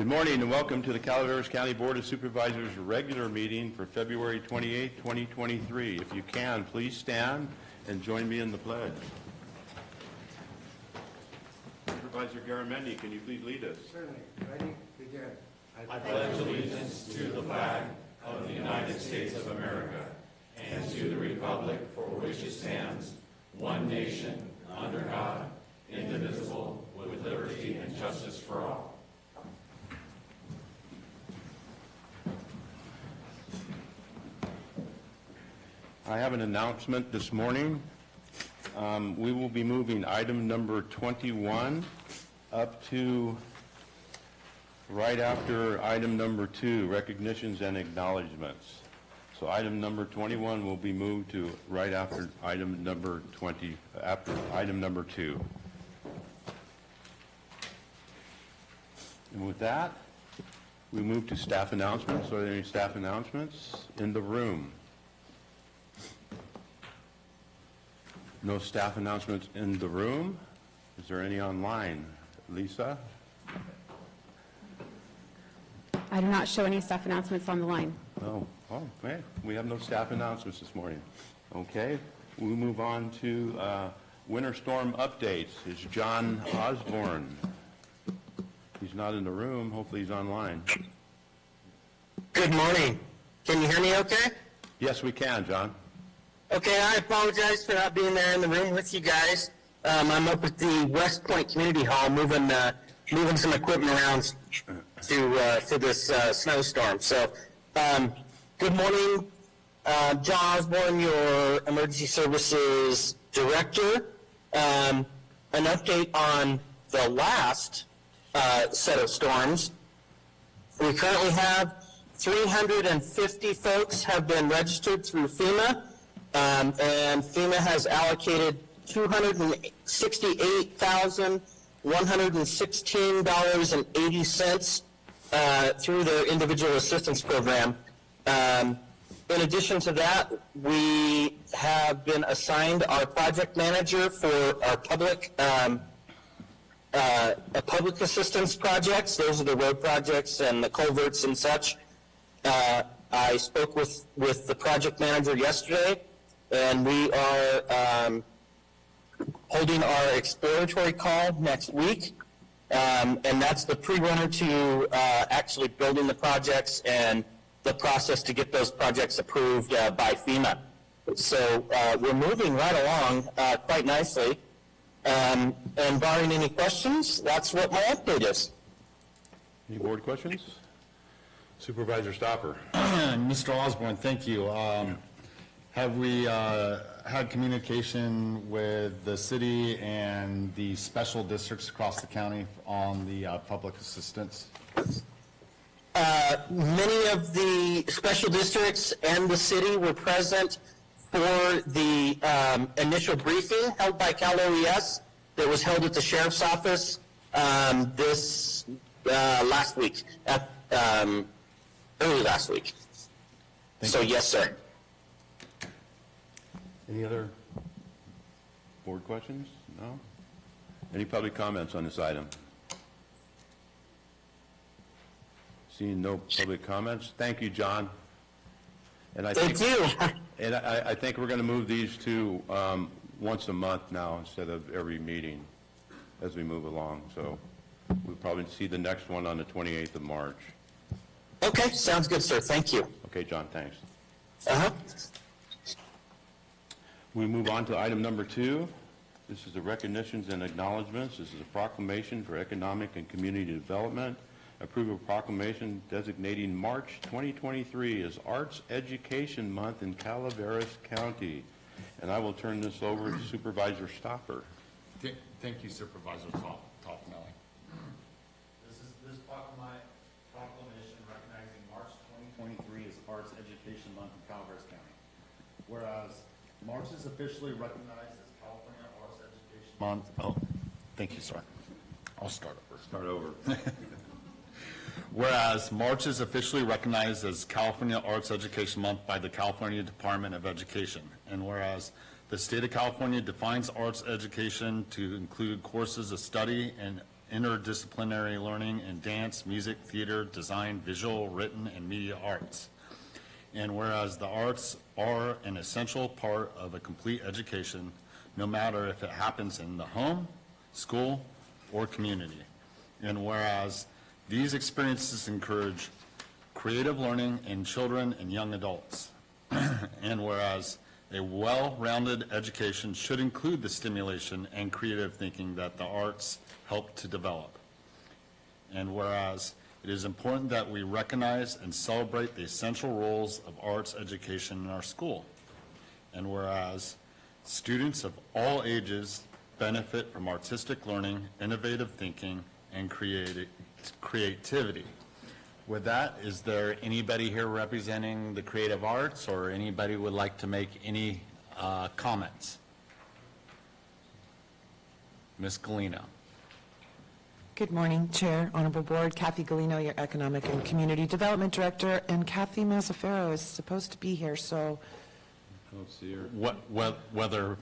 Good morning and welcome to the Calaveras County Board of Supervisors regular meeting for February 28, 2023. If you can, please stand and join me in the pledge. Supervisor Garamendi, can you please lead us? Certainly. Ready? Begin. I pledge allegiance to the flag of the United States of America and to the republic for which it stands, one nation, under God, indivisible, with liberty and justice for all. I have an announcement this morning. We will be moving item number 21 up to right after item number 2, recognitions and acknowledgments. So item number 21 will be moved to right after item number 20, after item number 2. And with that, we move to staff announcements. Are there any staff announcements in the room? No staff announcements in the room. Is there any online? Lisa? I do not show any staff announcements on the line. Oh, man, we have no staff announcements this morning. Okay, we'll move on to winter storm updates. It's John Osborne. He's not in the room. Hopefully he's online. Good morning. Can you hear me okay? Yes, we can, John. Okay, I apologize for not being there in the room with you guys. I'm up at the West Point Community Hall moving some equipment around for this snowstorm. So, good morning, John Osborne, your Emergency Services Director. An update on the last set of storms. We currently have 350 folks have been registered through FEMA. And FEMA has allocated $268,116.80 through their individual assistance program. In addition to that, we have been assigned our project manager for our public assistance projects. Those are the road projects and the culverts and such. I spoke with the project manager yesterday, and we are holding our exploratory call next week, and that's the pre-runner to actually building the projects and the process to get those projects approved by FEMA. So we're moving right along quite nicely, and barring any questions, that's what my update is. Any board questions? Supervisor Stopper. Mr. Osborne, thank you. Have we had communication with the city and the special districts across the county on the public assistance? Many of the special districts and the city were present for the initial briefing held by Cal OES that was held at the Sheriff's Office this last week, early last week. So yes, sir. Any other board questions? No? Any public comments on this item? Seeing no public comments, thank you, John. And I Thank you. And I think we're going to move these to once a month now instead of every meeting as we move along. So we'll probably see the next one on the 28th of March. Okay, sounds good, sir. Thank you. Okay, John, thanks. Uh-huh. We move on to item number 2. This is the recognitions and acknowledgments. This is a proclamation for economic and community development. Approve a proclamation designating March 2023 as Arts Education Month in Calaveras County. And I will turn this over to Supervisor Stopper. Thank you, Supervisor Toffenelli. This proclamation recognizing March 2023 as Arts Education Month in Calaveras County. Whereas March is officially recognized as California Arts Education Month. Oh, thank you, sir. I'll start over. Start over. Whereas March is officially recognized as California Arts Education Month by the California Department of Education, and whereas the state of California defines arts education to include courses of study and interdisciplinary learning in dance, music, theater, design, visual, written, and media arts. And whereas the arts are an essential part of a complete education, no matter if it happens in the home, school, or community. And whereas these experiences encourage creative learning in children and young adults. And whereas a well-rounded education should include the stimulation and creative thinking that the arts help to develop. And whereas it is important that we recognize and celebrate the essential roles of arts education in our school. And whereas students of all ages benefit from artistic learning, innovative thinking, and creativity. With that, is there anybody here representing the creative arts, or anybody would like to make any comments? Ms. Galino. Good morning, Chair, Honorable Board. Kathy Galino, your Economic and Community Development Director, and Kathy Mazzaferro is supposed to be here, so Don't see her. Whether,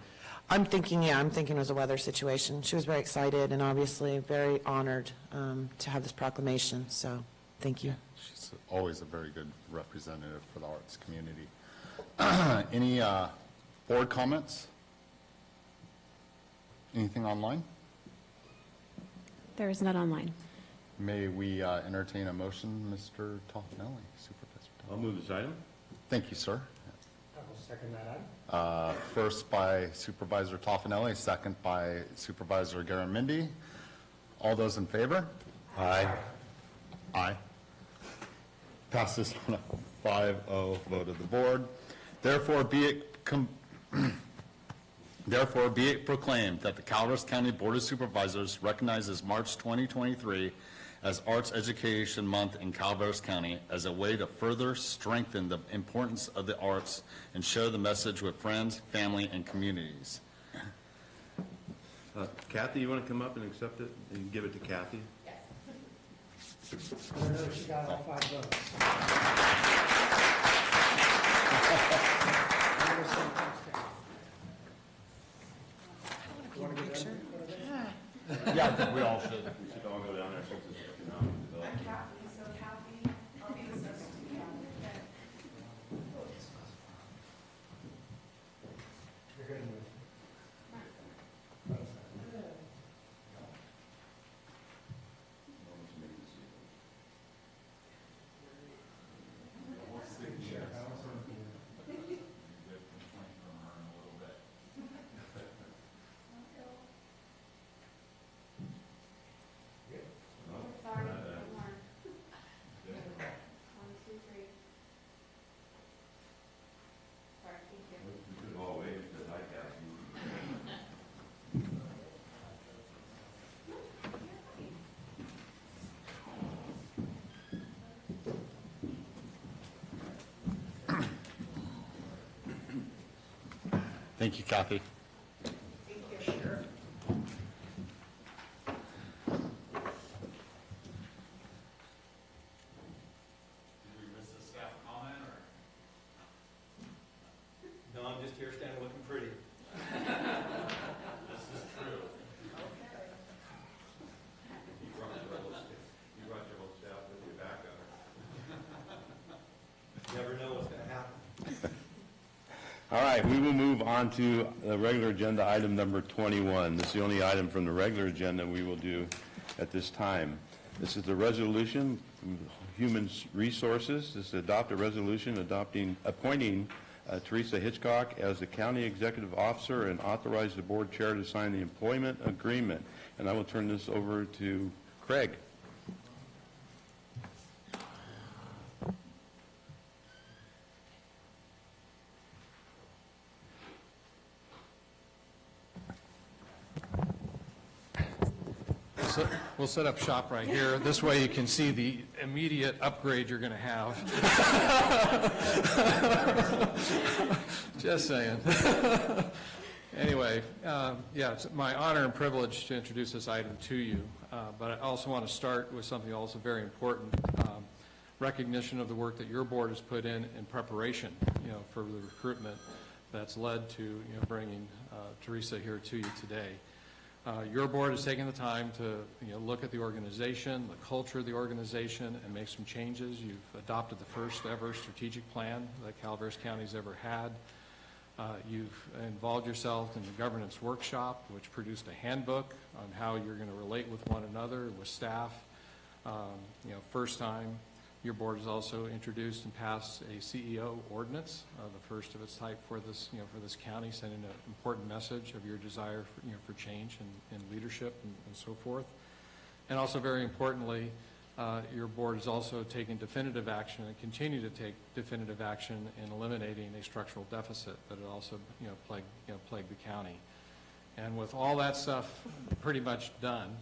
I'm thinking it was a weather situation. She was very excited and obviously very honored to have this proclamation, so thank you. she's always a very good representative for the arts community. Any board comments? Anything online? There is none online. May we entertain a motion, Mr. Toffenelli, Supervisor I'll Toffenelli? move this item. Thank you, sir. I will second that item. First by Supervisor Toffenelli, second by Supervisor Garamendi. All those in favor? Aye. Aye. Passes on a 5-0 vote of the board. Therefore, be it proclaimed that the Calaveras County Board of Supervisors recognizes March 2023 as Arts Education Month in Calaveras County as a way to further strengthen the importance of the arts and share the message with friends, family, and communities. Kathy, you want to come up and accept it and give it to Kathy? I don't know if she got all 5 votes. You want to get Picture? Yeah, I think we all should. We should all go down there since it's economic development. Kathy, so Kathy, I'll be the substitute Kathy. You're good to move. Sorry, one more. 1, 2, 3. Sorry, thank you. We could all wait because I got you. Thank you, Kathy. No, I'm just here standing looking pretty. This is true. You brought your whole staff with you back up. Never know what's going to happen. All right, we will move on to the regular agenda, item number 21. This is the only item from the regular agenda we will do at this time. This is the resolution, from Human Resources. This is adopt a resolution appointing Teresa Hitchcock as the county executive officer and authorize the board chair to sign the employment agreement. And I will turn this over to Craig. We'll set up shop right here. This way you can see the immediate upgrade you're going to have. Just saying. Anyway, yeah, it's my honor and privilege to introduce this item to you, but I also want to start with something also very important, recognition of the work that your board has put in preparation, for the recruitment that's led to, bringing Teresa here to you today. Your board has taken the time to, look at the organization, the culture of the organization, and make some changes. You've adopted the first ever strategic plan that Calaveras County's ever had. You've involved yourself in the governance workshop, which produced a handbook on how you're going to relate with one another, with staff. First time, your board has also introduced and passed a CEO ordinance, the first of its type for this, for this county, sending an important message of your desire for change and leadership and so forth. And also, very importantly, your board has also taken definitive action and continue to take definitive action in eliminating a structural deficit that had also, plagued the county. And with all that stuff pretty much done,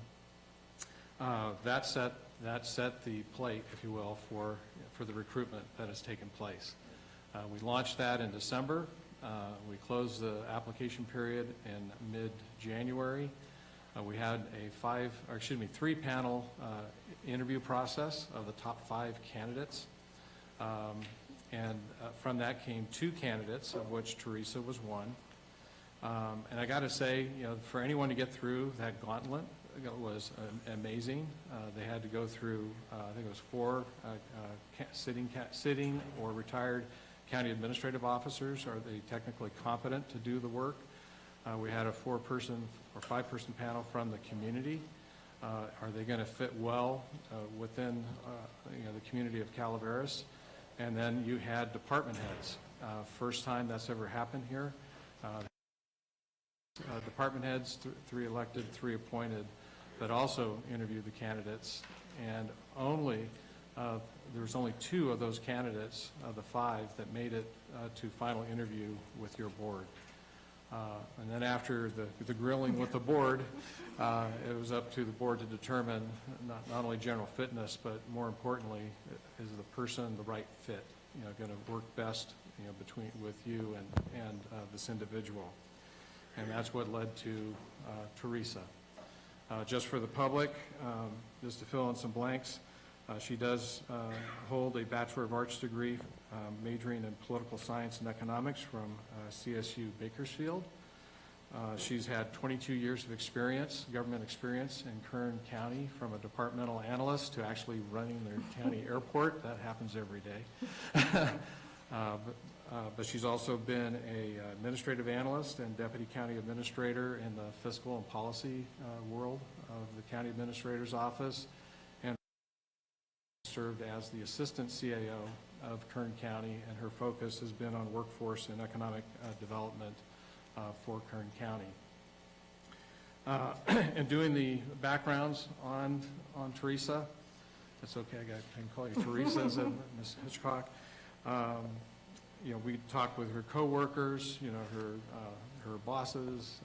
that set the plate, if you will, for the recruitment that has taken place. We launched that in December. We closed the application period in mid-January. We had a 3-panel interview process of the top 5 candidates. And from that came 2 candidates, of which Teresa was one. And I got to say, for anyone to get through that gauntlet, it was amazing. They had to go through, I think it was 4 sitting or retired county administrative officers. Are they technically competent to do the work? We had a 4-person or 5-person panel from the community. Are they going to fit well within the community of Calaveras? And then you had department heads. First time that's ever happened here. Department heads, 3 elected, 3 appointed, but also interviewed the candidates. And there was only 2 of those candidates of the 5 that made it to final interview with your board. And then after the grilling with the board, it was up to the board to determine not only general fitness, but more importantly, is the person the right fit, going to work best, with you and this individual. And that's what led to Teresa. Just for the public, just to fill in some blanks, she does hold a Bachelor of Arts degree majoring in political science and economics from CSU Bakersfield. She's had 22 years of experience, government experience in Kern County, from a departmental analyst to actually running their county airport. That happens every day. But she's also been an administrative analyst and deputy county administrator in the fiscal and policy world of the county administrator's office, and served as the assistant CAO of Kern County, and her focus has been on workforce and economic development for Kern County. And doing the backgrounds on Teresa, that's okay, I can call you Teresa, Ms. Hitchcock. We talked with her coworkers, her bosses,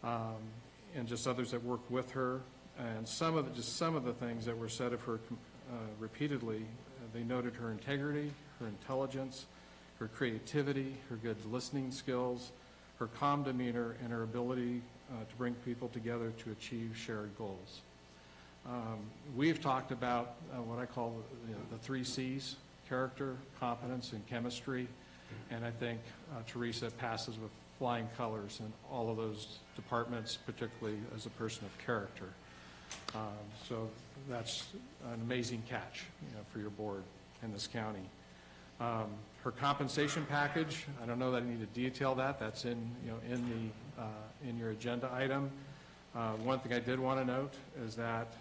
and just others that worked with her. And some of the things that were said of her repeatedly, they noted her integrity, her intelligence, her creativity, her good listening skills, her calm demeanor, and her ability to bring people together to achieve shared goals. We've talked about what I call the 3 C's: character, competence, and chemistry. And I think Teresa passes with flying colors in all of those departments, particularly as a person of character. So that's an amazing catch, for your board in this county. Her compensation package, I don't know that I need to detail that. That's in your agenda item. One thing I did want to note is that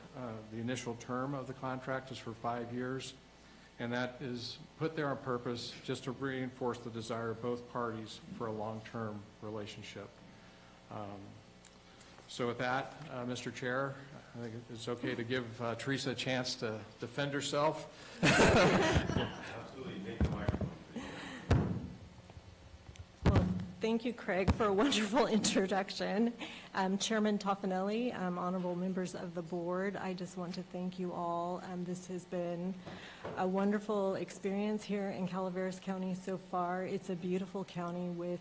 the initial term of the contract is for 5 years. And that is put there on purpose just to reinforce the desire of both parties for a long-term relationship. So with that, Mr. Chair, I think it's okay to give Teresa a chance to defend herself. Absolutely. Take the microphone. Well, thank you, Craig, for a wonderful introduction. Chairman Toffanelli, honorable members of the board, I just want to thank you all. This has been a wonderful experience here in Calaveras County so far. It's a beautiful county with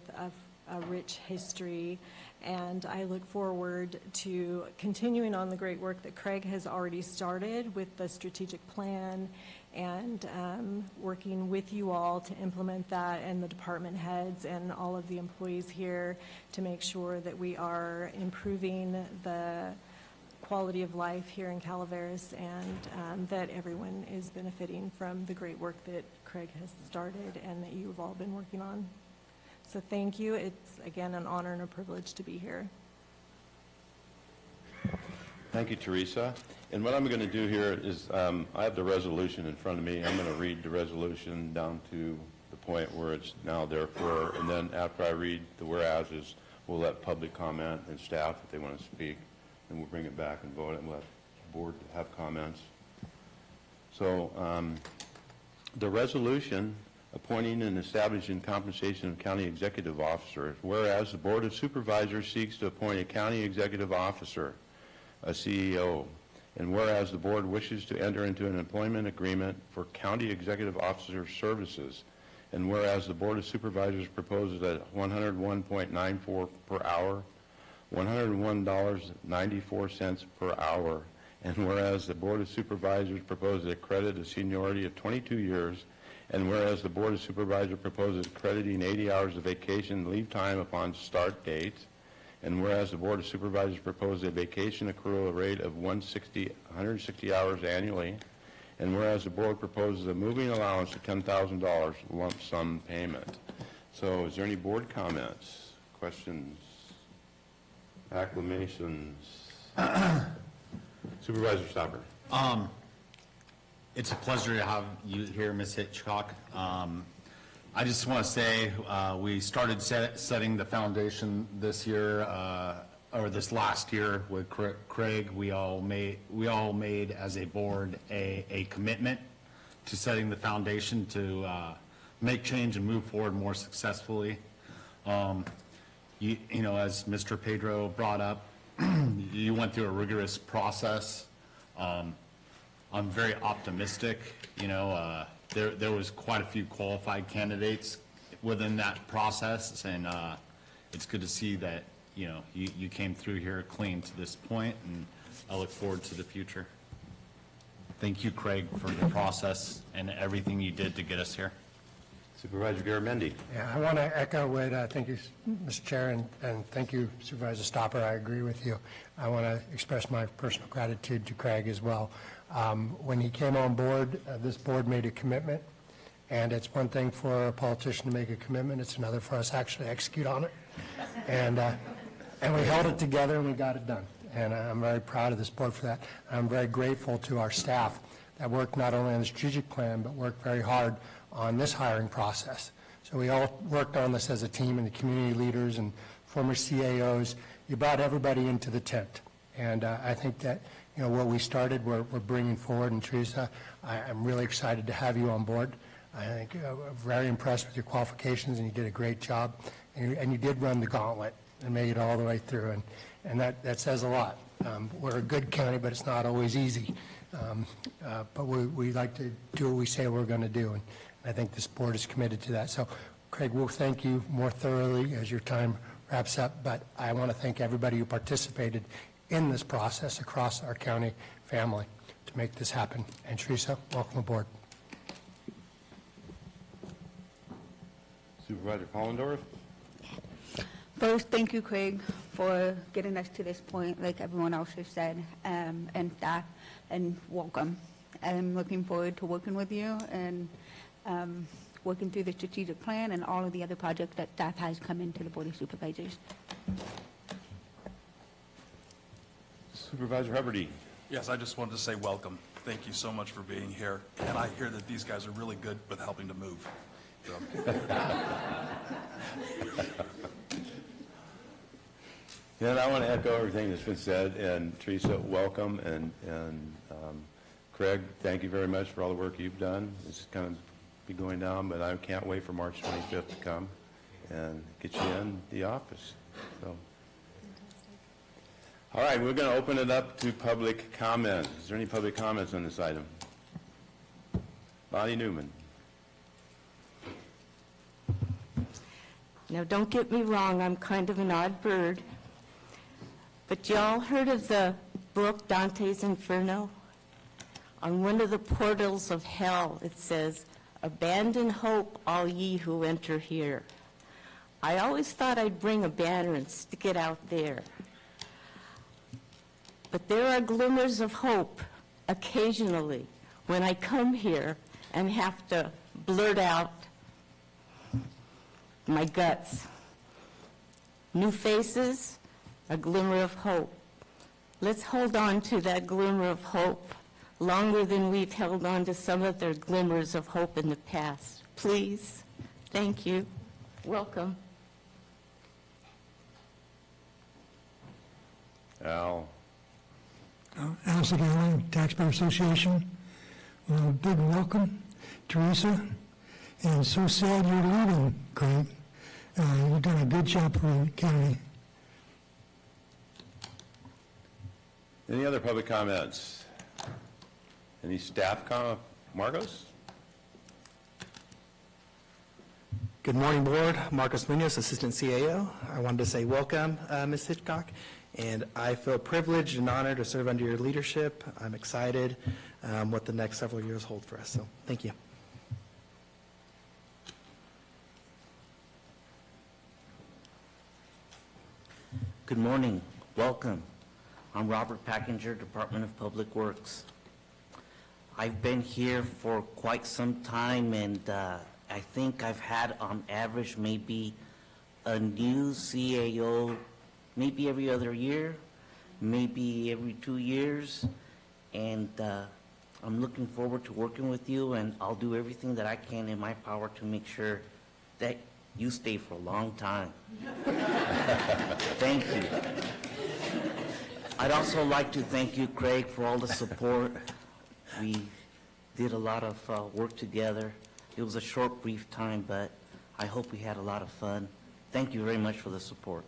a rich history, and I look forward to continuing on the great work that Craig has already started with the strategic plan and working with you all to implement that, and the department heads and all of the employees here to make sure that we are improving the quality of life here in Calaveras, and that everyone is benefiting from the great work that Craig has started and that you've all been working on. So thank you. It's, again, an honor and a privilege to be here. Thank you, Teresa. And what I'm going to do here is, I have the resolution in front of me. I'm going to read the resolution down to the point where it's now therefore, and then after I read the whereases, we'll let public comment and staff if they want to speak, and we'll bring it back and vote it and let the board have comments. So the resolution appointing and establishing compensation of county executive officers, whereas the Board of Supervisors seeks to appoint a county executive officer, a CEO, and whereas the board wishes to enter into an employment agreement for county executive officer services, and whereas the Board of Supervisors proposes at $101.94 per hour, $101.94 per hour, and whereas the Board of Supervisors proposes a credit of seniority of 22 years, and whereas the Board of Supervisors proposes crediting 80 hours of vacation leave time upon start date, and whereas the Board of Supervisors proposes a vacation accrual rate of 160 hours annually, and whereas the board proposes a moving allowance of $10,000 lump sum payment. So is there any board comments, questions, acclamations? Supervisor Stopper. It's a pleasure to have you here, Ms. Hitchcock. I just want to say we started setting the foundation this year, or this last year with Craig. We all made as a board a commitment to setting the foundation to make change and move forward more successfully. You know, as Mr. Pedro brought up, you went through a rigorous process. I'm very optimistic. You know, there was quite a few qualified candidates within that process, and it's good to see that, you know, you came through here clean to this point, and I look forward to the future. Thank you, Craig, for the process and everything you did to get us here. Supervisor Garamendi. Yeah, I want to echo what, thank you, Mr. Chair, and thank you, Supervisor Stopper. I agree with you. I want to express my personal gratitude to Craig as well. When he came on board, this board made a commitment, and it's one thing for a politician to make a commitment, it's another for us to actually execute on it. And we held it together and we got it done. And I'm very proud of this board for that. I'm very grateful to our staff that worked not only on the strategic plan, but worked very hard on this hiring process. So we all worked on this as a team, and the community leaders and former CAOs. You brought everybody into the tent. And I think that, you know, what we started, we're bringing forward. And Teresa, I'm really excited to have you on board. I think I'm very impressed with your qualifications, and you did a great job. And you did run the gauntlet and made it all the way through. And that says a lot. We're a good county, but it's not always easy. But we like to do what we say we're going to do. And I think this board is committed to that. So, Craig, we'll thank you more thoroughly as your time wraps up. But I want to thank everybody who participated in this process across our county family to make this happen. And Teresa, welcome aboard. Supervisor Pollendorf. First, thank you, Craig, for getting us to this point, like everyone else has said, and staff, and welcome. I'm looking forward to working with you and working through the strategic plan and all of the other projects that staff has come into the Board of Supervisors. Supervisor Hubbardie. Yes, I just wanted to say welcome. Thank you so much for being here. And I hear that these guys are really good with helping to move. So. Yeah, and I want to echo everything that's been said. And Teresa, welcome. And Craig, thank you very much for all the work you've done. It's kind of be going down, but I can't wait for March 25th to come and get you in the office. So. All right, we're going to open it up to public comment. Is there any public comments on this item? Bonnie Newman. Now, don't get me wrong, I'm kind of an odd bird, but y'all heard of the book Dante's Inferno? On one of the portals of hell, it says, "Abandon hope, all ye who enter here." I always thought I'd bring a banner and stick it out there. But there are glimmers of hope occasionally when I come here and have to blurt out my guts. New faces, a glimmer of hope. Let's hold on to that glimmer of hope longer than we've held on to some of their glimmers of hope in the past. Please. Thank you. Welcome. Al? Al Segala, Taxpayer Association. Well, big welcome, Teresa. And so sad you're leaving, Craig. You've done a good job for the county. Any other public comments? Any staff comment? Marcos? Good morning, Board. Marcos Munoz, Assistant CAO. I wanted to say welcome, Ms. Hitchcock, and I feel privileged and honored to serve under your leadership. I'm excited what the next several years hold for us, so thank you. Good morning. Welcome. I'm Robert Packinger, Department of Public Works. I've been here for quite some time, and I think I've had on average maybe a new CAO maybe every other year, maybe every 2 years, and I'm looking forward to working with you, and I'll do everything that I can in my power to make sure that you stay for a long time. Thank you. I'd also like to thank you, Craig, for all the support. We did a lot of work together. It was a short, brief time, but I hope we had a lot of fun. Thank you very much for the support.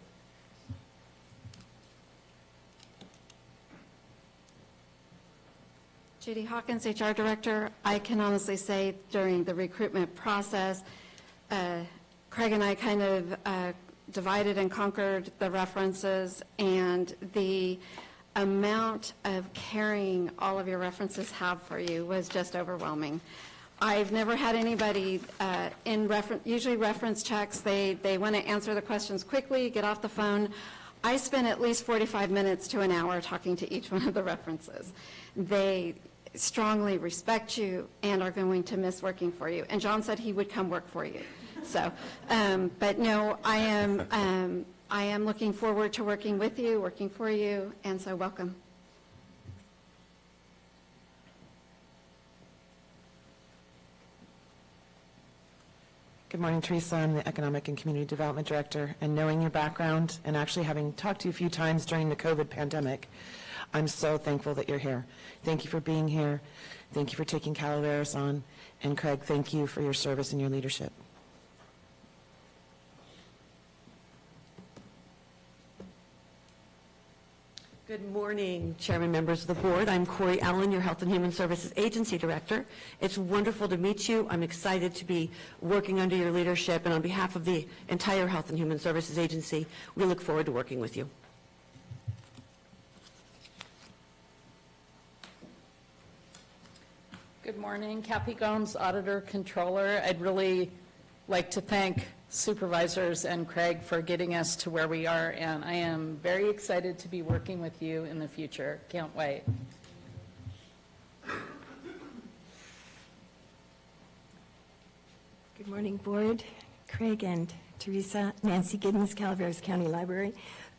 Judy Hawkins, HR Director. I can honestly say during the recruitment process, Craig and I kind of divided and conquered the references, and the amount of caring all of your references have for you was just overwhelming. I've never had anybody usually reference checks, they want to answer the questions quickly, get off the phone. I spent at least 45 minutes to an hour talking to each one of the references. They strongly respect you and are going to miss working for you. And John said he would come work for you. So, but no, I am looking forward to working with you, working for you, and so welcome. Good morning, Teresa. I'm the Economic and Community Development Director, and knowing your background and actually having talked to you a few times during the COVID pandemic, I'm so thankful that you're here. Thank you for being here. Thank you for taking Calaveras on. And Craig, thank you for your service and your leadership. Good morning, Chairman, members of the board. I'm Corey Allen, your Health and Human Services Agency Director. It's wonderful to meet you. I'm excited to be working under your leadership, and on behalf of the entire Health and Human Services Agency, we look forward to working with you. Good morning, Kathy Gomes, Auditor Controller. I'd really like to thank Supervisors and Craig for getting us to where we are, and I am very excited to be working with you in the future. Can't wait. Good morning, Board. Craig and Teresa. Nancy Giddens, Calaveras County Library.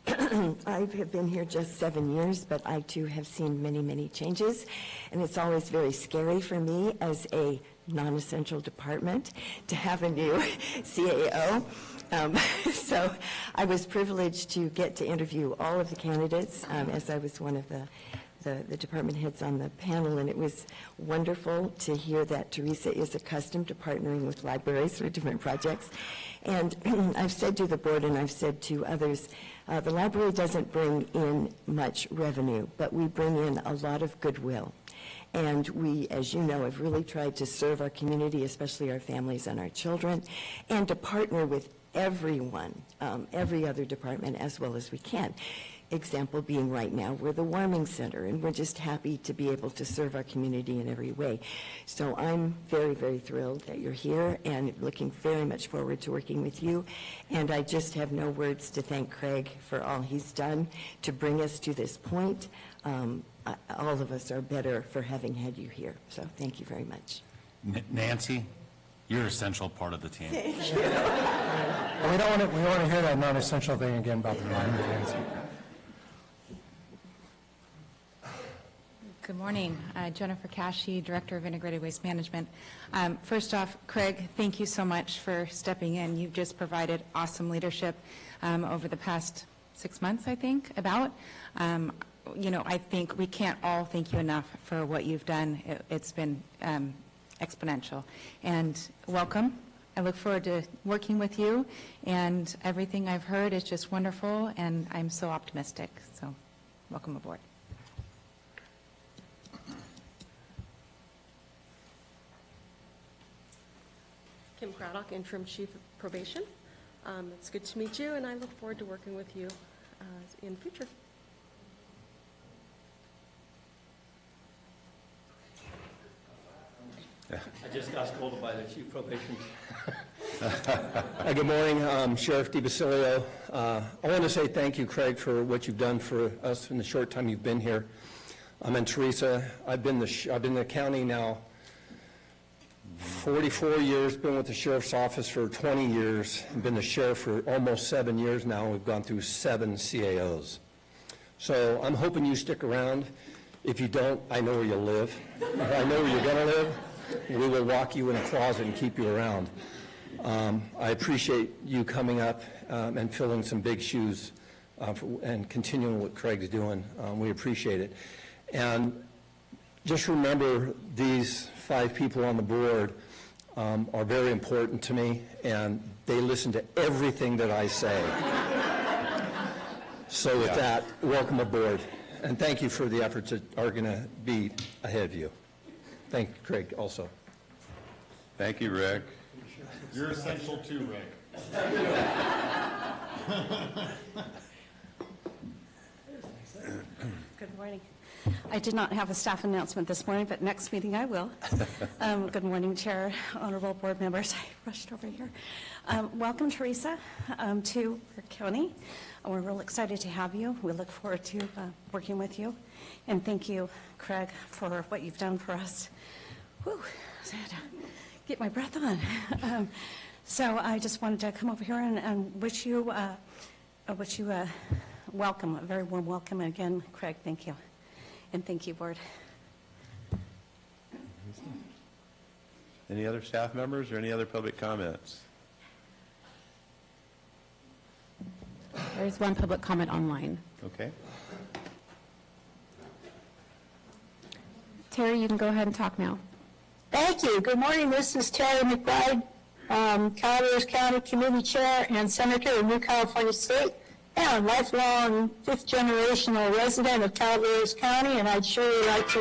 I have been here just 7 years, but I too have seen many, many changes, and it's always very scary for me as a non-essential department to have a new CAO. So I was privileged to get to interview all of the candidates as I was one of the department heads on the panel, and it was wonderful to hear that Teresa is accustomed to partnering with libraries for different projects. And I've said to the board and I've said to others, the library doesn't bring in much revenue, but we bring in a lot of goodwill. And we, as you know, have really tried to serve our community, especially our families and our children, and to partner with everyone, every other department as well as we can. example being right now, we're the warming center, and we're just happy to be able to serve our community in every way. So I'm very, very thrilled that you're here and looking very much forward to working with you. And I just have no words to thank Craig for all he's done to bring us to this point. All of us are better for having had you here. So thank you very much. Nancy, you're an essential part of the team. Thank you. We don't want to hear that non-essential thing again about the line, Nancy. Good morning. Jennifer Cashy, Director of Integrated Waste Management. First off, Craig, thank you so much for stepping in. You've just provided awesome leadership over the past 6 months, I think, about. I think we can't all thank you enough for what you've done. It's been exponential. And welcome. I look forward to working with you, and everything I've heard is just wonderful, and I'm so optimistic. So welcome aboard. Kim Craddock, Interim Chief of Probation. It's good to meet you, and I look forward to working with you in the future. I just got scolded by the Chief of Probation. Good morning, Sheriff DeBasilio. I want to say thank you, Craig, for what you've done for us in the short time you've been here. And Teresa, I've been in the county now 44 years, been with the Sheriff's Office for 20 years, and been the Sheriff for almost 7 years now. We've gone through 7 CAOs. So I'm hoping you stick around. If you don't, I know where you live. I know where you're going to live. We will lock you in a closet and keep you around. I appreciate you coming up and filling some big shoes and continuing what Craig's doing. We appreciate it. And just remember, these 5 people on the board are very important to me, and they listen to everything that I say. So with that, welcome aboard. And thank you for the efforts that are going to be ahead of you. Thank you, Craig, also. Thank you, Rick. You're essential too, Rick. Good morning. I did not have a staff announcement this morning, but next meeting I will. Good morning, Chair, honorable board members. I rushed over here. Welcome, Teresa, to our county. We're real excited to have you. We look forward to working with you. And thank you, Craig, for what you've done for us. Whew, I had to get my breath on. So I just wanted to come over here and wish you welcome, a very warm welcome. And again, Craig, thank you. And thank you, board. Any other staff members or any other public comments? There's one public comment online. Okay. Terry, you can go ahead and talk now. Thank you. Good morning. This is Terry McBride, Calaveras County Committee Chair and Senator of New California State, and lifelong 5th generational resident of Calaveras County, and I'd surely like to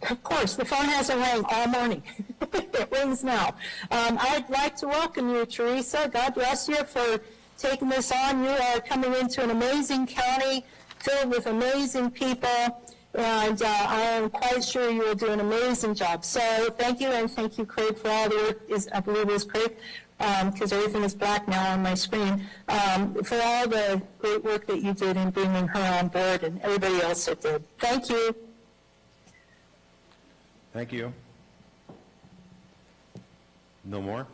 of course, the phone hasn't rang all morning. It rings now. I'd like to welcome you, Teresa. God bless you for taking this on. You are coming into an amazing county filled with amazing people, and I am quite sure you will do an amazing job. So thank you, and thank you, Craig, for all the work. I believe it was Craig, because everything is black now on my screen, for all the great work that you did in bringing her on board and everybody else that did. Thank you. Thank you. No more?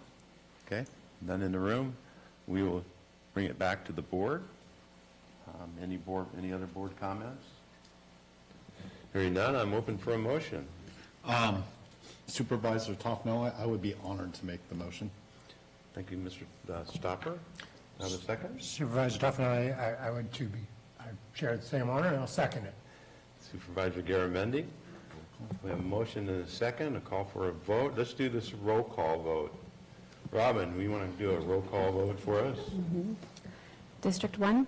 Okay, none in the room. We will bring it back to the board. Any other board comments? Hearing none, I'm open for a motion. Supervisor Toffenelli, I would be honored to make the motion. Thank you, Mr. Stopper. Have a second? Supervisor Toffenelli, I would too I share the same honor, and I'll second it. Supervisor Garamendi. We have a motion and a second, a call for a vote. Let's do this roll call vote. Robin, we want to do a roll call vote for us? Mm-hmm. District 1?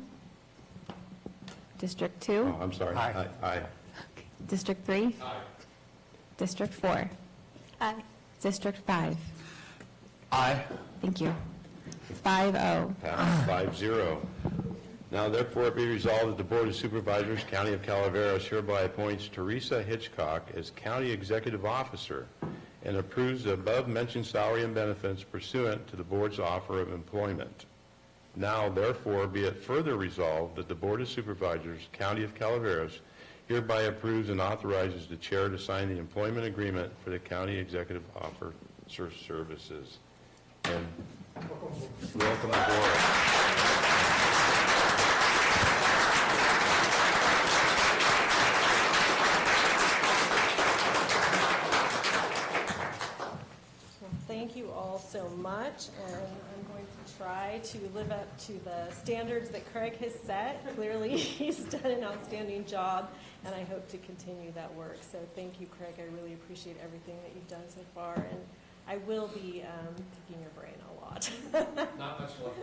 District 2? Oh, I'm sorry. Aye. Aye. District 3? Aye. District 4? Aye. District 5? Aye. Thank you. 5-0. Passes 5-0. Now therefore be resolved that the Board of Supervisors, County of Calaveras hereby appoints Teresa Hitchcock as County Executive Officer and approves the above-mentioned salary and benefits pursuant to the Board's offer of employment. Now therefore be it further resolved that the Board of Supervisors, County of Calaveras, hereby approves and authorizes the Chair to sign the employment agreement for the County Executive Officer Services. And welcome aboard. Thank you all so much, and I'm going to try to live up to the standards that Craig has set. Clearly, he's done an outstanding job, and I hope to continue that work. So thank you, Craig. I really appreciate everything that you've done so far, and I will be picking your brain a lot. Not much love.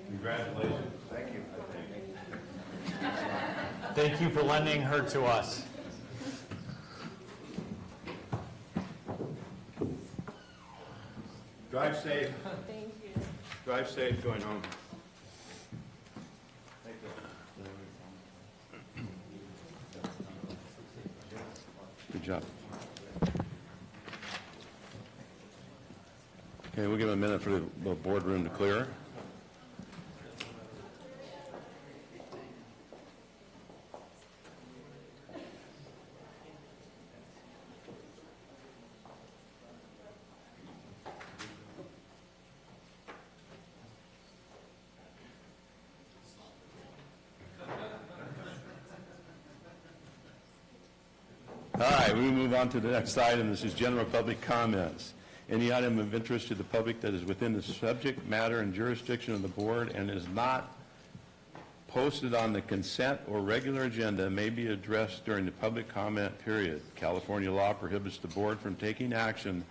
Congratulations. Thank you. Thank you for lending her to us. Drive safe. Thank you. Drive safe going home. Good job. Okay, we'll give a minute for the boardroom to clear. All right, we move on to the next item. This is general public comments. Any item of interest to the public that is within the subject matter and jurisdiction of the board and is not posted on the consent or regular agenda may be addressed during the public comment period. California law prohibits the board from taking action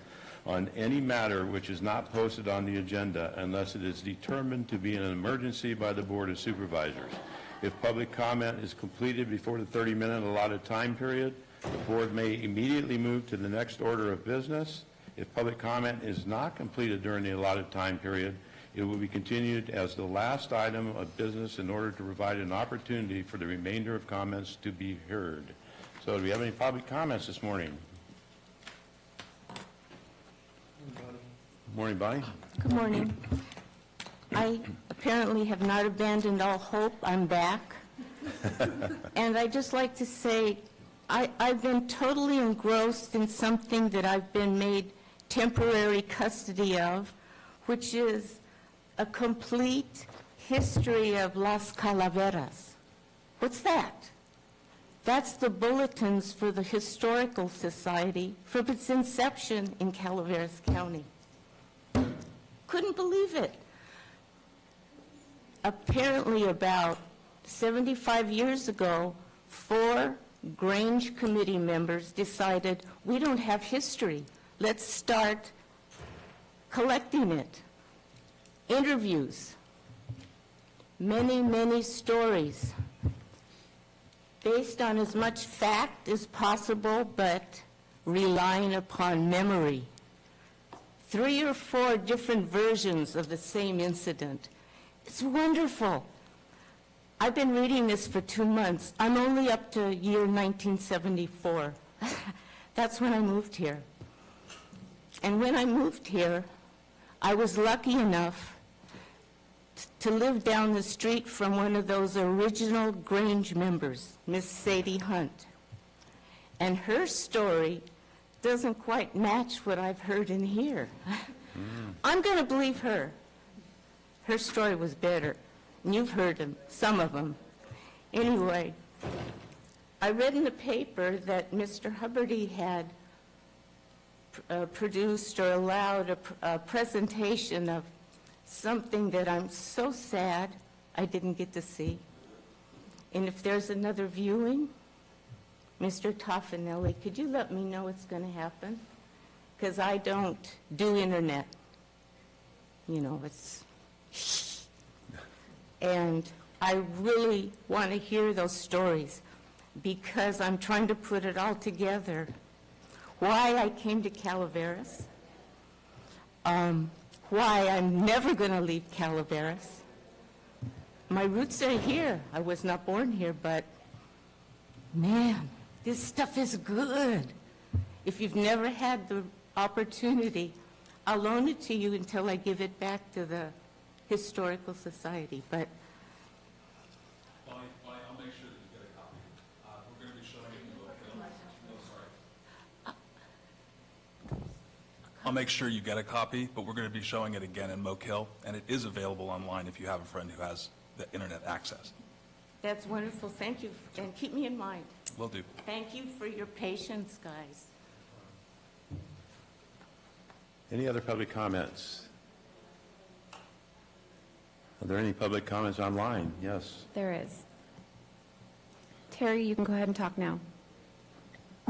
on any matter which is not posted on the agenda unless it is determined to be an emergency by the Board of Supervisors. If public comment is completed before the 30-minute allotted time period, the board may immediately move to the next order of business. If public comment is not completed during the allotted time period, it will be continued as the last item of business in order to provide an opportunity for the remainder of comments to be heard. So do we have any public comments this morning? Morning, Bonnie. Good morning. I apparently have not abandoned all hope. I'm back. And I'd just like to say I've been totally engrossed in something that I've been made temporary custody of, which is a complete history of Las Calaveras. What's that? That's the bulletins for the Historical Society from its inception in Calaveras County. Couldn't believe it. Apparently about 75 years ago, 4 Grange committee members decided, we don't have history. Let's start collecting it. Interviews, many, many stories, based on as much fact as possible, but relying upon memory. 3 or 4 different versions of the same incident. It's wonderful. I've been reading this for 2 months. I'm only up to year 1974. That's when I moved here. And when I moved here, I was lucky enough to live down the street from one of those original Grange members, Miss Sadie Hunt. And her story doesn't quite match what I've heard in here. I'm going to believe her. Her story was better. You've heard them, some of them. Anyway, I read in the paper that Mr. Hubbardy had produced or allowed a presentation of something that I'm so sad I didn't get to see. And if there's another viewing, Mr. Toffanelli, could you let me know what's going to happen? Because I don't do internet. You know, it's... And I really want to hear those stories. because I'm trying to put it all together. Why I came to Calaveras, why I'm never going to leave Calaveras. My roots are here. I was not born here, but man, this stuff is good. If you've never had the opportunity, I'll loan it to you until I give it back to the Historical Society. But I'll make sure that you get a copy. We're going to be showing it in Moke Hill. I'll make sure you get a copy, but we're going to be showing it again in Moke Hill, and it is available online if you have a friend who has the internet access. that's wonderful. Thank you, and keep me in mind. Will do. Thank you for your patience, guys. Any other public comments? Are there any public comments online? Yes. There is. Terry, you can go ahead and talk now.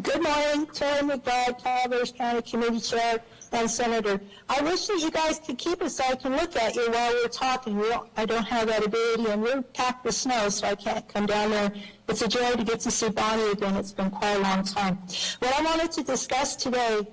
Good morning, Terry McBride, Calaveras County Committee Chair and Senator. I wish that you guys could keep it so I can look at you while we're talking. I don't have that ability, and we're packed with snow, so I can't come down there. It's a joy to get to see Bonnie again. It's been quite a long time. What I wanted to discuss today,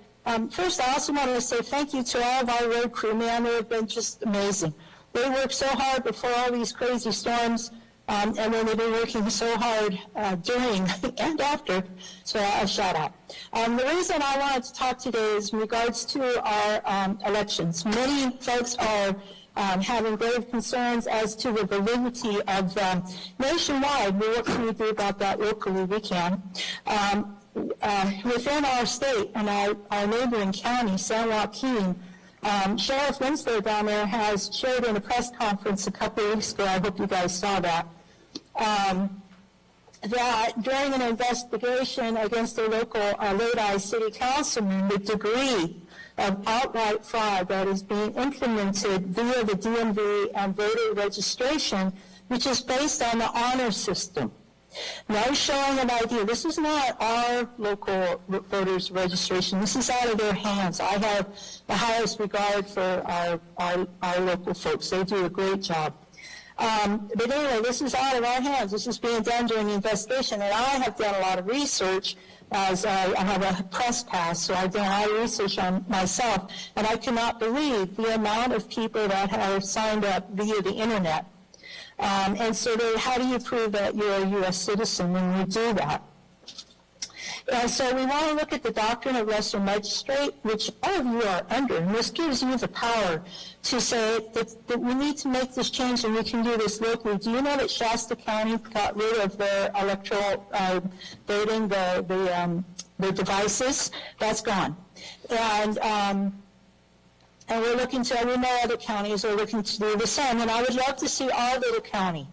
first, I also wanted to say thank you to all of our road crew. Man, they have been just amazing. They worked so hard before all these crazy storms, and then they've been working so hard during and after, so a shout out. The reason I wanted to talk today is in regards to our elections. Many folks are having grave concerns as to the validity of nationwide. What can we do about that locally? We can. Within our state and our neighboring county, San Joaquin, Sheriff Winslow down there has shared in a press conference a couple of weeks ago, I hope you guys saw that, that during an investigation against a local Lodi city councilman, the degree of outright fraud that is being implemented via the DMV and voter registration, which is based on the honor system. No showing of ID. This is not our local voters registration. This is out of their hands. I have the highest regard for our local folks. They do a great job. But anyway, this is out of our hands. This is being done during the investigation, and I have done a lot of research as I have a press pass, so I've done a lot of research on myself, and I cannot believe the amount of people that have signed up via the internet. And so how do you prove that you're a U.S. citizen when you do that? And so we want to look at the doctrine of lesser magistrate, which all of you are under, and this gives you the power to say that we need to make this change and we can do this locally. Do you know that Shasta County got rid of their electoral voting, the devices? That's gone. And we're looking to, we know other counties are looking to do the same, and I would love to see our little county.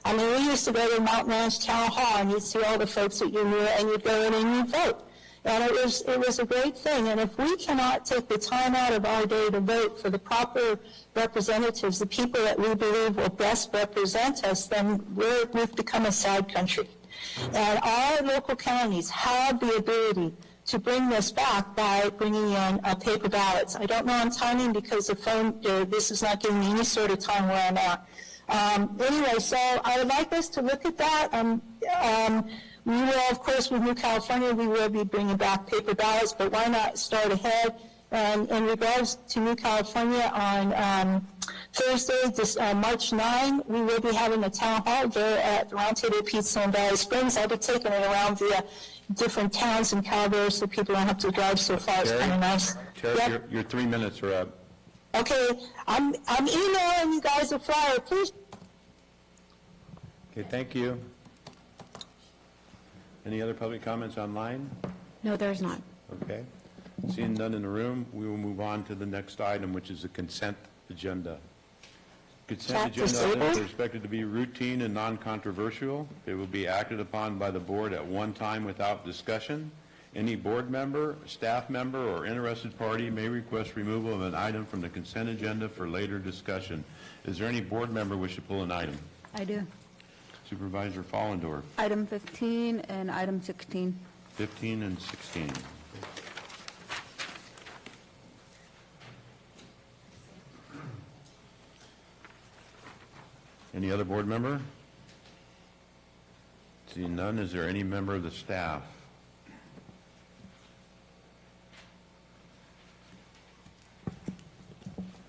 I mean, we used to go to Mountain Ranch Town Hall, and you'd see all the folks that you knew, and you'd go in and you'd vote. And it was a great thing, and if we cannot take the time out of our day to vote for the proper representatives, the people that we believe will best represent us, then we've become a side country. And our local counties have the ability to bring this back by bringing in paper ballots. I don't know on timing because the phone, this is not giving me any sort of time where I'm at. Anyway, so I would like us to look at that. We will, of course, with New California, we will be bringing back paper ballots, but why not start ahead? And in regards to New California, on Thursday, March 9, we will be having a town hall there at Round Table Pizza in Valley Springs. I'll be taking it around via different towns in Calaveras so people don't have to drive so far. It's kind of nice. Terry, Yep. your 3 minutes are up. Okay, I'm emailing you guys a flyer. Please. Okay, thank you. Any other public comments online? No, there's not. Okay. Seeing none in the room, we will move on to the next item, which is the consent agenda. Consent agenda items are expected to be routine and non-controversial. They will be acted upon by the board at one time without discussion. Any board member, staff member, or interested party may request removal of an item from the consent agenda for later discussion. Is there any board member wish to pull an item? I do. Supervisor Follendorf, Item 15 and item 16. 15 and 16. Any other board member? Seeing none, is there any member of the staff?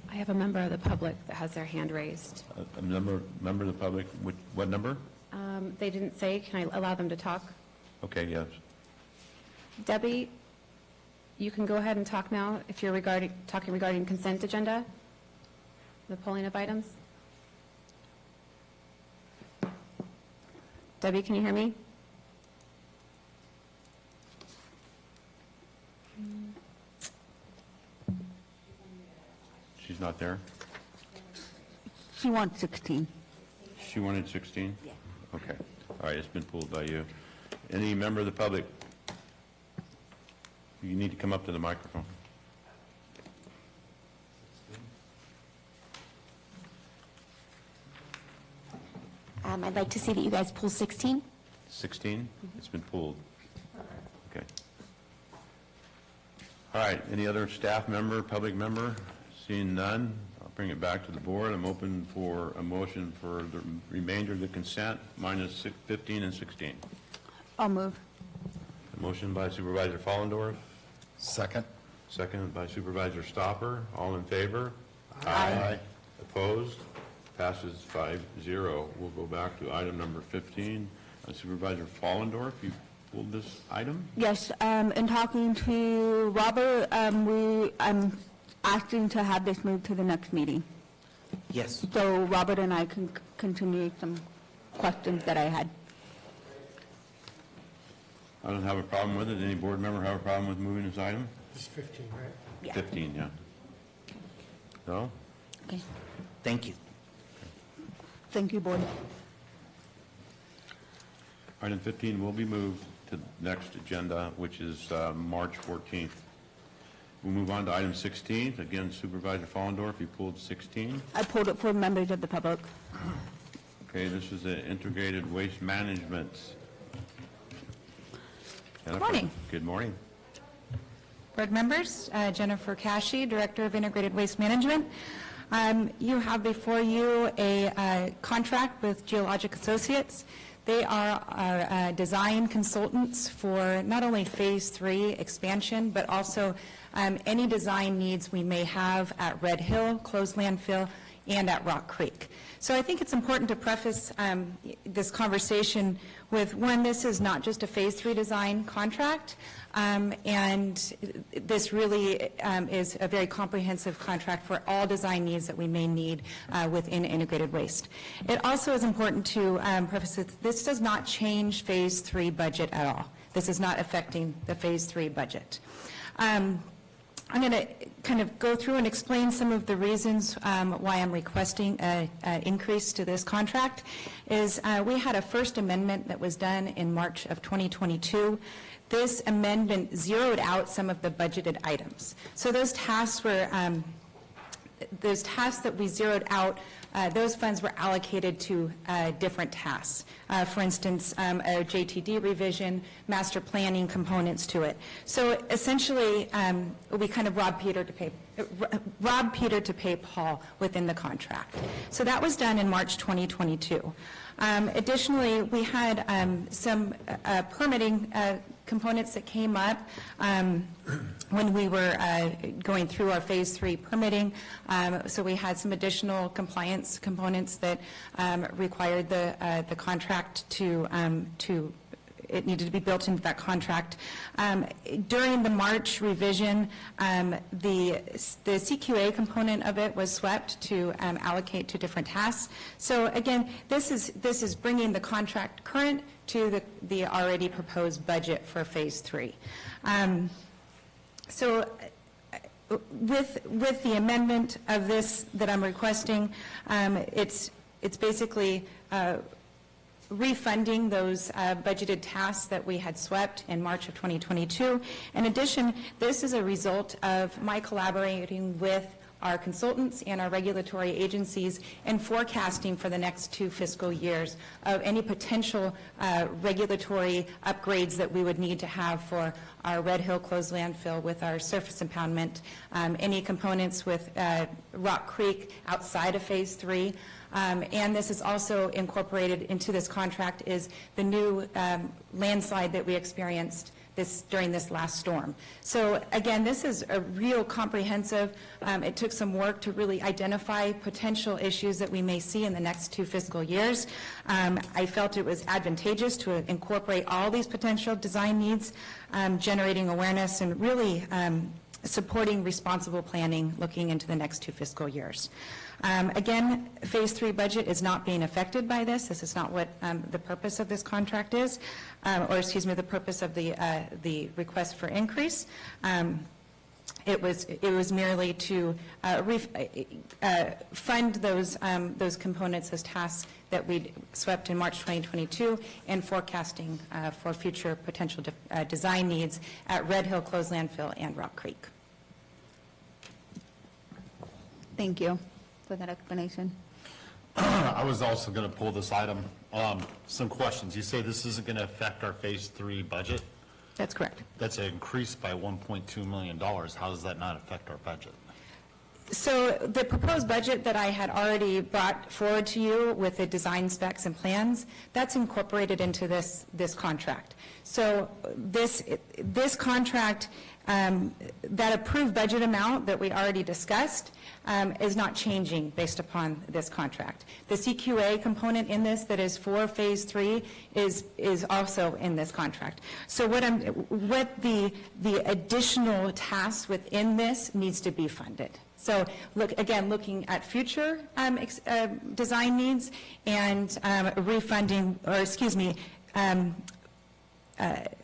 I have a member of the public that has their hand raised. A member of the public, what number? They didn't say, can I allow them to talk? Okay, yes. Debbie, you can go ahead and talk now if you're talking regarding consent agenda, the polling of items. Debbie, can you hear me? She's not there? She wants 16. She wanted 16? Yeah. Okay. All right, it's been pulled by you. Any member of the public? You need to come up to the microphone. I'd like to see that you guys pull 16. 16? It's been pulled. Okay. All right, any other staff member, public member? Seeing none, I'll bring it back to the board. I'm open for a motion for the remainder of the consent, minus 15 and 16. I'll move. A motion by Supervisor Follendorf. Second. Second by Supervisor Stopper. All in favor? Aye. Opposed? Passes 5-0. We'll go back to item number 15. Supervisor Follendorf, you pulled this item? Yes, in talking to Robert, I'm asking to have this moved to the next meeting. Yes. So Robert and I can continue some questions that I had. I don't have a problem with it. Any board member have a problem with moving this item? It's 15, right? Yeah. 15, yeah. No? Okay. Thank you. Thank you, board. Item 15 will be moved to the next agenda, which is March 14th. We'll move on to item 16. Again, Supervisor Follendorf, you pulled 16. I pulled it for members of the public. Okay, this is the integrated waste management. Good morning. Good morning. Board members, Jennifer Cashy, Director of Integrated Waste Management. You have before you a contract with Geologic Associates. They are our design consultants for not only Phase 3 expansion, but also any design needs we may have at Red Hill, closed landfill, and at Rock Creek. So I think it's important to preface this conversation with, one, this is not just a Phase 3 design contract, and this really is a very comprehensive contract for all design needs that we may need within integrated waste. It also is important to preface that this does not change Phase 3 budget at all. This is not affecting the Phase 3 budget. I'm going to kind of go through and explain some of the reasons why I'm requesting an increase to this contract. We had a first amendment that was done in March of 2022. This amendment zeroed out some of the budgeted items. So those tasks that we zeroed out, those funds were allocated to different tasks. For instance, a JTD revision, master planning components to it. So essentially, we kind of robbed Peter to pay Paul within the contract. So that was done in March 2022. Additionally, we had some permitting components that came up when we were going through our Phase 3 permitting. So we had some additional compliance components that required the contract to it needed to be built into that contract. During the March revision, the CQA component of it was swept to allocate to different tasks. So again, this is bringing the contract current to the already proposed budget for Phase 3. So with the amendment of this that I'm requesting, it's basically refunding those budgeted tasks that we had swept in March of 2022. In addition, this is a result of my collaborating with our consultants and our regulatory agencies in forecasting for the next 2 fiscal years of any potential regulatory upgrades that we would need to have for our Red Hill closed landfill with our surface impoundment, any components with Rock Creek outside of Phase 3. And this is also incorporated into this contract is the new landslide that we experienced during this last storm. So again, this is a real comprehensive, it took some work to really identify potential issues that we may see in the next 2 fiscal years. I felt it was advantageous to incorporate all these potential design needs, generating awareness and really supporting responsible planning looking into the next 2 fiscal years. Again, Phase 3 budget is not being affected by this. This is not what the purpose of this contract is, or excuse me, the purpose of the request for increase. It was merely to fund those components, those tasks that we swept in March 2022, and forecasting for future potential design needs at Red Hill Closed Landfill and Rock Creek. Thank you for that explanation. I was also going to pull this item. Some questions. You say this isn't going to affect our Phase 3 budget? That's correct. That's increased by $1.2 million. How does that not affect our budget? So the proposed budget that I had already brought forward to you with the design specs and plans, that's incorporated into this contract. So this contract, that approved budget amount that we already discussed is not changing based upon this contract. The CQA component in this that is for Phase 3 is also in this contract. So what the additional tasks within this needs to be funded. So looking at future design needs and refunding, or excuse me,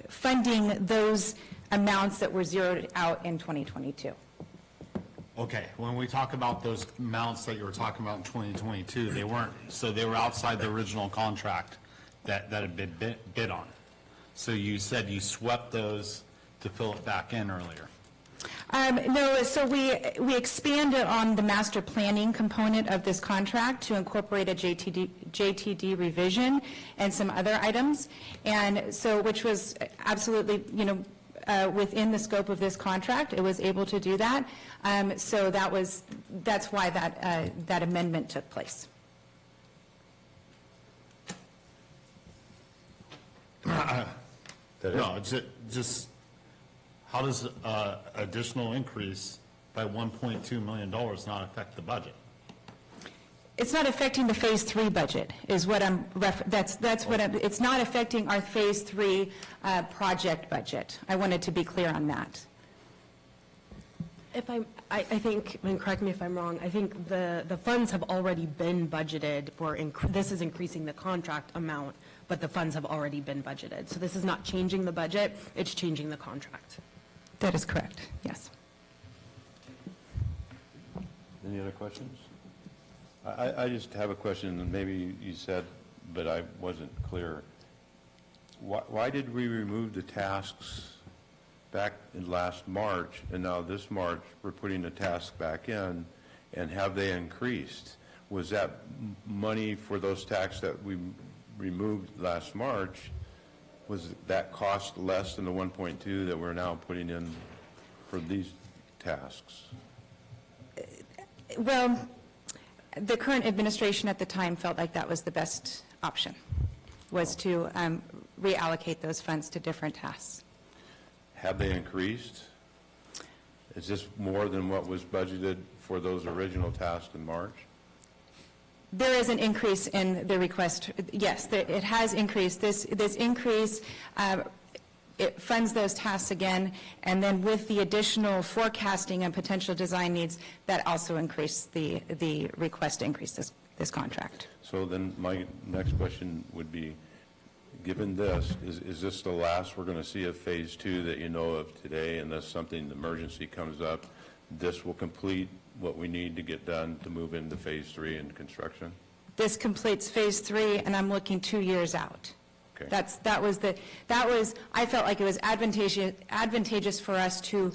funding those amounts that were zeroed out in 2022. Okay, when we talk about those amounts that you were talking about in 2022, they were outside the original contract that had been bid on. So you said you swept those to fill it back in earlier. No, so we expanded on the master planning component of this contract to incorporate a JTD revision and some other items, and so which was absolutely, within the scope of this contract. It was able to do that, so that's why that amendment took place. No, just how does additional increase by $1.2 million not affect the budget? It's not affecting the Phase 3 budget, is what it's not affecting our Phase 3 project budget. I wanted to be clear on that. If I think, and correct me if I'm wrong, I think the funds have already been budgeted for, this is increasing the contract amount, but the funds have already been budgeted. So this is not changing the budget, it's changing the contract. That is correct, yes. Any other questions? I just have a question, and maybe you said, but I wasn't clear. Why did we remove the tasks back in last March, and now this March, we're putting the tasks back in, and have they increased? Was that money for those tasks that we removed last March, was that cost less than the 1.2 that we're now putting in for these tasks? Well, the current administration at the time felt like that was the best option, was to reallocate those funds to different tasks. Have they increased? Is this more than what was budgeted for those original tasks in March? There is an increase in the request. Yes, it has increased. This increase, it funds those tasks again, and then with the additional forecasting and potential design needs, that also increased the request to increase this contract. So then my next question would be, given this, is this the last we're going to see of Phase 2 that you know of today, unless something, emergency comes up, this will complete what we need to get done to move into Phase 3 in construction? This completes Phase 3, and I'm looking 2 years out. Okay. I felt like it was advantageous for us to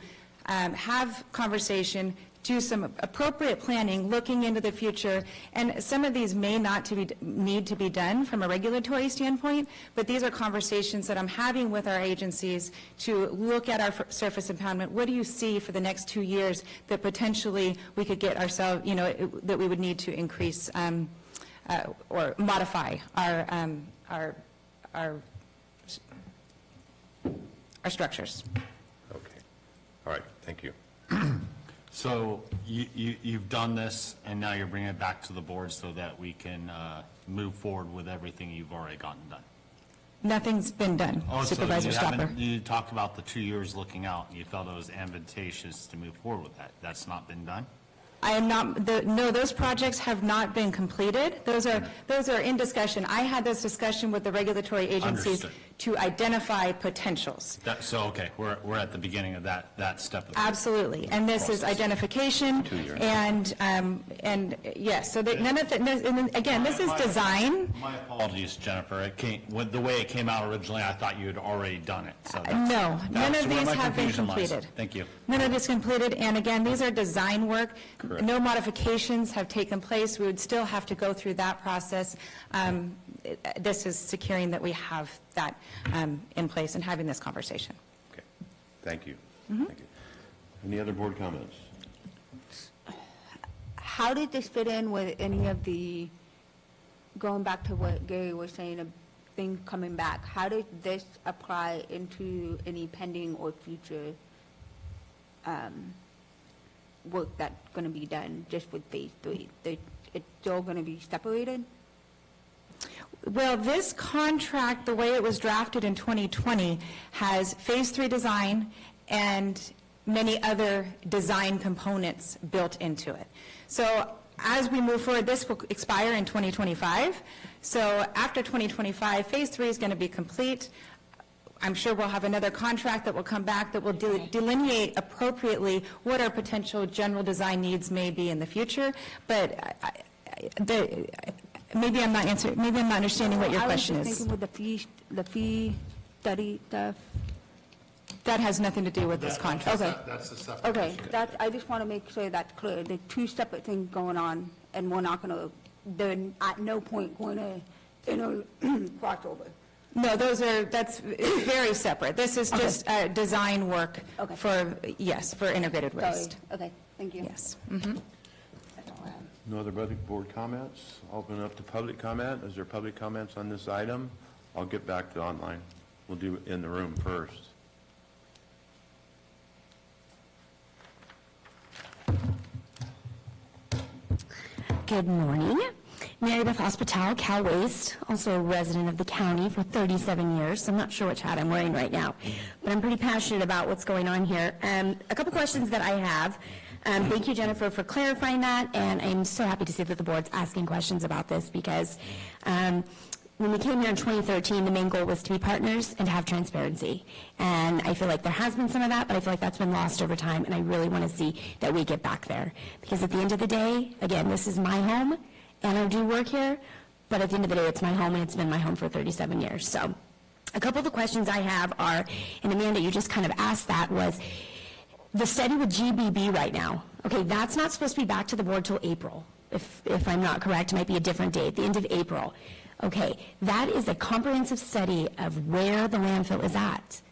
have conversation, do some appropriate planning, looking into the future, and some of these may not need to be done from a regulatory standpoint, but these are conversations that I'm having with our agencies to look at our surface impoundment. What do you see for the next 2 years that potentially we could get ourselves, that we would need to increase or modify our structures? Okay. All right, thank you. So you've done this, and now you're bringing it back to the board so that we can move forward with everything you've already gotten done. Nothing's been done, Oh, so Supervisor Stopper. you talked about the 2 years looking out, and you felt it was advantageous to move forward with that. That's not been done? I am not, no, those projects have not been completed. Those are in discussion. I had this discussion with the regulatory agencies Understood. to identify potentials. So, okay, we're at the beginning of that step of the Absolutely. And this is identification 2 years. and yes, so that none of the, and again, this is design. My apologies, Jennifer. The way it came out originally, I thought you had already done it. So No, none of these have been lies. completed. Thank you. None of this completed, and again, these are design work. Correct. No modifications have taken place. We would still have to go through that process. This is securing that we have that in place and having this conversation. Okay, thank you. Thank you. Any other board comments? How did this fit in with any of the, going back to what Gary was saying, of things coming back, how did this apply into any pending or future work that's going to be done just with phase 3? It's still going to be separated? Well, this contract, the way it was drafted in 2020, has Phase 3 design and many other design components built into it. So as we move forward, this will expire in 2025. So after 2025, Phase 3 is going to be complete. I'm sure we'll have another contract that will come back that will delineate appropriately what our potential general design needs may be in the future. But maybe I'm not understanding what your question I was is. just thinking with the fee study stuff. That has nothing to do with this contract. Okay. That's a separate Okay, issue. I just want to make sure that's clear. There are two separate things going on, and we're not going to, they're at no point going to, crossover. No, that's very separate. This is just design work Okay. for integrated Sorry. waste. Okay, thank you. Yes. Mhm. That's all I have. No other board comments? Open up to public comment. Is there public comments on this item? I'll get back to online. We'll do it in the room first. Good morning. Mary Beth Hospital, Cal Waste, also a resident of the county for 37 years. I'm not sure which hat I'm wearing right now, but I'm pretty passionate about what's going on here. A couple questions that I have. Thank you, Jennifer, for clarifying that, and I'm so happy to see that the board's asking questions about this because when we came here in 2013, the main goal was to be partners and to have transparency. And I feel like there has been some of that, but I feel like that's been lost over time, and I really want to see that we get back there. Because at the end of the day, again, this is my home, and I do work here, but at the end of the day, it's my home, and it's been my home for 37 years. So a couple of the questions I have are, and Amanda, you just kind of asked that, was the study with GBB right now. Okay, that's not supposed to be back to the board till April. If I'm not correct, it might be a different date, the end of April. Okay, that is a comprehensive study of where the landfill is at.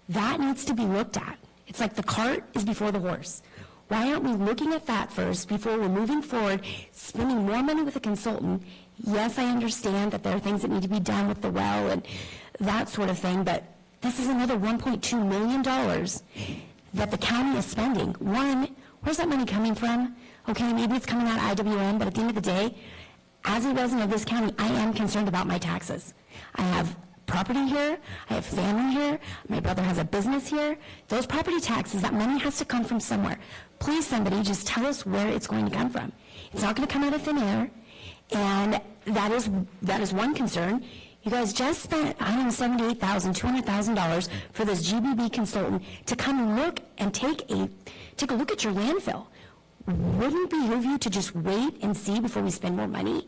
That needs to be looked at. It's like the cart is before the horse. Why aren't we looking at that first before we're moving forward, spending more money with a consultant? Yes, I understand that there are things that need to be done with the well and that sort of thing, but this is another $1.2 million that the county is spending. One, where's that money coming from? Okay, maybe it's coming out of IWM, but at the end of the day, as a resident of this county, I am concerned about my taxes. I have property here, I have family here, my brother has a business here. Those property taxes, that money has to come from somewhere. Please, somebody, just tell us where it's going to come from. It's not going to come out of thin air, and that is one concern. You guys just spent $178,000, $200,000 for this GBB consultant to come look and take a look at your landfill. Wouldn't it behoove you to just wait and see before we spend more money?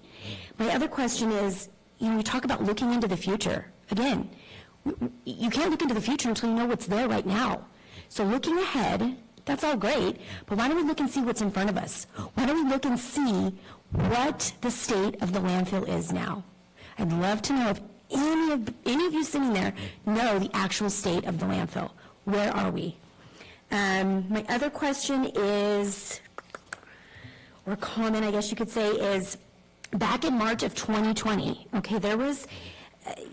My other question is, we talk about looking into the future. Again, you can't look into the future until you know what's there right now. So looking ahead That's all great, but why don't we look and see what's in front of us? Why don't we look and see what the state of the landfill is now? I'd love to know if any of you sitting there know the actual state of the landfill. Where are we? My other question is, or comment, I guess you could say, is back in March of 2020, okay, there was,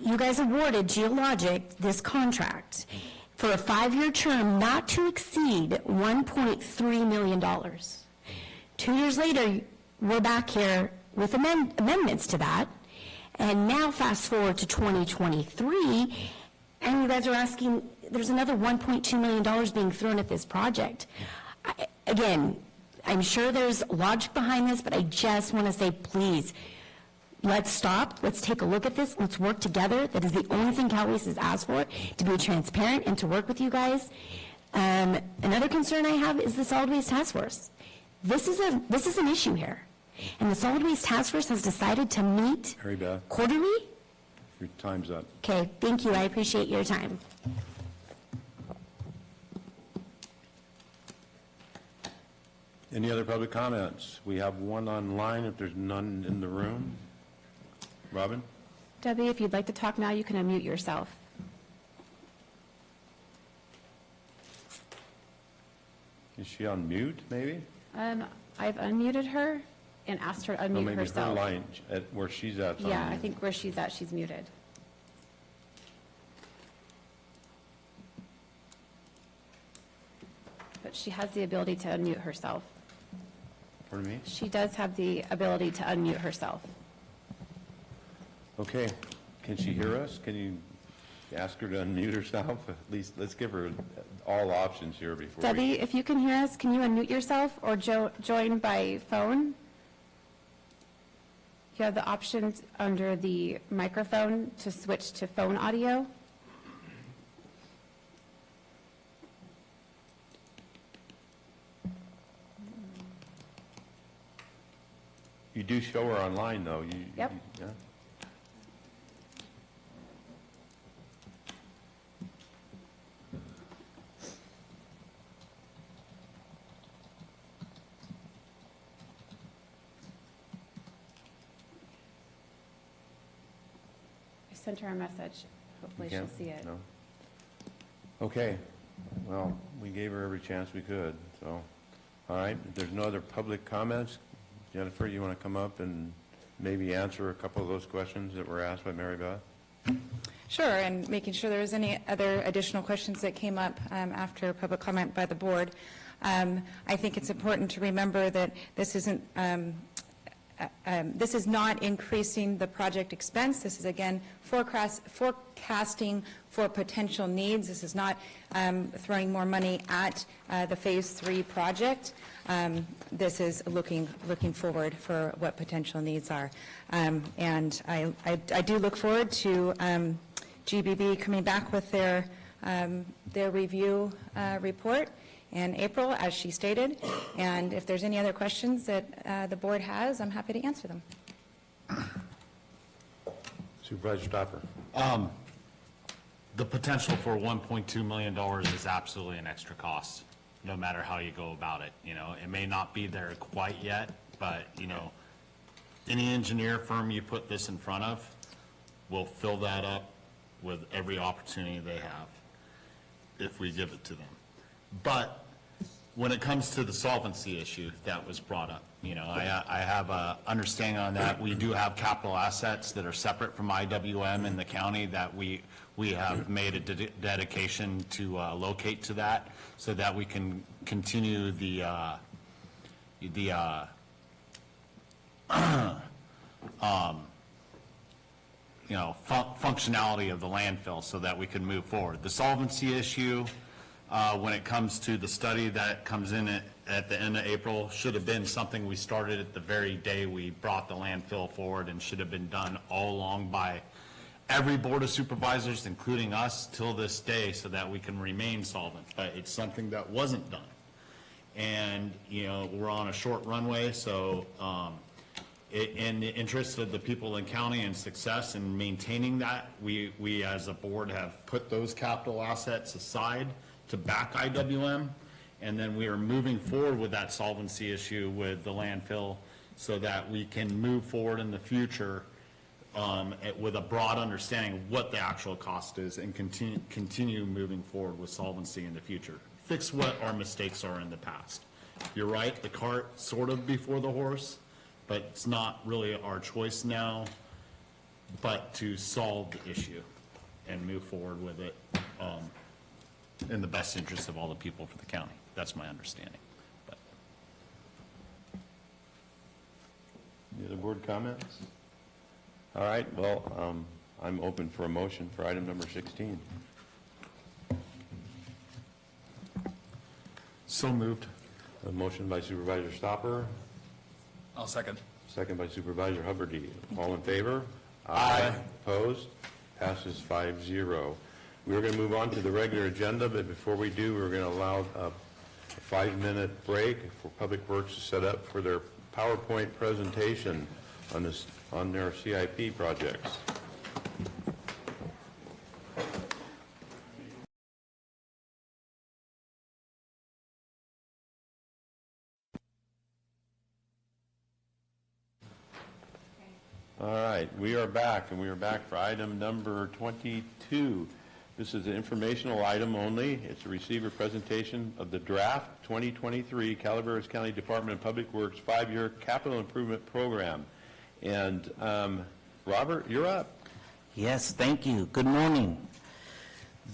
you guys awarded Geologic this contract for a 5-year term not to exceed $1.3 million. 2 years later, we're back here with amendments to that, and now fast forward to 2023, and you guys are asking, there's another $1.2 million being thrown at this project. Again, I'm sure there's logic behind this, but I just want to say, please, let's stop, let's take a look at this, let's work together. That is the only thing Cal Waste has asked for, to be transparent and to work with you guys. Another concern I have is the Solid Waste Task Force. This is an issue here. And the Solid Waste Task Force has decided to meet Mary Beth, quarterly. your time's up. Okay, thank you, I appreciate your time. Any other public comments? We have one online if there's none in the room. Robin? Debbie, if you'd like to talk now, you can unmute yourself. Is she on mute, maybe? I've unmuted her and asked her to unmute Maybe herself. her line, at where she's at. Yeah, I think where she's at, she's muted. But she has the ability to unmute herself. Pardon me? She does have the ability to unmute herself. Okay, can she hear us? Can you ask her to unmute herself? At least, let's give her all options here before Debbie, if you can hear us, can you unmute yourself or join by phone? You have the option under the microphone to switch to phone audio. You do show her online, though. Yep. Yeah? I sent her a message. Hopefully You she'll can't? see it. No? Okay, well, we gave her every chance we could, so, all right, if there's no other public comments, Jennifer, you want to come up and maybe answer a couple of those questions that were asked by Mary Beth? Sure, and making sure there was any other additional questions that came up after public comment by the board. I think it's important to remember that this isn't, this is not increasing the project expense. This is, again, forecasting for potential needs. This is not throwing more money at the Phase 3 project. This is looking forward for what potential needs are. And I do look forward to GBB coming back with their review report in April, as she stated. And if there's any other questions that the board has, I'm happy to answer them. Supervisor Stopper. The potential for $1.2 million is absolutely an extra cost, no matter how you go about it. You know, it may not be there quite yet, but, you know, any engineer firm you put this in front of will fill that up with every opportunity they have if we give it to them. But when it comes to the solvency issue that was brought up, you know, I have a understanding on that. We do have capital assets that are separate from IWM in the county that we have made a dedication to locate to that so that we can continue the functionality of the landfill so that we can move forward. The solvency issue, when it comes to the study that comes in at the end of April, should have been something we started at the very day we brought the landfill forward and should have been done all along by every board of supervisors, including us, till this day so that we can remain solvent. But it's something that wasn't done. And, you know, we're on a short runway, so in the interest of the people in county and success in maintaining that, we as a board have put those capital assets aside to back IWM, And then we are moving forward with that solvency issue with the landfill so that we can move forward in the future with a broad understanding of what the actual cost is and continue moving forward with solvency in the future. Fix what our mistakes are in the past. You're right, the cart sort of before the horse, but it's not really our choice now, but to solve the issue and move forward with it in the best interest of all the people for the county. That's my understanding. But. Any other board comments? All right, well, I'm open for a motion for item number 16. So moved. A motion by Supervisor Stopper. I'll second. Second by Supervisor Hubbard. All in favor? Aye. Opposed? Passes 5-0. We're going to move on to the regular agenda, but before we do, we're going to allow a 5-minute break for Public Works to set up for their PowerPoint presentation on their CIP projects. All right, we are back, and we are back for item number 22. This is an informational item only. It's a receiver presentation of the draft 2023 Calaveras County Department of Public Works 5-year capital improvement program. And Robert, you're up. Yes, thank you. Good morning.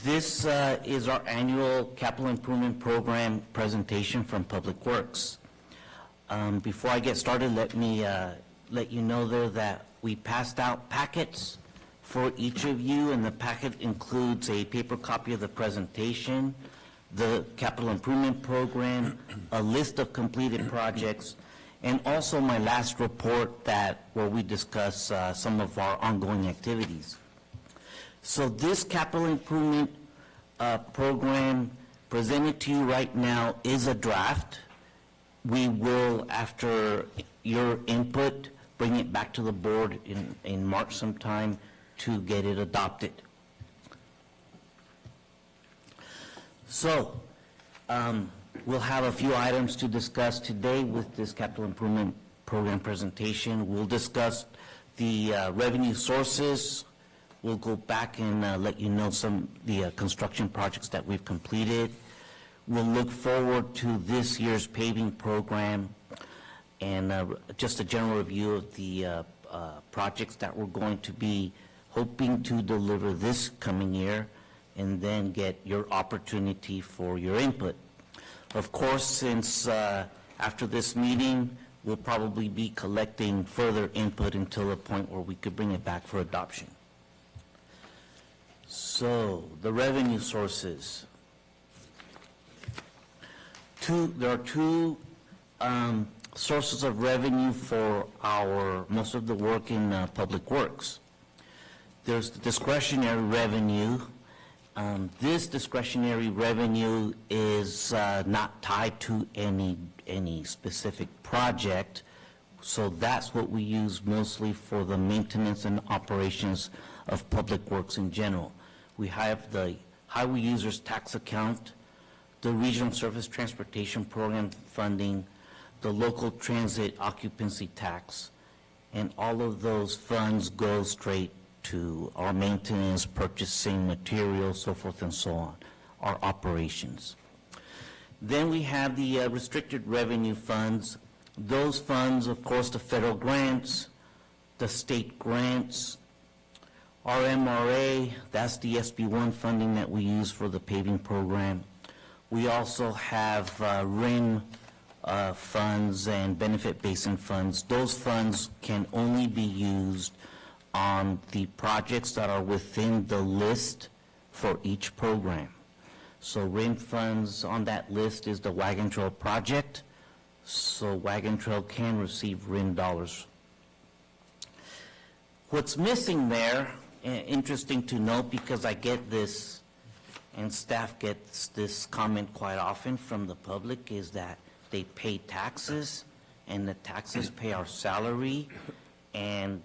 This is our annual capital improvement program presentation from Public Works. Before I get started, let me let you know there that we passed out packets for each of you, and the packet includes a paper copy of the presentation, the capital improvement program, a list of completed projects, and also my last report where we discuss some of our ongoing activities. So this capital improvement program presented to you right now is a draft. We will, after your input, bring it back to the board in March sometime to get it adopted. So, we'll have a few items to discuss today with this capital improvement program presentation. We'll discuss the revenue sources. We'll go back and let you know some of the construction projects that we've completed. We'll look forward to this year's paving program and just a general review of the projects that we're going to be hoping to deliver this coming year, and then get your opportunity for your input. Of course, since after this meeting, we'll probably be collecting further input until the point where we could bring it back for adoption. So, the revenue sources. There are two sources of revenue for most of the work in Public Works. There's the discretionary revenue. This discretionary revenue is not tied to any specific project, so that's what we use mostly for the maintenance and operations of Public Works in general. We have the Highway Users Tax Account, the Regional Surface Transportation Program funding, the Local Transit Occupancy Tax, and all of those funds go straight to our maintenance, purchasing materials, so forth and so on, our operations. Then we have the restricted revenue funds. Those funds, of course, the federal grants, the state grants, our MRA, that's the SB1 funding that we use for the paving program. We also have RIN funds and benefit basin funds. Those funds can only be used on the projects that are within the list for each program. So RIN funds on that list is the Wagon Trail project, so Wagon Trail can receive RIN dollars. What's missing there, interesting to note because I get this, and staff gets this comment quite often from the public, is that they pay taxes, and the taxes pay our salary, and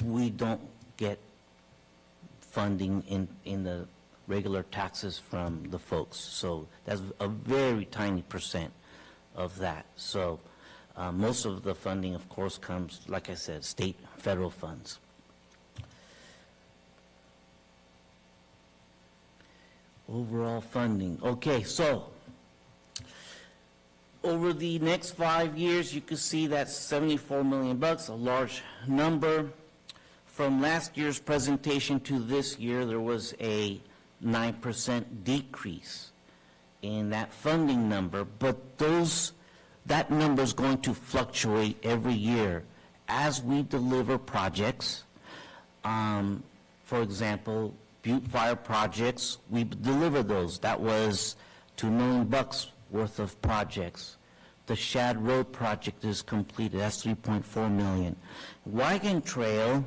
we don't get funding in the regular taxes from the folks. So that's a very tiny percent of that. So most of the funding, of course, comes, like I said, state, federal funds. Overall funding. Okay, so over the next 5 years, you can see that's $74 million, a large number. From last year's presentation to this year, there was a 9% decrease in that funding number, but that number is going to fluctuate every year as we deliver projects. For example, Butte Fire projects, we deliver those. That was $2 million worth of projects. The Shad Road project is completed. That's $3.4 million. Wagon Trail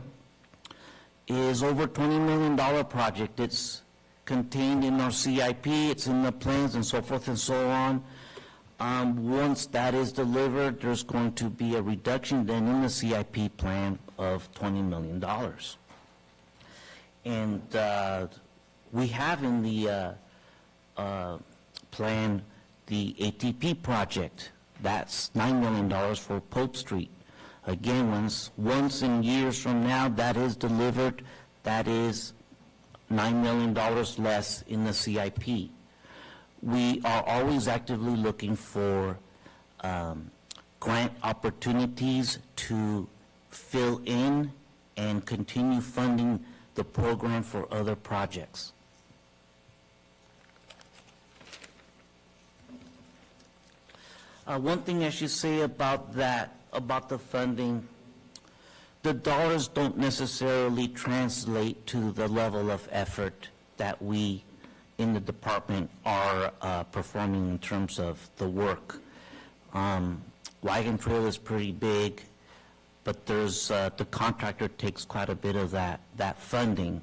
is over $20 million project. It's contained in our CIP. It's in the plans and so forth and so on. Once that is delivered, there's going to be a reduction then in the CIP plan of $20 million. And we have in the plan the ATP project. That's $9 million for Pope Street. Again, once in years from now that is delivered, that is $9 million less in the CIP. We are always actively looking for grant opportunities to fill in and continue funding the program for other projects. One thing I should say about that, about the funding, the dollars don't necessarily translate to the level of effort that we in the department are performing in terms of the work. Wagon Trail is pretty big, but there's the contractor takes quite a bit of that funding.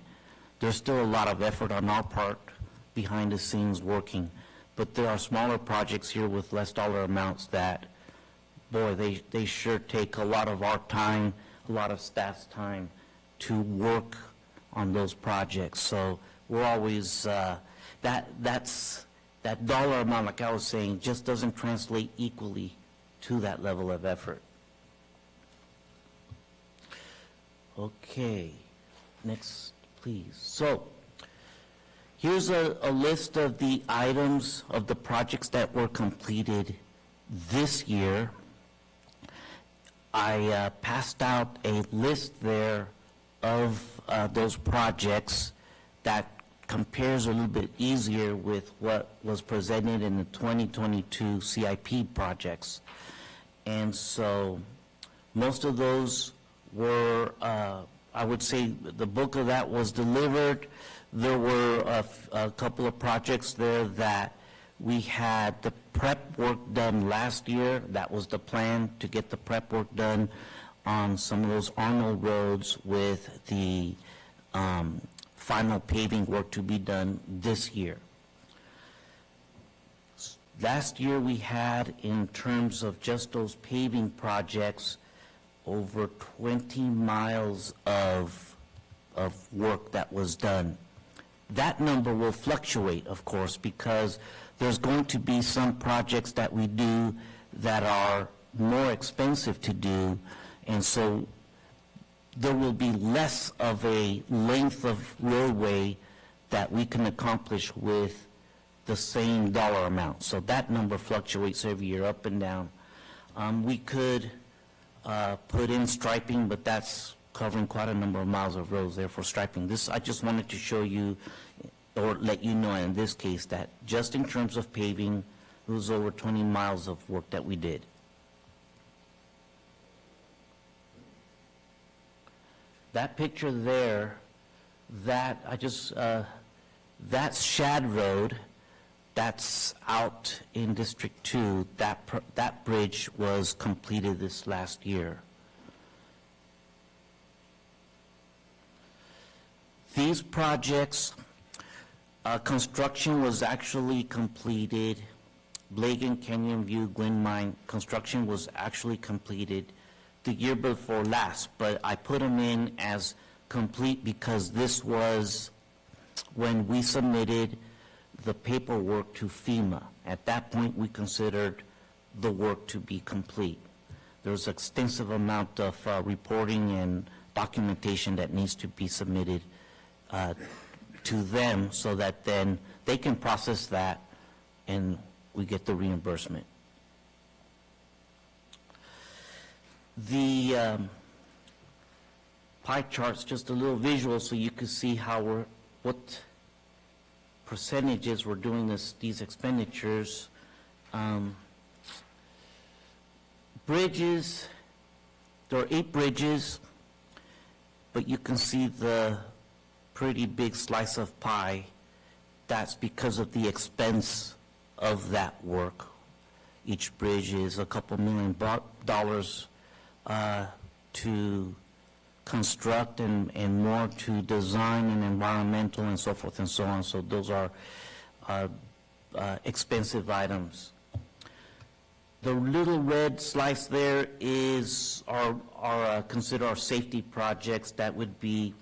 There's still a lot of effort on our part behind the scenes working, but there are smaller projects here with less dollar amounts that, boy, they sure take a lot of our time, a lot of staff's time to work on those projects. So we're always, that dollar amount, like I was saying, just doesn't translate equally to that level of effort. Okay, next, please. So here's a list of the items of the projects that were completed this year. I passed out a list there of those projects that compares a little bit easier with what was presented in the 2022 CIP projects. And so most of those were, I would say the bulk of that was delivered. There were a couple of projects there that we had the prep work done last year. That was the plan, to get the prep work done on some of those Arnold roads with the final paving work to be done this year. Last year we had, in terms of just those paving projects, over 20 miles of work that was done. That number will fluctuate, of course, because there's going to be some projects that we do that are more expensive to do, and so there will be less of a length of roadway that we can accomplish with the same dollar amount. So that number fluctuates every year, up and down. We could put in striping, but that's covering quite a number of miles of roads there for striping. This, I just wanted to show you, or let you know in this case, that just in terms of paving, it was over 20 miles of work that we did. That picture there, that I just, that's Shad Road. That's out in District 2. That bridge was completed this last year. These projects, construction was actually completed. Blagan, Canyon View, Glen Mine, construction was actually completed the year before last, but I put them in as complete because this was when we submitted the paperwork to FEMA. At that point, we considered the work to be complete. There's extensive amount of reporting and documentation that needs to be submitted to them so that then they can process that and we get the reimbursement. The pie chart's just a little visual so you can see how what percentages we're doing these expenditures. Bridges, there are 8 bridges, but you can see the pretty big slice of pie. That's because of the expense of that work. Each bridge is a couple $1 million to construct and more to design and environmental and so forth and so on. So those are expensive items. The little red slice there is consider our safety projects. That would be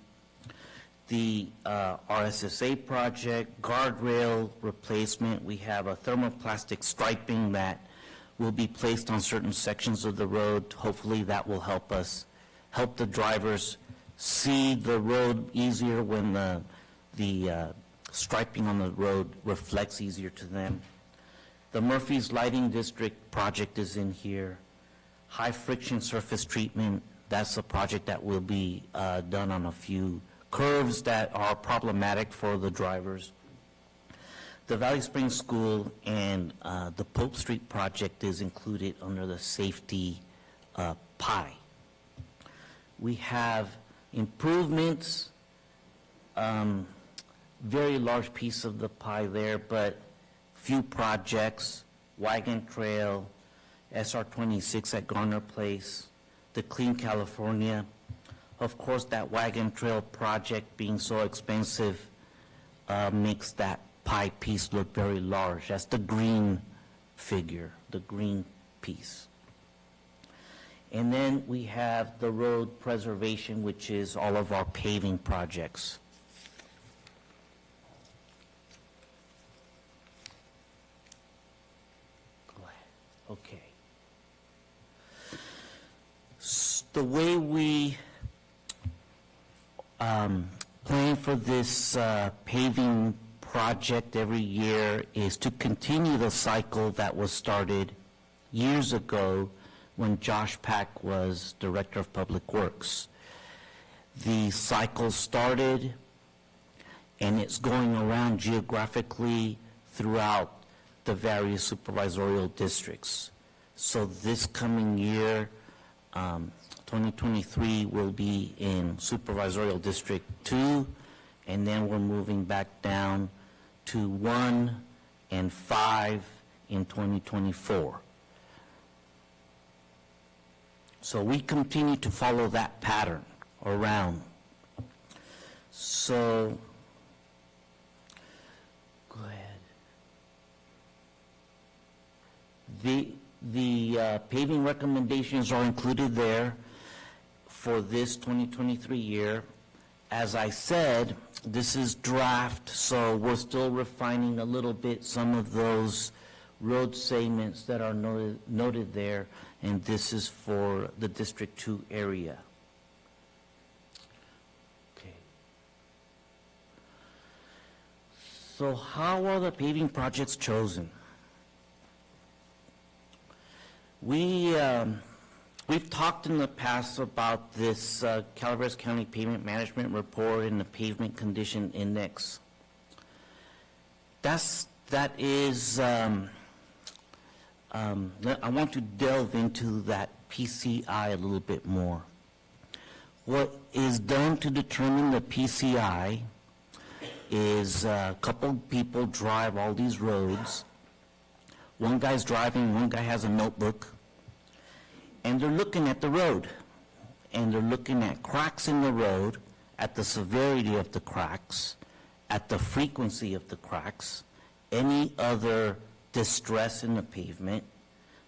the RSSA project, guardrail replacement. We have a thermoplastic striping that will be placed on certain sections of the road. Hopefully that will help the drivers see the road easier when the striping on the road reflects easier to them. The Murphy's Lighting District project is in here. High friction surface treatment, that's a project that will be done on a few curves that are problematic for the drivers. The Valley Springs School and the Pope Street project is included under the safety pie. We have improvements, very large piece of the pie there, but few projects, Wagon Trail, SR-26 at Garner Place, the Clean California. Of course, that Wagon Trail project being so expensive makes that pie piece look very large. That's the green figure, the green piece. And then we have the road preservation, which is all of our paving projects. Go ahead. Okay. The way we plan for this paving project every year is to continue the cycle that was started years ago when Josh Pack was Director of Public Works. The cycle started, and it's going around geographically throughout the various supervisorial districts. So this coming year, 2023 will be in Supervisorial District 2, and then we're moving back down to 1 and 5 in 2024. So we continue to follow that pattern around. So, go ahead. The paving recommendations are included there for this 2023 year. As I said, this is draft, so we're still refining a little bit some of those road segments that are noted there, and this is for the District 2 area. Okay. So how are the paving projects chosen? We've talked in the past about this Calaveras County Pavement Management Report and the Pavement Condition Index. That is, I want to delve into that PCI a little bit more. What is done to determine the PCI is a couple people drive all these roads. One guy's driving, one guy has a notebook, and they're looking at the road, and they're looking at cracks in the road, at the severity of the cracks, at the frequency of the cracks, any other distress in the pavement.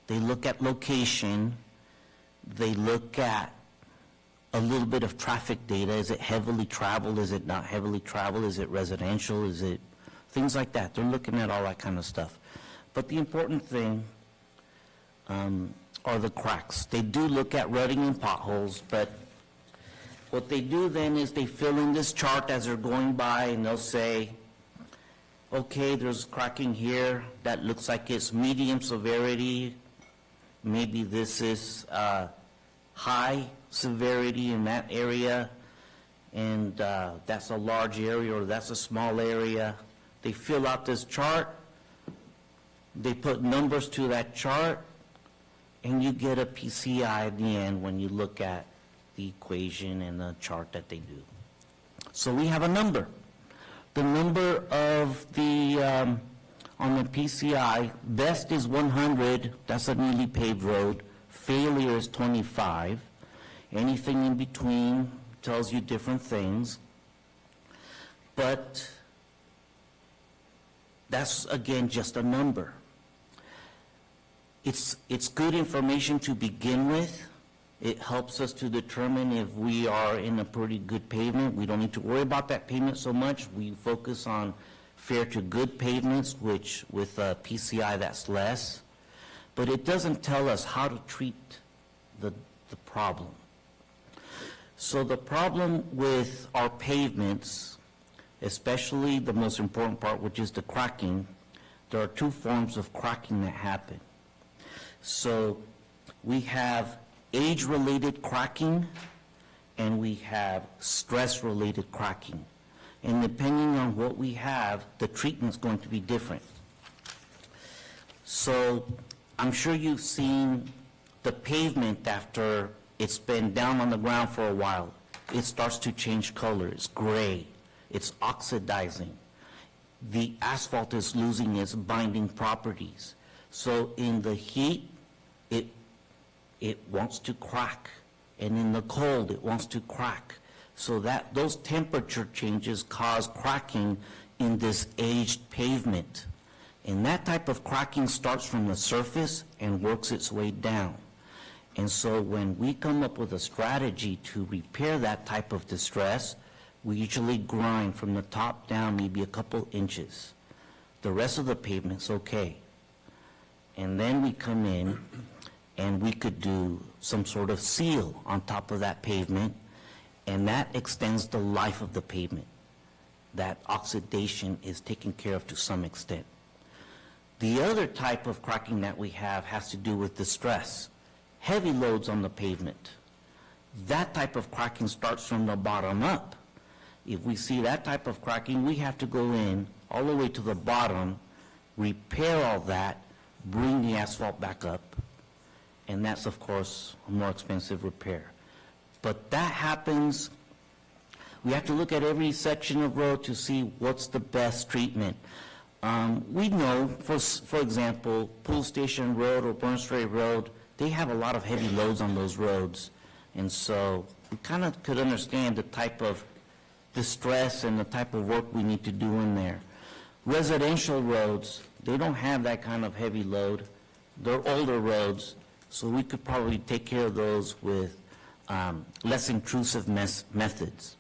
They look at location, they look at a little bit of traffic data. Is it heavily traveled? Is it not heavily traveled? Is it residential? Is it things like that? They're looking at all that kind of stuff. But the important thing are the cracks. They do look at rutting and potholes, but what they do then is they fill in this chart as they're going by, and they'll say, okay, there's cracking here. That looks like it's medium severity. Maybe this is high severity in that area, and that's a large area or that's a small area. They fill out this chart. They put numbers to that chart, and you get a PCI at the end when you look at the equation and the chart that they do. So we have a number. The number of the, on the PCI, best is 100, that's a newly paved road. Failure is 25. Anything in between tells you different things. But that's, again, just a number. It's good information to begin with. It helps us to determine if we are in a pretty good pavement. We don't need to worry about that pavement so much. We focus on fair to good pavements, which with PCI that's less. But it doesn't tell us how to treat the problem. So the problem with our pavements, especially the most important part, which is the cracking, there are two forms of cracking that happen. So we have age-related cracking, and we have stress-related cracking. And depending on what we have, the treatment's going to be different. So I'm sure you've seen the pavement after it's been down on the ground for a while. It starts to change color. It's gray. It's oxidizing. The asphalt is losing its binding properties. So in the heat, it wants to crack, and in the cold, it wants to crack. So that those temperature changes cause cracking in this aged pavement. And that type of cracking starts from the surface and works its way down. And so when we come up with a strategy to repair that type of distress, we usually grind from the top down maybe a couple inches. The rest of the pavement's okay. And then we come in and we could do some sort of seal on top of that pavement, and that extends the life of the pavement. That oxidation is taken care of to some extent. The other type of cracking that we have has to do with distress. Heavy loads on the pavement. That type of cracking starts from the bottom up. If we see that type of cracking, we have to go in all the way to the bottom, repair all that, bring the asphalt back up, and that's, of course, a more expensive repair. But that happens, we have to look at every section of road to see what's the best treatment. We know, for example, Pool Station Road or Burns Ferry Road, they have a lot of heavy loads on those roads. And so we kind of could understand the type of distress and the type of work we need to do in there. Residential roads, they don't have that kind of heavy load. They're older roads, so we could probably take care of those with less intrusive methods.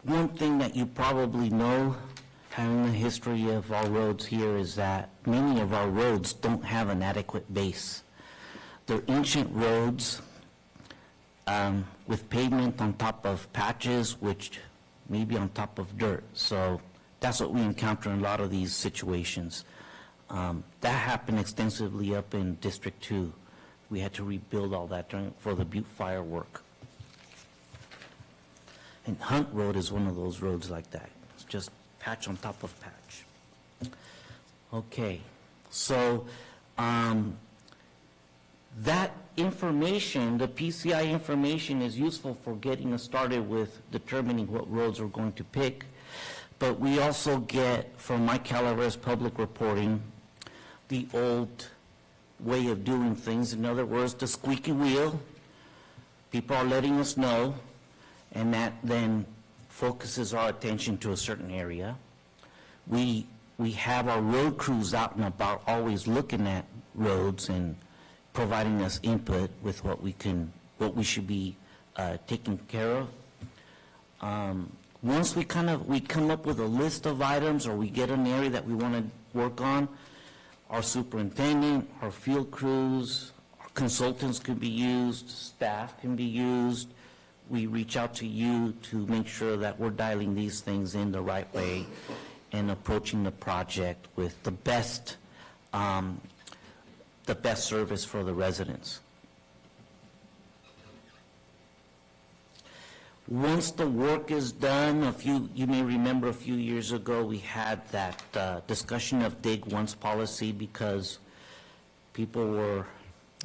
One thing that you probably know, having the history of our roads here, is that many of our roads don't have an adequate base. They're ancient roads with pavement on top of patches, which may be on top of dirt. So that's what we encounter in a lot of these situations. That happened extensively up in District 2. We had to rebuild all that for the Butte fire work. And Hunt Road is one of those roads like that. It's just patch on top of patch. Okay, so that information, the PCI information, is useful for getting us started with determining what roads we're going to pick. But we also get, from my Calaveras public reporting, the old way of doing things. In other words, the squeaky wheel. People are letting us know, and that then focuses our attention to a certain area. We have our road crews out and about always looking at roads and providing us input with what we should be taking care of. Once we come up with a list of items, or we get an area that we want to work on, our superintendent, our field crews, our consultants can be used, staff can be used. We reach out to you to make sure that we're dialing these things in the right way and approaching the project with the best service for the residents. Once the work is done, you may remember a few years ago, we had that discussion of dig once policy because people were,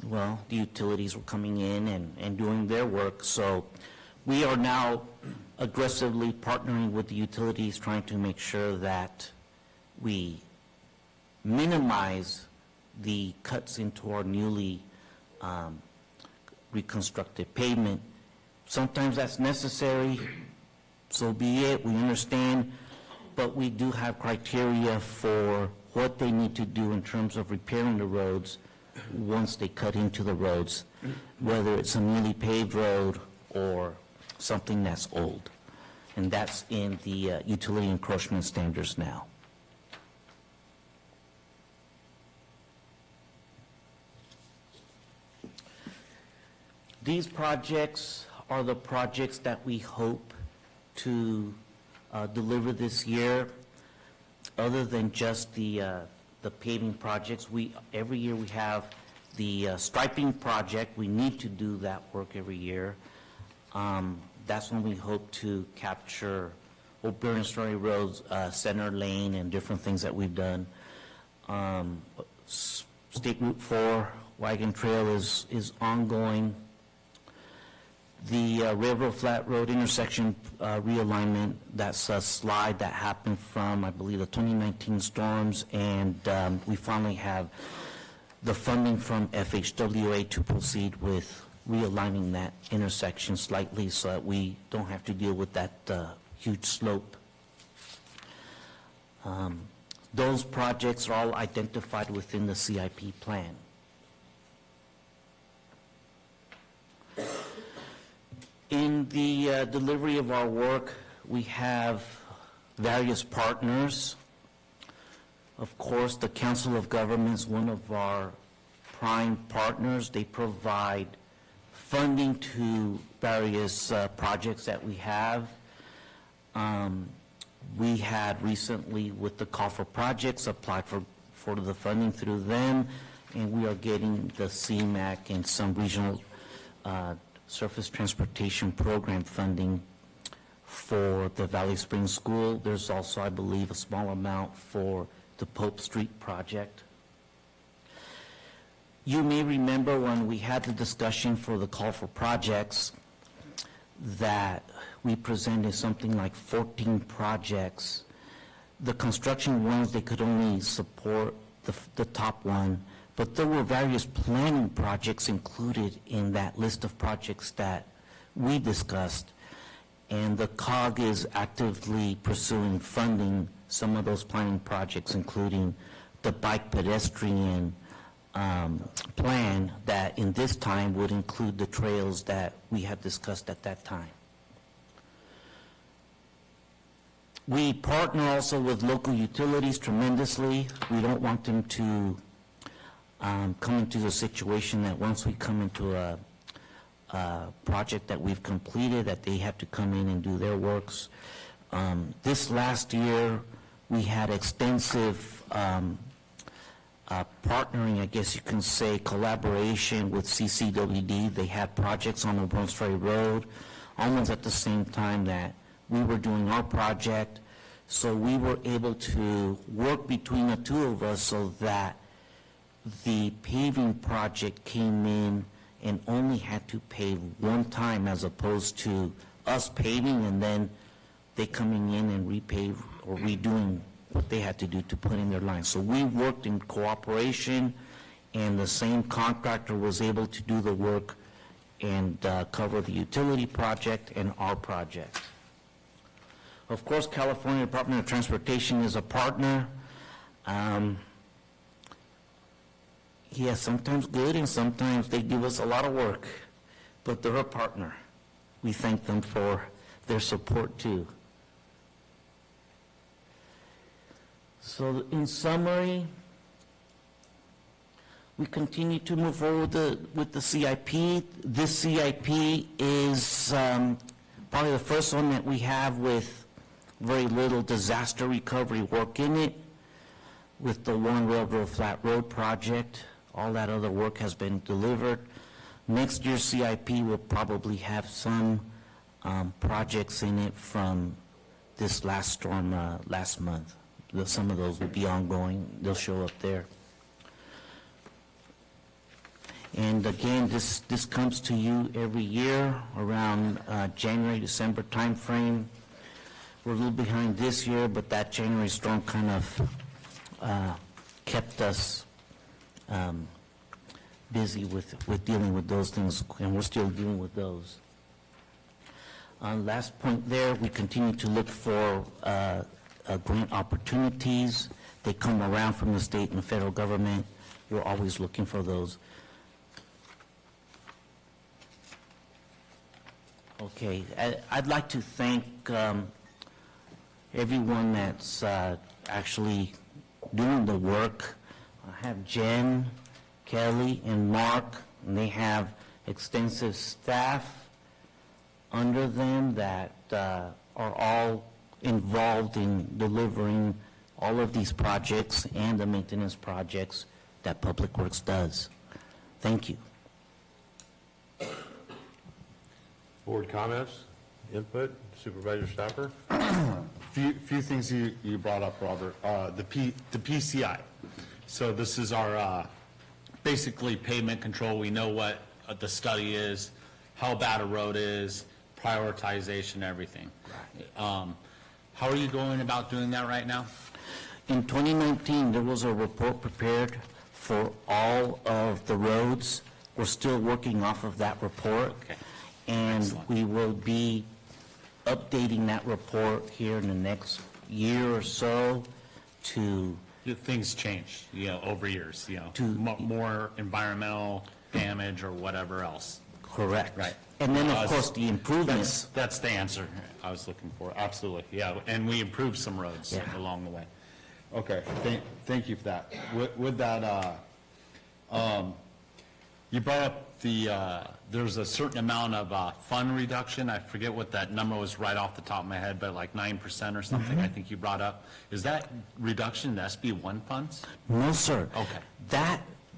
well, the utilities were coming in and doing their work. So we are now aggressively partnering with the utilities, trying to make sure that we minimize the cuts into our newly reconstructed pavement. Sometimes that's necessary, so be it, we understand, but we do have criteria for what they need to do in terms of repairing the roads once they cut into the roads, whether it's a newly paved road or something that's old. And that's in the utility encroachment standards now. These projects are the projects that we hope to deliver this year. Other than just the paving projects, every year we have the striping project. We need to do that work every year. That's when we hope to capture Old Bering Story Roads, Center Lane, and different things that we've done. State Route 4 Wagon Trail is ongoing. The Railroad Flat Road intersection realignment, that's a slide that happened from, I believe, the 2019 storms, and we finally have the funding from FHWA to proceed with realigning that intersection slightly so that we don't have to deal with that huge slope. Those projects are all identified within the CIP plan. In the delivery of our work, we have various partners. Of course, the Council of Governments, one of our prime partners. They provide funding to various projects that we have. We had recently, with the call for projects, applied for the funding through them, and we are getting the CMAQ and some regional surface transportation program funding for the Valley Springs School. There's also, I believe, a small amount for the Pope Street project. You may remember when we had the discussion for the call for projects that we presented something like 14 projects. The construction ones, they could only support the top one, but there were various planning projects included in that list of projects that we discussed, and the COG is actively pursuing funding some of those planning projects, including the bike pedestrian plan that in this time would include the trails that we had discussed at that time. We partner also with local utilities tremendously. We don't want them to come into the situation that once we come into a project that we've completed, that they have to come in and do their works. This last year, we had extensive partnering, I guess you can say, collaboration with CCWD. They had projects on Old Bering Story Road, almost at the same time that we were doing our project. So we were able to work between the two of us so that the paving project came in and only had to pave one time, as opposed to us paving and then they coming in and repave or redoing what they had to do to put in their line. So we worked in cooperation, and the same contractor was able to do the work and cover the utility project and our project. Of course, California Department of Transportation is a partner. Yeah, sometimes good and sometimes they give us a lot of work, but they're a partner. We thank them for their support too. So in summary, we continue to move forward with the CIP. This CIP is probably the first one that we have with very little disaster recovery work in it. With the One Railroad Flat Road project, all that other work has been delivered. Next year's CIP will probably have some projects in it from this last storm last month. Some of those will be ongoing. They'll show up there. And again, this comes to you every year around January, December timeframe. We're a little behind this year, but that January storm kind of kept us busy with dealing with those things, and we're still dealing with those. Last point there, we continue to look for grant opportunities. They come around from the state and federal government. We're always looking for those. Okay, I'd like to thank everyone that's actually doing the work. I have Jen, Kelly, and Mark, and they have extensive staff under them that are all involved in delivering all of these projects and the maintenance projects that Public Works does. Thank you. Board comments, input, Supervisor Stopper? Few things you brought up, Robert. The PCI. So this is our Basically pavement control. We know what the study is, how bad a road is, prioritization, everything. How are you going about doing that right now? In 2019, there was a report prepared for all of the roads. We're still working off of that report. Okay. And Excellent. we will be updating that report here in the next year or so to... Things change, over years, To- more environmental damage or whatever else. Correct. Right. And then, of course, the improvements. That's the answer I was looking for, absolutely, yeah, and we improved some roads Yeah. along the way. Okay, thank you for that. With that, you brought up There's a certain amount of fund reduction, I forget what that number was right off the top of my head, but like 9% or something, I think you brought up. Is that reduction in SB1 funds? No, sir. Okay.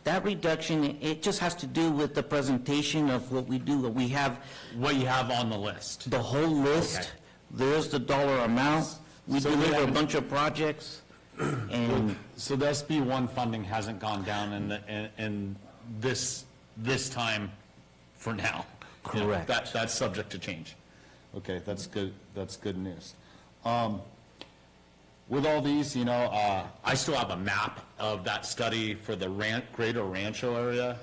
That reduction, it just has to do with the presentation of what we do. We have What you have on the list? the whole list. Okay. There's the dollar amount. We So we deliver a haven't- bunch of projects, and So the SB1 funding hasn't gone down in this time for now? Correct. That's subject to change. Okay, that's good news. With all these, I still have a map of that study for the greater Rancho area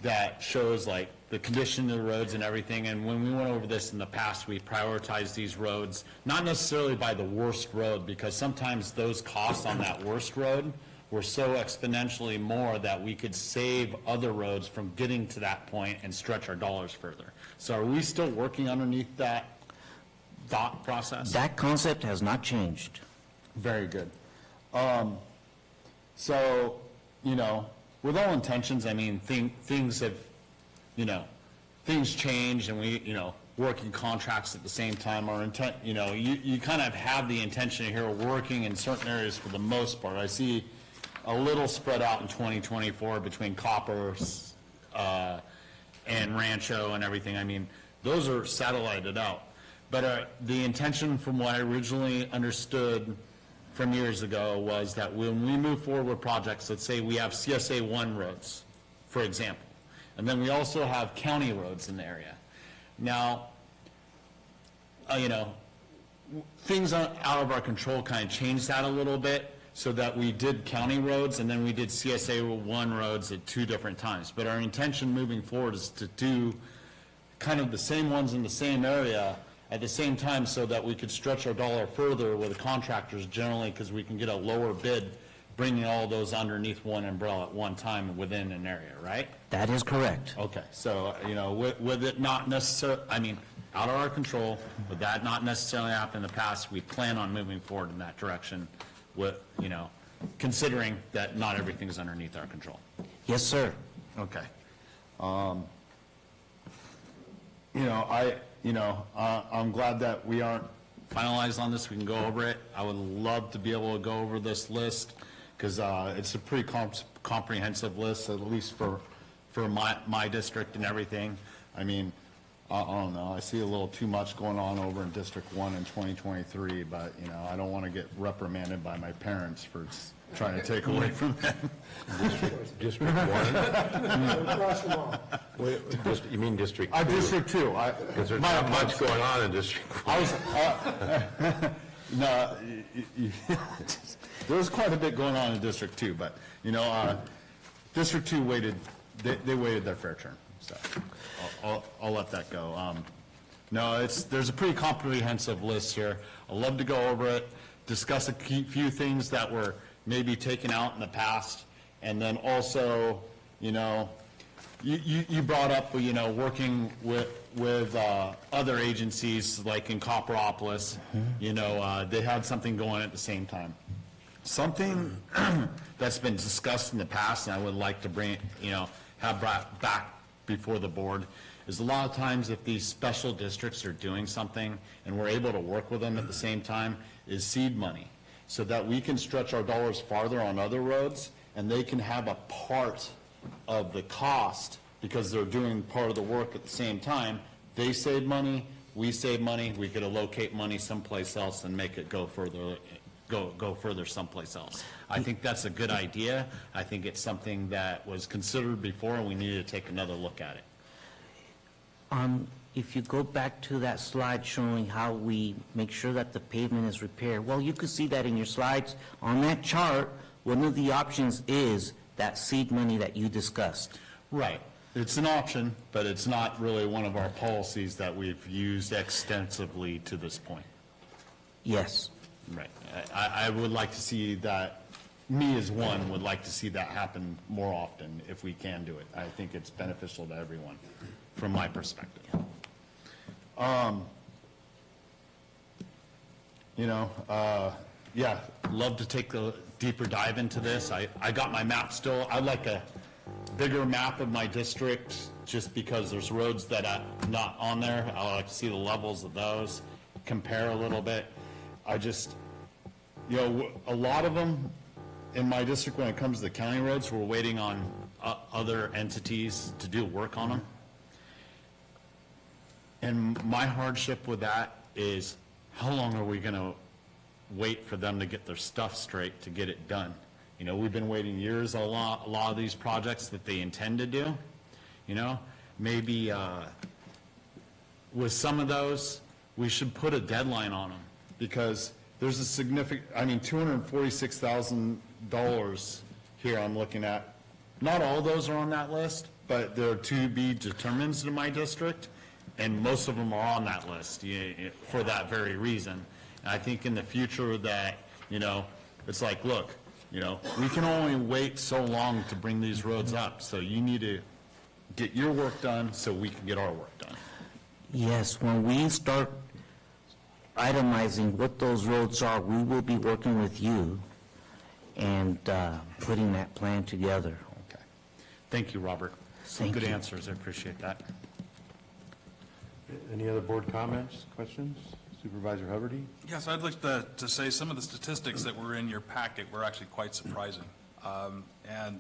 that shows like the condition of the roads and everything. And when we went over this in the past, we prioritized these roads, not necessarily by the worst road, because sometimes those costs on that worst road were so exponentially more that we could save other roads from getting to that point and stretch our dollars further. So are we still working underneath that thought process? that concept has not changed. very good. So, With all intentions, I mean, things have, things change, and we, working contracts at the same time, our intent, you kind of have the intention here of working in certain areas for the most part. I see a little spread out in 2024 between Copper and Rancho and everything. I mean, those are satellited out. But the intention, from what I originally understood from years ago, was that when we move forward with projects, let's say we have CSA 1 roads, for example, and then we also have county roads in the area. Now, things out of our control kind of changed that a little bit, so that we did county roads and then we did CSA 1 roads at 2 different times. But our intention moving forward is to do kind of the same ones in the same area at the same time, so that we could stretch our dollar further with the contractors generally, because we can get a lower bid bringing all those underneath one umbrella at one time within an area, right? That is correct. Okay, so, with it not necessarily, out of our control, with that not necessarily happen in the past, we plan on moving forward in that direction with, considering that not everything's underneath our control. Yes, sir. Okay. I'm glad that we aren't Finalized on this, we can go over it. I would love to be able to go over this list, because it's a pretty comprehensive list, at least for my district and everything. I don't know, I see a little too much going on over in District 1 in 2023, but, I don't want to get reprimanded by my parents for trying to take away from them. District 1? Across them all. You mean District 2? District 2. Because there's not much going on in District 1. No, there was quite a bit going on in District 2, but, District 2 waited, they waited their fair turn, so I'll let that go. No, there's a pretty comprehensive list here. I'd love to go over it, discuss a few things that were maybe taken out in the past, and then also, you brought up, working with other agencies, like in Copperopolis, they had something going at the same time. Something that's been discussed in the past, and I would like to bring, have brought back before the board, is a lot of times if these special districts are doing something and we're able to work with them at the same time, is seed money, so that we can stretch our dollars farther on other roads, and they can have a part of the cost because they're doing part of the work at the same time. They save money, we save money, we could allocate money someplace else and make it go further someplace else. I think that's a good idea. I think it's something that was considered before, and we need to take another look at it. If you go back to that slide showing how we make sure that the pavement is repaired, well, you could see that in your slides. On that chart, one of the options is that seed money that you discussed. Right. It's an option, but it's not really one of our policies that we've used extensively to this point. Yes. Right. I would like to see that, me as one, would like to see that happen more often if we can do it. I think it's beneficial to everyone, from my perspective. Yeah, love to take a deeper dive into this. I got my map still. I'd like a bigger map of my district, just because there's roads that are not on there. I like to see the levels of those, compare a little bit. I just, a lot of them in my district, when it comes to the county roads, we're waiting on other entities to do work on them. And my hardship with that is, how long are we going to wait for them to get their stuff straight to get it done? We've been waiting years on a lot of these projects that they intend to do. Maybe with some of those, we should put a deadline on them, because there's a significant, $246,000 here I'm looking at. Not all those are on that list, but they're to be determined in my district, and most of them are on that list for that very reason. And I think in the future that, it's like, look, we can only wait so long to bring these roads up, so you need to get your work done so we can get our work done. Yes, when we start itemizing what those roads are, we will be working with you and putting that plan together. Okay. Thank you, Robert. Some good answers. I appreciate that. Any other board comments, questions? Supervisor Huberty? Yes, I'd like to say some of the statistics that were in your packet were actually quite surprising. And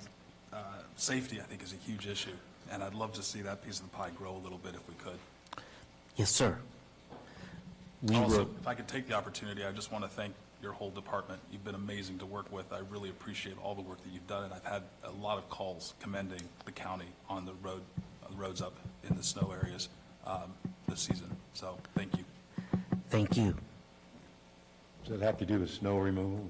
safety, I think, is a huge issue. And I'd love to see that piece of the pie grow a little bit if we could. Yes, sir. Also, if I could take the opportunity, I just want to thank your whole department. You've been amazing to work with. I really appreciate all the work that you've done, and I've had a lot of calls commending the county on the roads up in the snow areas this season. So, thank you. Thank you. Does that have to do with snow removal?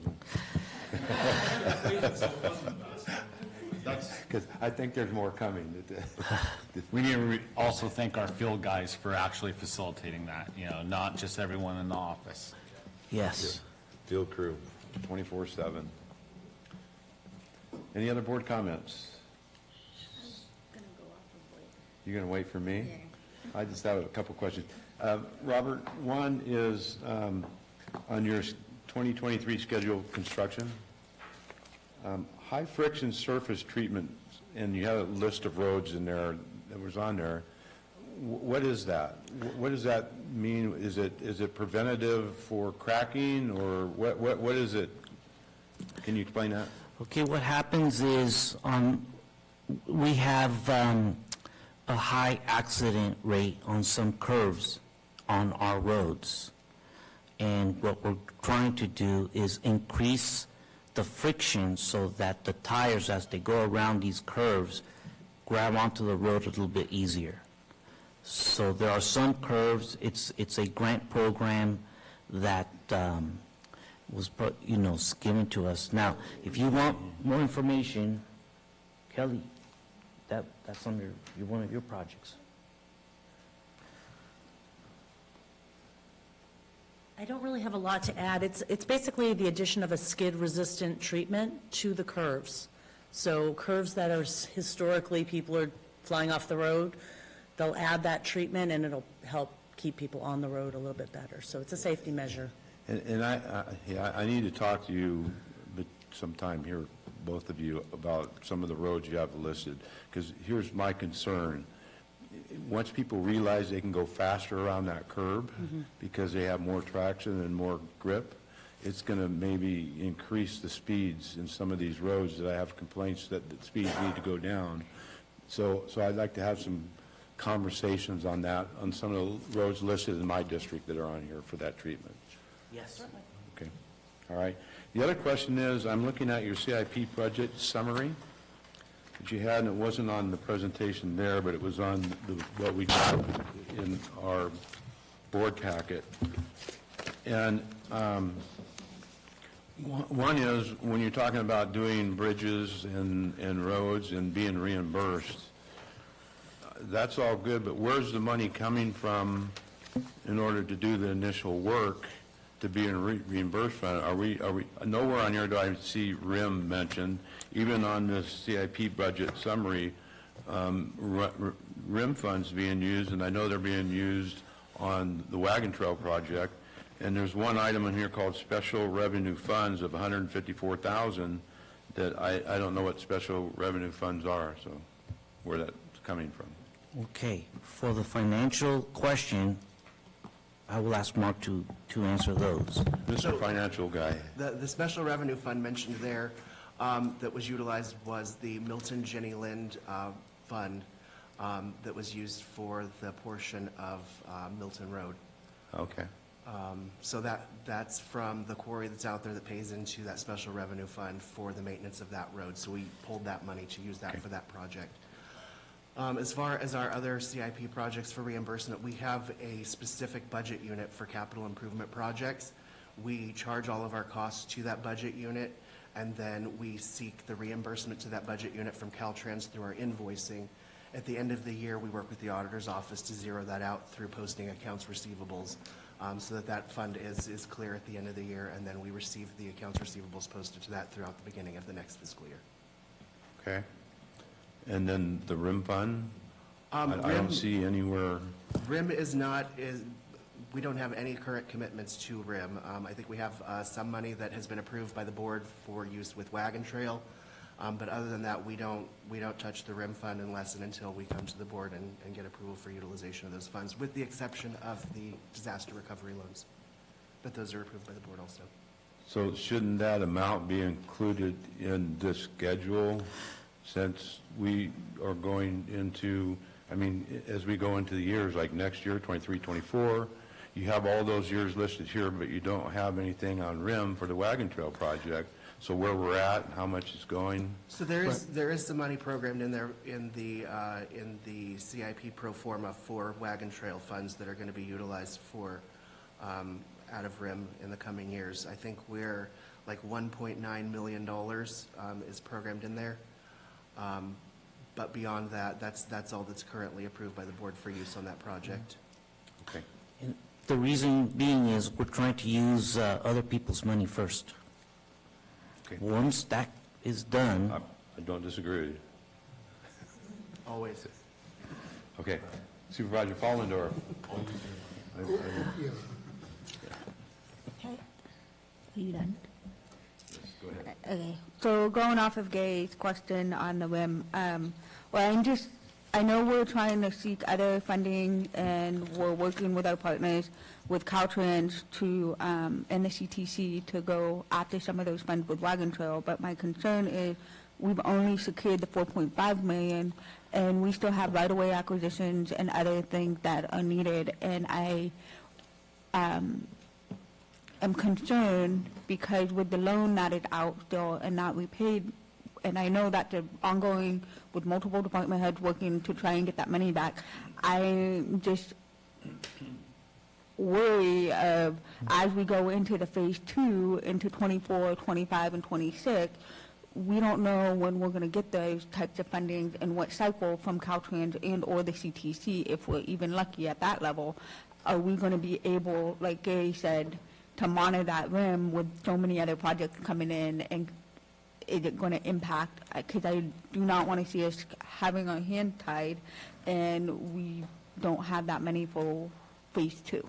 Because I think there's more coming. We need to also thank our field guys for actually facilitating that, not just everyone in the office. Yes. Field crew, 24/7. Any other board comments? You're going to wait for me? I just have a couple questions. Robert, one is on your 2023 scheduled construction, high friction surface treatment, and you had a list of roads in there that was on there. What is that? What does that mean? Is it preventative for cracking, or what is it? Can you explain that? Okay, what happens is we have a high accident rate on some curves on our roads. And what we're trying to do is increase the friction so that the tires, as they go around these curves, grab onto the road a little bit easier. So there are some curves, it's a grant program that was given to us. Now, if you want more information, Kelly, that's under one of your projects. I don't really have a lot to add. It's basically the addition of a skid-resistant treatment to the curves. So curves that are historically people are flying off the road, they'll add that treatment and it'll help keep people on the road a little bit better. So it's a safety measure. And I need to talk to you sometime here, both of you, about some of the roads you have listed, because here's my concern. Once people realize they can go faster around that curb because they have more traction and more grip, it's going to maybe increase the speeds in some of these roads that I have complaints that the speeds need to go down. So I'd like to have some conversations on that, on some of the roads listed in my district that are on here for that treatment. Yes. Okay. All right. The other question is, I'm looking at your CIP budget summary that you had, and it wasn't on the presentation there, but it was on what we got in our board packet. And one is, when you're talking about doing bridges and roads and being reimbursed, that's all good, but where's the money coming from in order to do the initial work to be reimbursed from? Are we nowhere on here do I see RIM mentioned? Even on this CIP budget summary, RIM funds being used, and I know they're being used on the Wagon Trail project. And there's one item in here called special revenue funds of $154,000 that I don't know what special revenue funds are, so where that's coming from. Okay, for the financial question, I will ask Mark to answer those. Mr. Financial Guy. The special revenue fund mentioned there that was utilized was the Milton Jenny Lind fund that was used for the portion of Milton Road. Okay. So that's from the quarry that's out there that pays into that special revenue fund for the maintenance of that road. So we pulled that money to use that for that project. As far as our other CIP projects for reimbursement, we have a specific budget unit for capital improvement projects. We charge all of our costs to that budget unit, and then we seek the reimbursement to that budget unit from Caltrans through our invoicing. At the end of the year, we work with the auditor's office to zero that out through posting accounts receivables, so that fund is clear at the end of the year, and then we receive the accounts receivables posted to that throughout the beginning of the next fiscal year. Okay. And then the RIM fund? I don't see anywhere. RIM we don't have any current commitments to RIM. I think we have some money that has been approved by the board for use with Wagon Trail, but other than that, we don't touch the RIM fund unless and until we come to the board and get approval for utilization of those funds, with the exception of the disaster recovery loans. But those are approved by the board also. So shouldn't that amount be included in this schedule, since we are going into, as we go into the years, like next year, 23, 24, you have all those years listed here, but you don't have anything on RIM for the Wagon Trail project. So where we're at, and how much is going? So there is some money programmed in there in the CIP pro forma for Wagon Trail funds that are going to be utilized for out of RIM in the coming years. I think we're like $1.9 million is programmed in there. But beyond that, that's all that's currently approved by the board for use on that project. Okay. And the reason being is we're trying to use other people's money first. Okay. Once that is done. I don't disagree with you. Always. Okay. Supervisor Fallendorf. Okay. Are you done? Go ahead. Okay, so going off of Gay's question on the rim, well, I know we're trying to seek other funding, and we're working with our partners, with Caltrans to, and the CTC to go after some of those funds with Wagon Trail, but my concern is we've only secured the 4.5 million, and we still have right-of-way acquisitions and other things that are needed, and I, am concerned because with the loan that is out still and not repaid, and I know that the ongoing with multiple department heads working to try and get that money back, I just worry of as we go into the phase 2, into 24, 25, and 26, we don't know when we're going to get those types of fundings and what cycle from Caltrans and or the CTC, if we're even lucky at that level, are we going to be able, like Gary said, to monitor that rim with so many other projects coming in, and is it going to impact, because I do not want to see us having our hand tied and we don't have that money for phase 2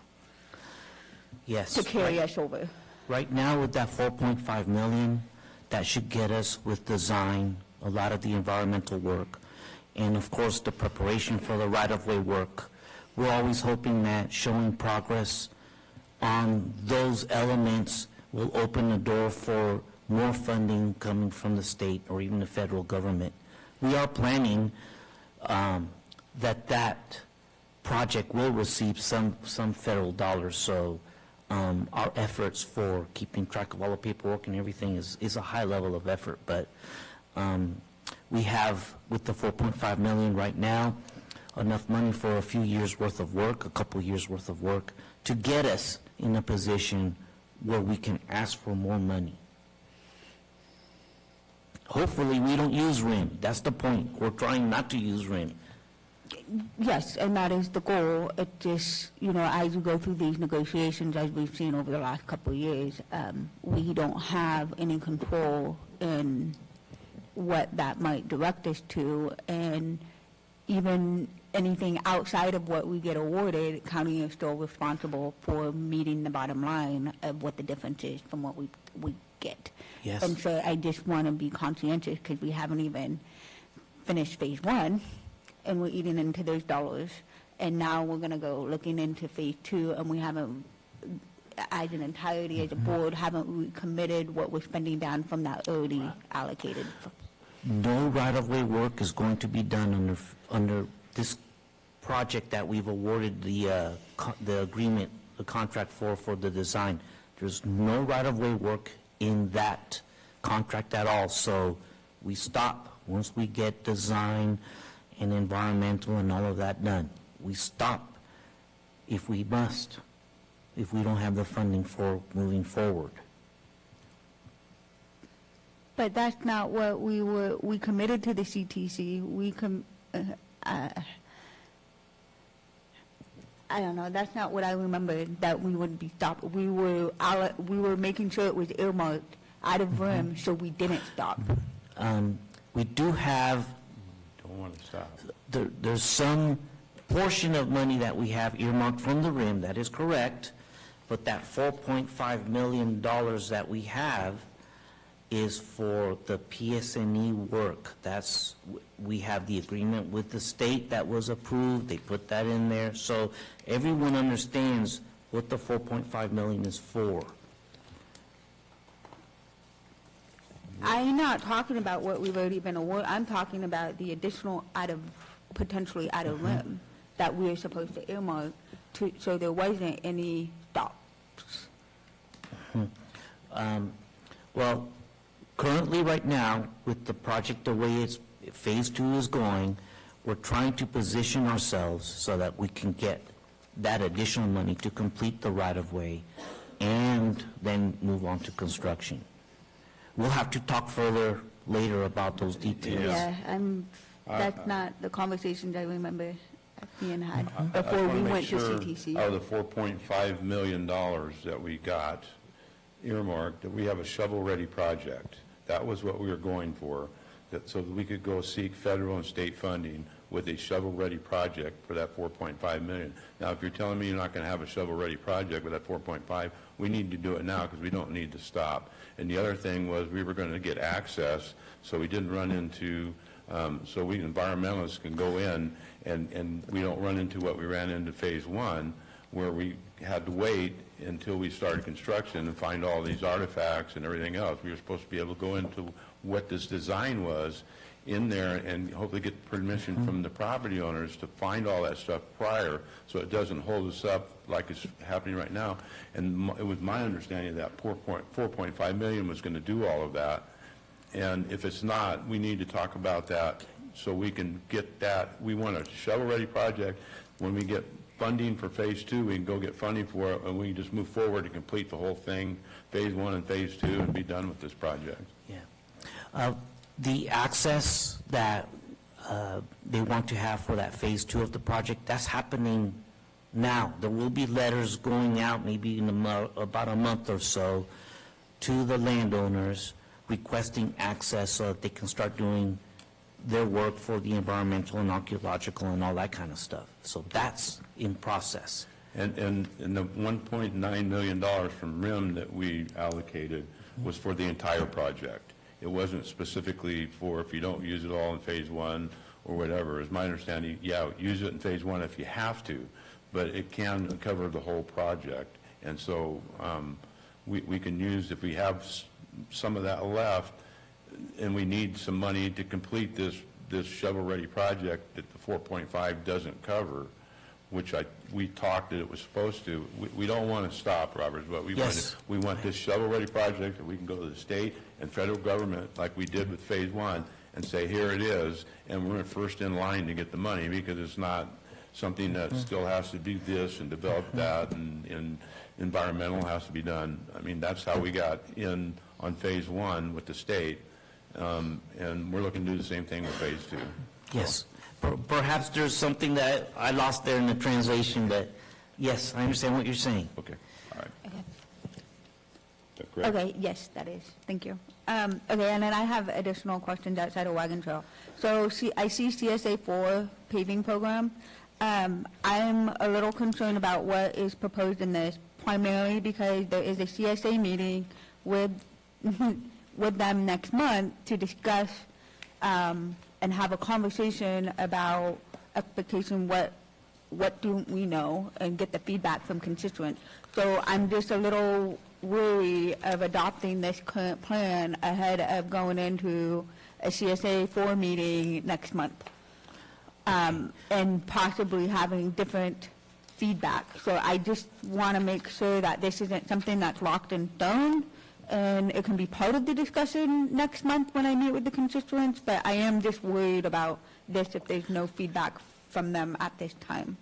Yes. to carry us over. Right now, with that 4.5 million, that should get us with design, a lot of the environmental work, and of course, the preparation for the right-of-way work. We're always hoping that showing progress on those elements will open the door for more funding coming from the state or even the federal government. We are planning that project will receive some federal dollars, so our efforts for keeping track of all the paperwork and everything is a high level of effort, but we have, with the 4.5 million right now, enough money for a few years' worth of work, a couple years' worth of work, to get us in a position where we can ask for more money. Hopefully, we don't use RIM. That's the point. We're trying not to use RIM. Yes, and that is the goal. It just, as we go through these negotiations, as we've seen over the last couple of years, we don't have any control in what that might direct us to, and even anything outside of what we get awarded, county is still responsible for meeting the bottom line of what the difference is from what we get. Yes. And so I just want to be conscientious, because we haven't even finished phase 1, and we're eating into those dollars, and now we're going to go looking into phase 2, and we haven't, as an entirety, as a board, haven't we committed what we're spending down from that already allocated. No right-of-way work is going to be done under this project that we've awarded the agreement, the contract for the design. There's no right-of-way work in that contract at all, so we stop once we get design and environmental and all of that done. We stop if we must, if we don't have the funding for moving forward. But that's not what we committed to the CTC. I don't know, that's not what I remember, that we would be stopped. We were making sure it was earmarked out of RIM, so we didn't stop. We do have, Don't want to stop. there's some portion of money that we have earmarked from the RIM, that is correct, but that $4.5 million that we have is for the PSNE work. We have the agreement with the state that was approved, they put that in there, so everyone understands what the 4.5 million is for. I'm not talking about what we've already been awarded, I'm talking about the additional potentially out of RIM that we're supposed to earmark, so there wasn't any stops. Well, currently, right now, with the project the way phase 2 is going, we're trying to position ourselves so that we can get that additional money to complete the right-of-way and then move on to construction. We'll have to talk further later about those details. Yeah, that's not the conversations I remember being had I before just we wanna make went to sure CTC. Out of the $4.5 million that we got earmarked, that we have a shovel-ready project. That was what we were going for, so that we could go seek federal and state funding with a shovel-ready project for that 4.5 million. Now, if you're telling me you're not going to have a shovel-ready project with that 4.5, we need to do it now because we don't need to stop. And the other thing was we were going to get access so we didn't run into, so we environmentalists can go in and we don't run into what we ran into phase one, where we had to wait until we started construction and find all these artifacts and everything else. We were supposed to be able to go into what this design was in there and hopefully get permission from the property owners to find all that stuff prior so it doesn't hold us up like it's happening right now. And it was my understanding that 4.5 million was going to do all of that. And if it's not, we need to talk about that so we can get that. We want a shovel-ready project. When we get funding for phase two, we can go get funding for it, and we can just move forward to complete the whole thing, phase one and phase two, and be done with this project. Yeah. The access that they want to have for that phase two of the project, that's happening now. There will be letters going out maybe in about a month or so to the landowners requesting access so that they can start doing their work for the environmental and archaeological and all that kind of stuff. So that's in process. And the $1.9 million from RIM that we allocated was for the entire project. It wasn't specifically for if you don't use it all in phase one or whatever. As my understanding, yeah, use it in phase one if you have to, but it can cover the whole project. And so we can use, if we have some of that left, and we need some money to complete this shovel-ready project that the 4.5 doesn't cover, which we talked that it was supposed to. We don't want to stop, Robert, but we want this shovel-ready project that we can go to the state and federal government like we did with phase one and say, here it is, and we're first in line to get the money because it's not something that still has to do this and develop that, and environmental has to be done. I mean, that's how we got in on phase one with the state, and we're looking to do the same thing with phase two. Yes. Perhaps there's something that I lost there in the translation, but yes, I understand what you're saying. Okay, all right. Okay. Is that correct? Okay, yes, that is. Thank you. Okay, and then I have additional questions outside of Wagon Trail. So I see CSA 4 paving program. I'm a little concerned about what is proposed in this, primarily because there is a CSA meeting with them next month to discuss and have a conversation about expectation, what do we know, and get the feedback from constituents. So I'm just a little weary of adopting this current plan ahead of going into a CSA 4 meeting next month, and possibly having different feedback. So I just want to make sure that this isn't something that's locked in stone, and it can be part of the discussion next month when I meet with the constituents, but I am just worried about this if there's no feedback from them at this time.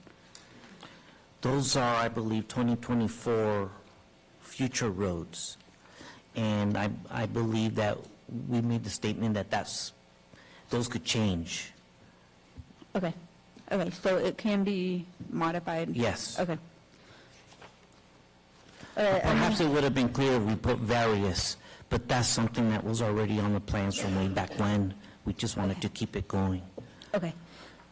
Those are, I believe, 2024 future roads. And I believe that we made the statement that those could change. Okay. Okay, so it can be modified? Yes. Okay. Perhaps it would have been clear if we put various, but that's something that was already on the plans from way back when. We just wanted to keep it going. Okay.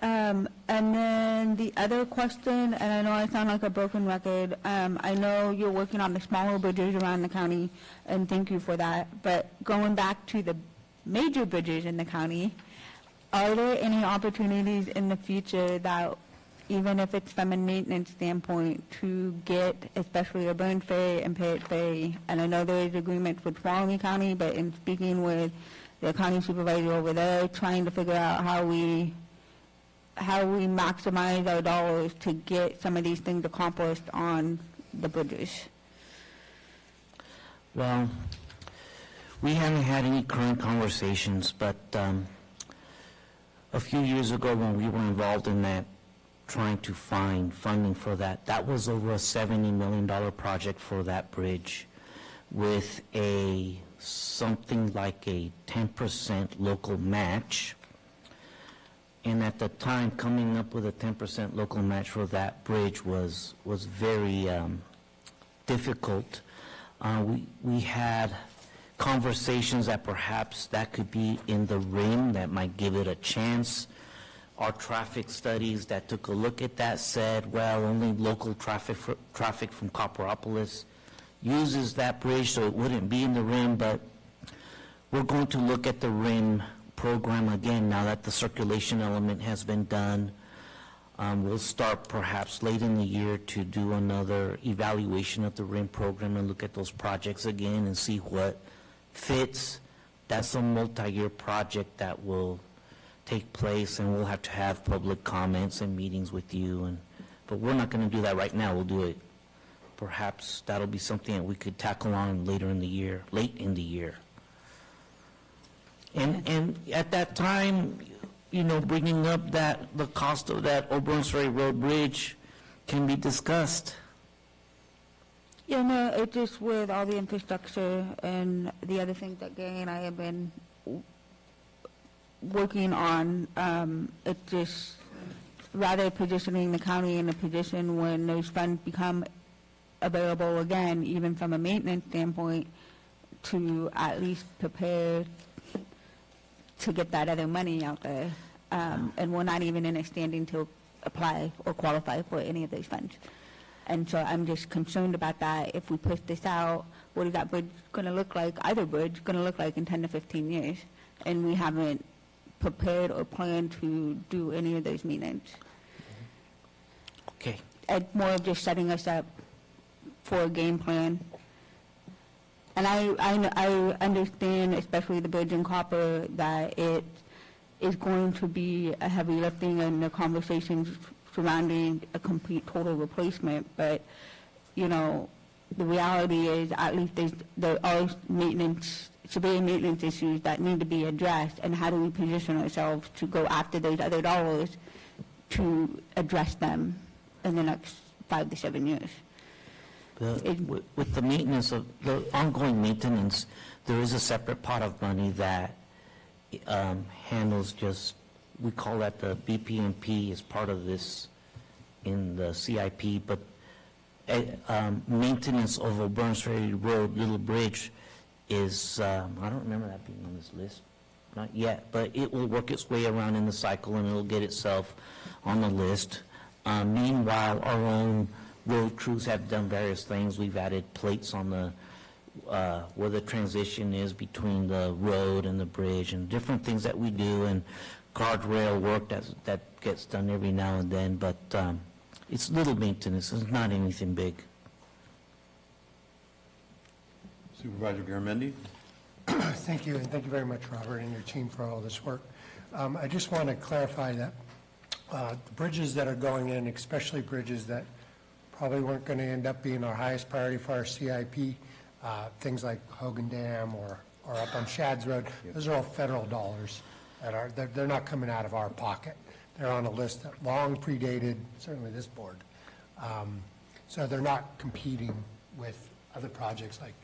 And then the other question, and I know I sound like a broken record, I know you're working on the smaller bridges around the county, and thank you for that, but going back to the major bridges in the county, are there any opportunities in the future that, even if it's from a maintenance standpoint, to get especially a Burn Ferry and Parrot Ferry? And I know there is agreement with Suwannee County, but in speaking with the county supervisor over there, trying to figure out how we maximize our dollars to get some of these things accomplished on the bridges. Well, we haven't had any current conversations, but a few years ago when we were involved in that, trying to find funding for that, that was over a $70 million project for that bridge with something like a 10% local match. And at the time, coming up with a 10% local match for that bridge was very difficult. We had conversations that perhaps that could be in the rim that might give it a chance. Our traffic studies that took a look at that said, well, only local traffic from Copperopolis uses that bridge, so it wouldn't be in the rim, but we're going to look at the rim program again now that the circulation element has been done. We'll start perhaps late in the year to do another evaluation of the rim program and look at those projects again and see what fits. That's a multi-year project that will take place, and we'll have to have public comments and meetings with you. But we're not going to do that right now. We'll do it. Perhaps that'll be something that we could tackle on later in the year, late in the year. And at that time, you know, bringing up that the cost of that Old Brunswick Road Bridge can be discussed. Yeah, no, it just with all the infrastructure and the other things that Gary and I have been working on, it just rather positioning the county in a position when those funds become available again, even from a maintenance standpoint, to at least prepare to get that other money out there. And we're not even in a standing to apply or qualify for any of those funds. And so I'm just concerned about that. If we push this out, what is that bridge going to look like, either bridge, going to look like in 10 to 15 years? And we haven't prepared or planned to do any of those maintenance. Okay. And more of just setting us up for a game plan. And I understand, especially the bridge in Copper, that it is going to be a heavy lifting in the conversations surrounding a complete total replacement. But, you know, the reality is at least there are maintenance, severe maintenance issues that need to be addressed. And how do we position ourselves to go after those other dollars to address them in the next 5 to 7 years? With the maintenance of the ongoing maintenance, there is a separate pot of money that handles just, we call that the BPMP as part of this in the CIP, but maintenance of Old Brunswick Road Little Bridge is, I don't remember that being on this list, not yet, but it will work its way around in the cycle and it'll get itself on the list. Meanwhile, our own road crews have done various things. We've added plates on the where the transition is between the road and the bridge, and different things that we do, and guardrail work that gets done every now and then. But it's little maintenance. It's not anything big. Supervisor Garamendi. Thank you, and thank you very much, Robert, and your team for all this work. I just want to clarify that the bridges that are going in, especially bridges that probably weren't going to end up being our highest priority for our CIP, things like Hogan Dam or up on Shads Road, those are all federal dollars that they're not coming out of our pocket. They're on a list that long predated, certainly this board. So they're not competing with other projects like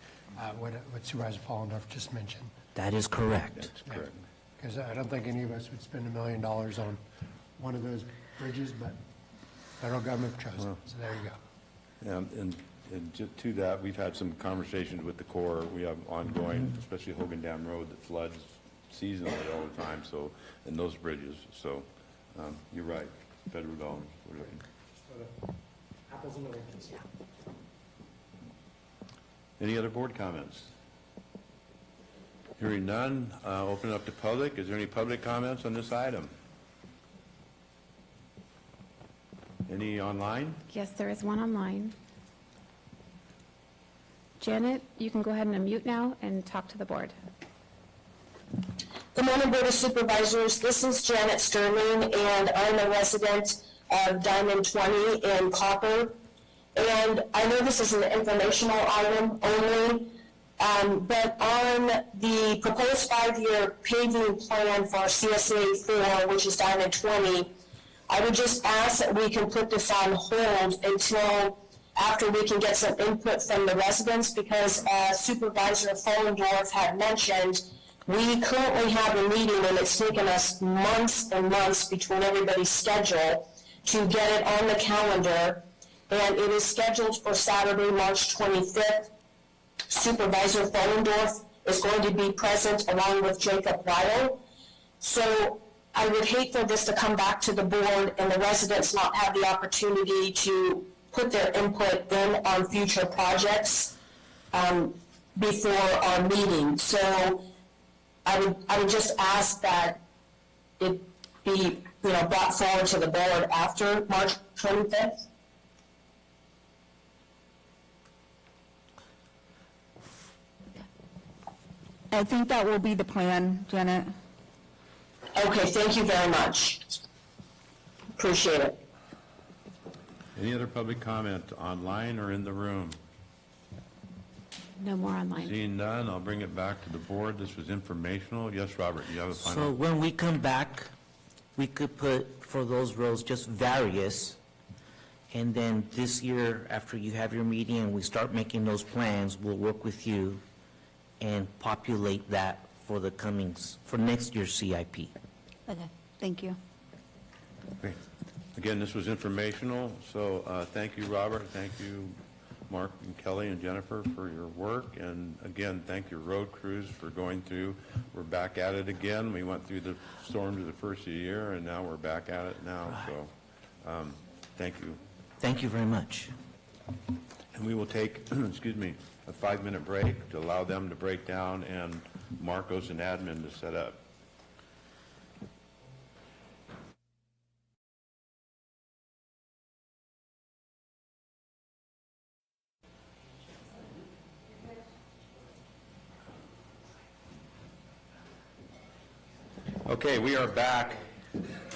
what Supervisor Follendorf just mentioned. That is correct. That's correct. Because I don't think any of us would spend $1 million on one of those bridges, but federal government chose it, so there you go. Yeah, and just to that, we've had some conversations with the Corps. We have ongoing, especially Hogan Dam Road that floods seasonally all the time, so, and those bridges. So you're right, federal dollars, we're looking. Apples and oranges. Any other board comments? Hearing none, open it up to public. Is there any public comments on this item? Any online? Yes, there is one online. Janet, you can go ahead and unmute now and talk to the board. Good morning, Board of Supervisors. This is Janet Sterling, and I'm a resident of Diamond 20 in Copper. And I know this is an informational item only, but on the proposed 5-year paving plan for CSA 4, which is Diamond 20, I would just ask that we can put this on hold until after we can get some input from the residents, because as Supervisor Follendorf had mentioned, we currently have a meeting and it's taken us months and months between everybody's schedule to get it on the calendar, and it is scheduled for Saturday, March 25th. Supervisor Follendorf is going to be present along with Jacob Weil. So I would hate for this to come back to the board and the residents not have the opportunity to put their input in on future projects before our meeting. So I would just ask that it be, brought forward to the board after March 25th. I think that will be the plan, Janet. Okay, thank you very much. Appreciate it. Any other public comment online or in the room? No more online. Seeing none, I'll bring it back to the board. This was informational. Yes, Robert, you have a So final? when we come back, we could put for those roads just various, and then this year, after you have your meeting and we start making those plans, we'll work with you and populate that for the for next year's CIP. Okay, thank you. Okay. Again, this was informational, so thank you, Robert. Thank you, Mark and Kelly and Jennifer, for your work. And again, thank your road crews for going through. We're back at it again. We went through the storms of the first of the year, and now we're back at it now. So thank you. Thank you very much. And we will take, excuse me, a 5-minute break to allow them to break down and Marcos and admin to set up. Okay, we are back,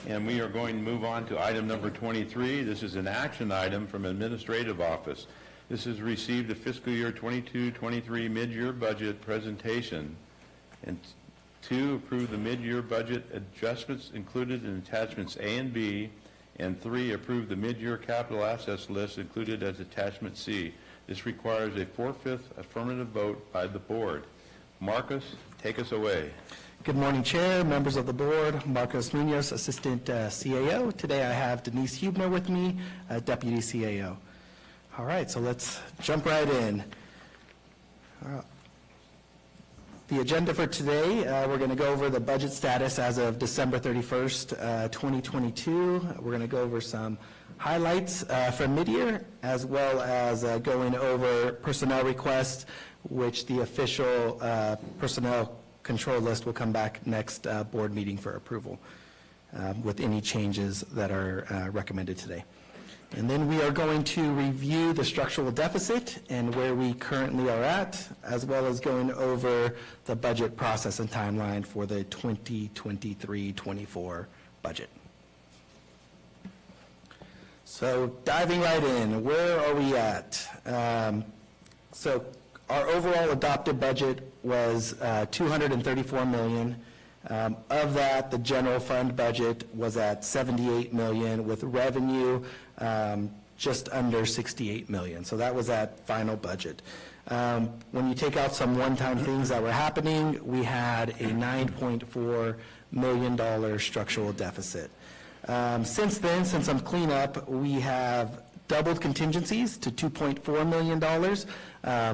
and we are going to move on to item number 23. This is an action item from Administrative Office. This has received a fiscal year 22-23 mid-year budget presentation, and 2, approve the mid-year budget adjustments included in attachments A and B, and 3, approve the mid-year capital assets list included as attachment C. This requires a 4/5 affirmative vote by the board. Marcus, take us away. Good morning, Chair, members of the board. Marcos Munoz, Assistant CAO. Today I have Denise Hubner with me, Deputy CAO. All right, so let's jump right in. The agenda for today, we're going to go over the budget status as of December 31st, 2022. We're going to go over some highlights from mid-year, as well as going over personnel requests, which the official personnel control list will come back next board meeting for approval with any changes that are recommended today. And then we are going to review the structural deficit and where we currently are at, as well as going over the budget process and timeline for the 2023-24 budget. So diving right in, where are we at? So our overall adopted budget was $234 million. Of that, the general fund budget was at $78 million, with revenue just under $68 million. So that was that final budget. When you take out some one-time things that were happening, we had a $9.4 million structural deficit. Since then, since some cleanup, we have doubled contingencies to $2.4 million,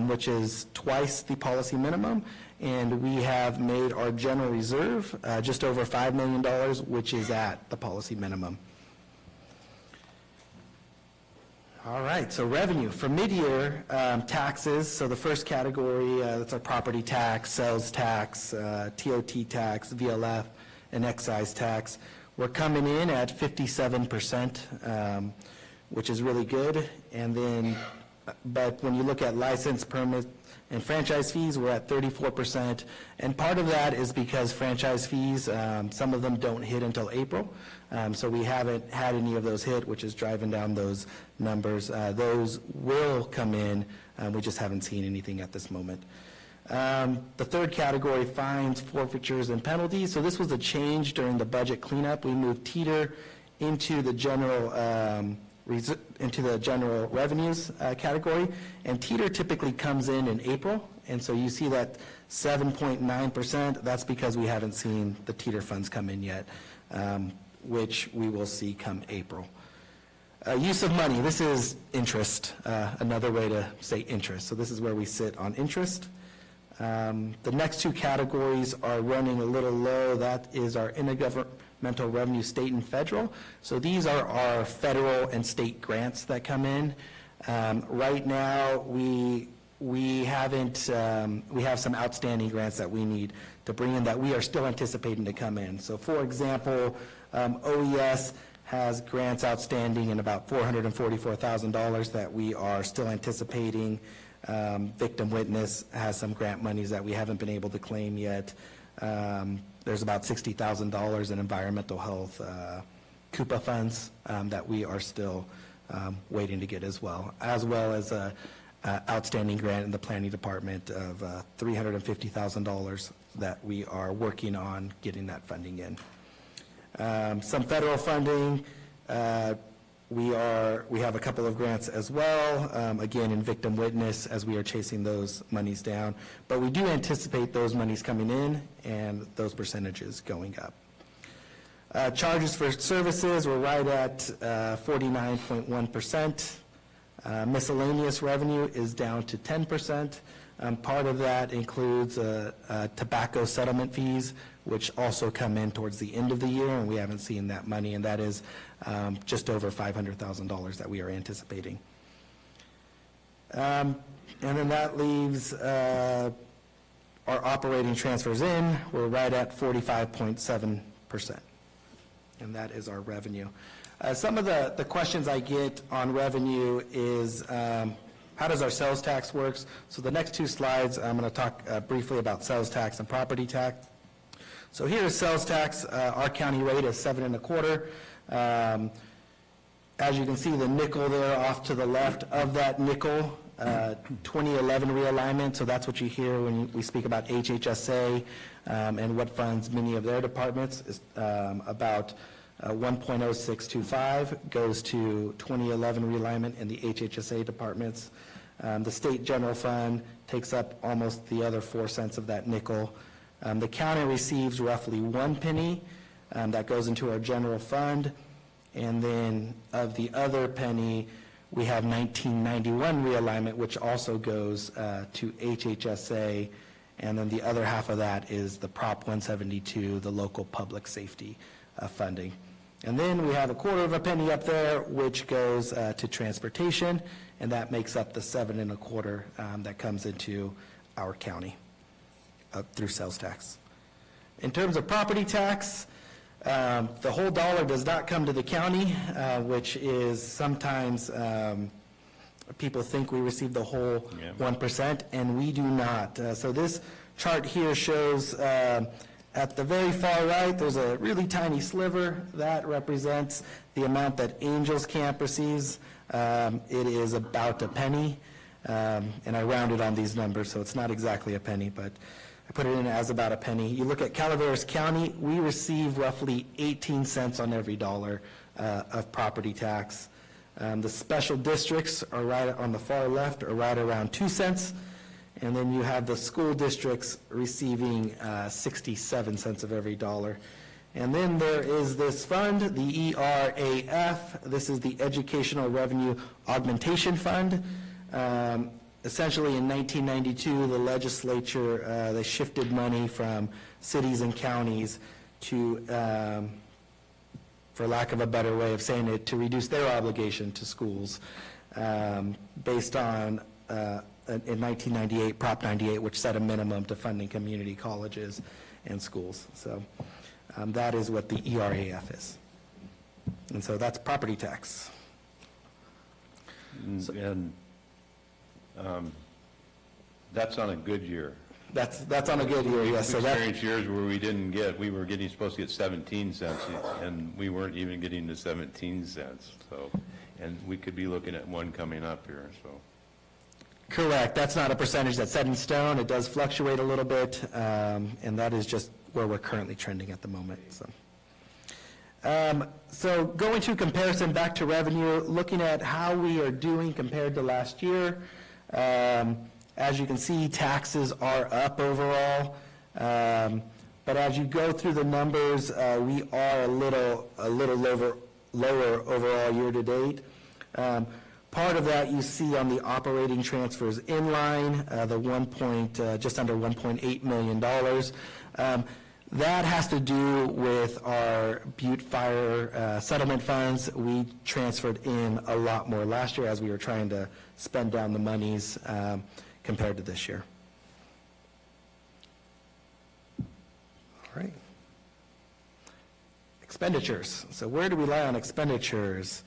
which is twice the policy minimum, and we have made our general reserve just over $5 million, which is at the policy minimum. All right, so revenue. For mid-year taxes, so the first category, that's our property tax, sales tax, TOT tax, VLF, and excise tax. We're coming in at 57%, which is really good. And then, but when you look at license, permit, and franchise fees, we're at 34%. And part of that is because franchise fees, some of them don't hit until April. So we haven't had any of those hit, which is driving down those numbers. Those will come in. We just haven't seen anything at this moment. The third category, fines, forfeitures, and penalties. So this was a change during the budget cleanup. We moved Teeter into the general revenues category, and Teeter typically comes in April, and so you see that 7.9%. That's because we haven't seen the Teeter funds come in yet, which we will see come April. Use of money. This is interest. Another way to say interest. So this is where we sit on interest. The next two categories are running a little low. That is our intergovernmental revenue, state and federal. So these are our federal and state grants that come in. Right now, we have some outstanding grants that we need to bring in that we are still anticipating to come in. So for example, OES has grants outstanding in about $444,000 that we are still anticipating. Victim Witness has some grant monies that we haven't been able to claim yet. There's about $60,000 in environmental health CUPA funds that we are still waiting to get as well as a outstanding grant in the planning department of $350,000 that we are working on getting that funding in. Some federal funding, we have a couple of grants as well, again in Victim Witness as we are chasing those monies down, but we do anticipate those monies coming in and those percentages going up. Charges for services, we're right at 49.1%. Miscellaneous revenue is down to 10%. Part of that includes tobacco settlement fees, which also come in towards the end of the year, and we haven't seen that money, and that is just over $500,000 that we are anticipating. And then that leaves our operating transfers in. We're right at 45.7%, and that is our revenue. Some of the questions I get on revenue is how does our sales tax work? So the next two slides, I'm going to talk briefly about sales tax and property tax. So here is sales tax. Our county rate is 7.25. As you can see, the nickel there off to the left of that nickel, 2011 realignment. So that's what you hear when we speak about HHSA and what funds many of their departments is about 1.0625 goes to 2011 realignment in the HHSA departments. The state general fund takes up almost the other 4 cents of that nickel. The county receives roughly 1 penny that goes into our general fund, and then of the other penny, we have 1991 realignment, which also goes to HHSA, and then the other half of that is the Prop 172, the local public safety funding. And then we have 1/4 penny up there, which goes to transportation, and that makes up the 7.25 that comes into our county through sales tax. In terms of property tax, the whole dollar does not come to the county, which is sometimes people think we receive the whole 1%, and we do not. So this chart here shows at the very far right, there's a really tiny sliver that represents the amount that Angels Camp receives. It is about a penny, and I rounded on these numbers, so it's not exactly a penny, but I put it in as about a penny. You look at Calaveras County, we receive roughly 18 cents on every dollar of property tax. The special districts are right on the far left, are right around 2 cents. And then you have the school districts receiving 67 cents of every dollar. And then there is this fund, the ERAF. This is the Educational Revenue Augmentation Fund. Essentially, in 1992, the legislature, they shifted money from cities and counties to, for lack of a better way of saying it, to reduce their obligation to schools based on in 1998, Prop 98, which set a minimum to funding community colleges and schools. So that is what the ERAF is. And so that's property tax. And that's on a good year. That's on a good year, yes. We've experienced years where we were supposed to get 17 cents, and we weren't even getting the 17 cents. So, and we could be looking at one coming up here, so. Correct. That's not a percentage that's set in stone. It does fluctuate a little bit, and that is just where we're currently trending at the moment. So going to comparison back to revenue, looking at how we are doing compared to last year. As you can see, taxes are up overall, but as you go through the numbers, we are a little lower overall year to date. Part of that you see on the operating transfers in line, just under $1.8 million. That has to do with our Butte Fire settlement funds. We transferred in a lot more last year as we were trying to spend down the monies compared to this year. All right. Expenditures. So where do we lie on expenditures?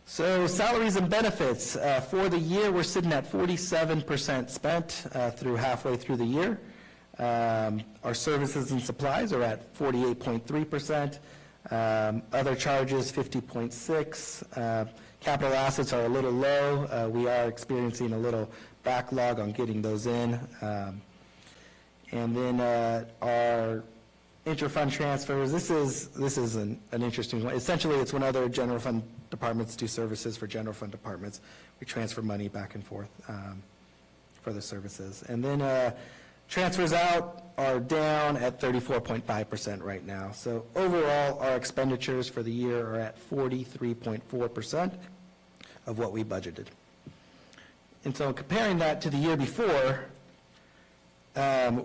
So salaries and benefits, for the year, we're sitting at 47% spent through halfway through the year. Our services and supplies are at 48.3%. Other charges, 50.6%. Capital assets are a little low. We are experiencing a little backlog on getting those in. And then our interfund transfers, this is an interesting one. Essentially, it's when other general fund departments do services for general fund departments. We transfer money back and forth for the services. And then transfers out are down at 34.5% right now. So overall, our expenditures for the year are at 43.4% of what we budgeted. And so comparing that to the year before,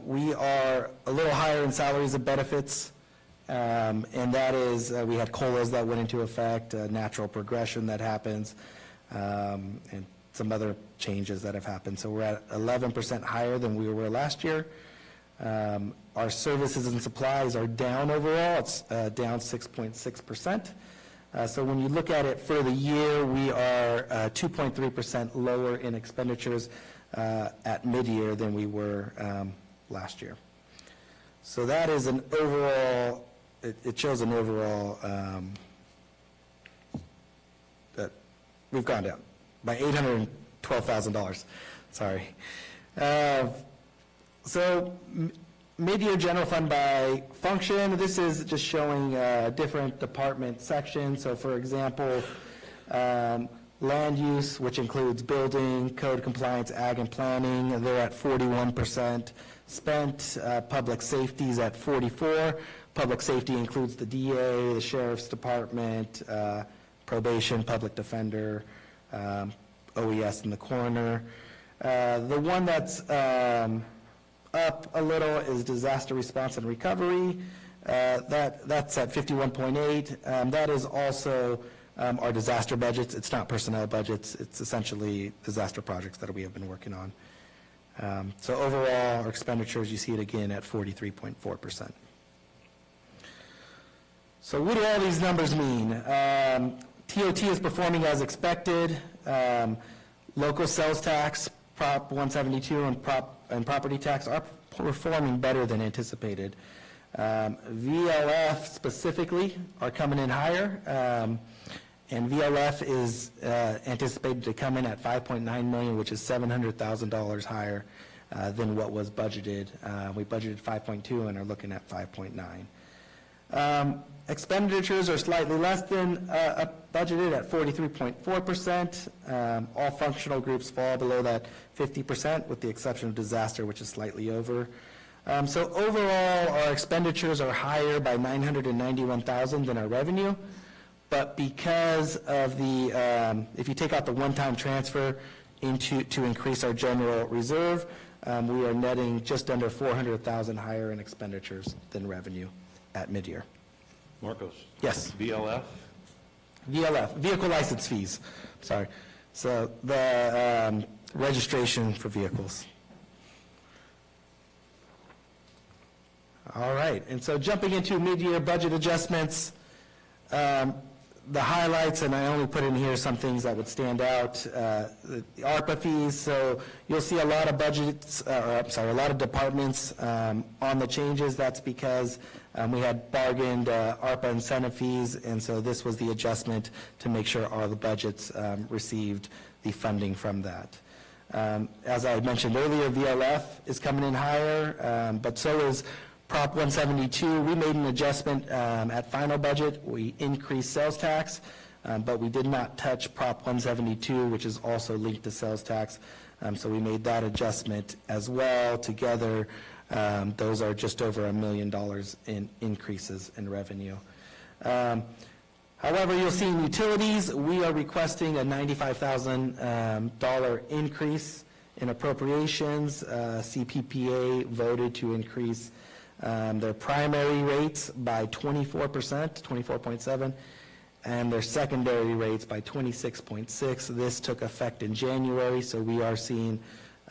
we are a little higher in salaries and benefits, and that is, we had COLAs that went into effect, natural progression that happens, and some other changes that have happened. So we're at 11% higher than we were last year. Our services and supplies are down overall. It's down 6.6%. So when you look at it for the year, we are 2.3% lower in expenditures at mid-year than we were last year. So that is an overall, it shows an overall, that we've gone down by $812,000, sorry. So mid-year general fund by function, this is just showing different department sections. So for example, land use, which includes building, code compliance, ag and planning, they're at 41% spent. Public safety is at 44%. Public safety includes the DA, the sheriff's department, probation, public defender, OES and the coroner. The one that's up a little is disaster response and recovery. That's at 51.8%. That is also our disaster budgets. It's not personnel budgets. It's essentially disaster projects that we have been working on. So overall, our expenditures, you see it again at 43.4%. So what do all these numbers mean? TOT is performing as expected. Local sales tax, Prop 172, and property tax are performing better than anticipated. VLF specifically are coming in higher. And VLF is anticipated to come in at $5.9 million, which is $700,000 higher than what was budgeted. We budgeted 5.2 and are looking at 5.9. Expenditures are slightly less than budgeted at 43.4%. All functional groups fall below that 50%, with the exception of disaster, which is slightly over. So overall, our expenditures are higher by $991,000 than our revenue. But because of the, if you take out the one-time transfer to increase our general reserve, we are netting just under $400,000 higher in expenditures than revenue at mid-year. Marcos? Yes. VLF? VLF, vehicle license fees, sorry. So the registration for vehicles. All right, and so jumping into mid-year budget adjustments, the highlights, and I only put in here some things that would stand out, the ARPA fees. So you'll see a lot of budgets, a lot of departments on the changes. That's because we had bargained ARPA incentive fees, and so this was the adjustment to make sure all the budgets received the funding from that. As I mentioned earlier, VLF is coming in higher, but so is Prop 172, we made an adjustment at final budget. We increased sales tax, but we did not touch Prop 172, which is also linked to sales tax. So we made that adjustment as well. Together, those are just over $1 million in increases in revenue. However, you'll see in utilities, we are requesting a $95,000 increase in appropriations. CPPA voted to increase their primary rates by 24%, 24.7, and their secondary rates by 26.6. This took effect in January, so we are seeing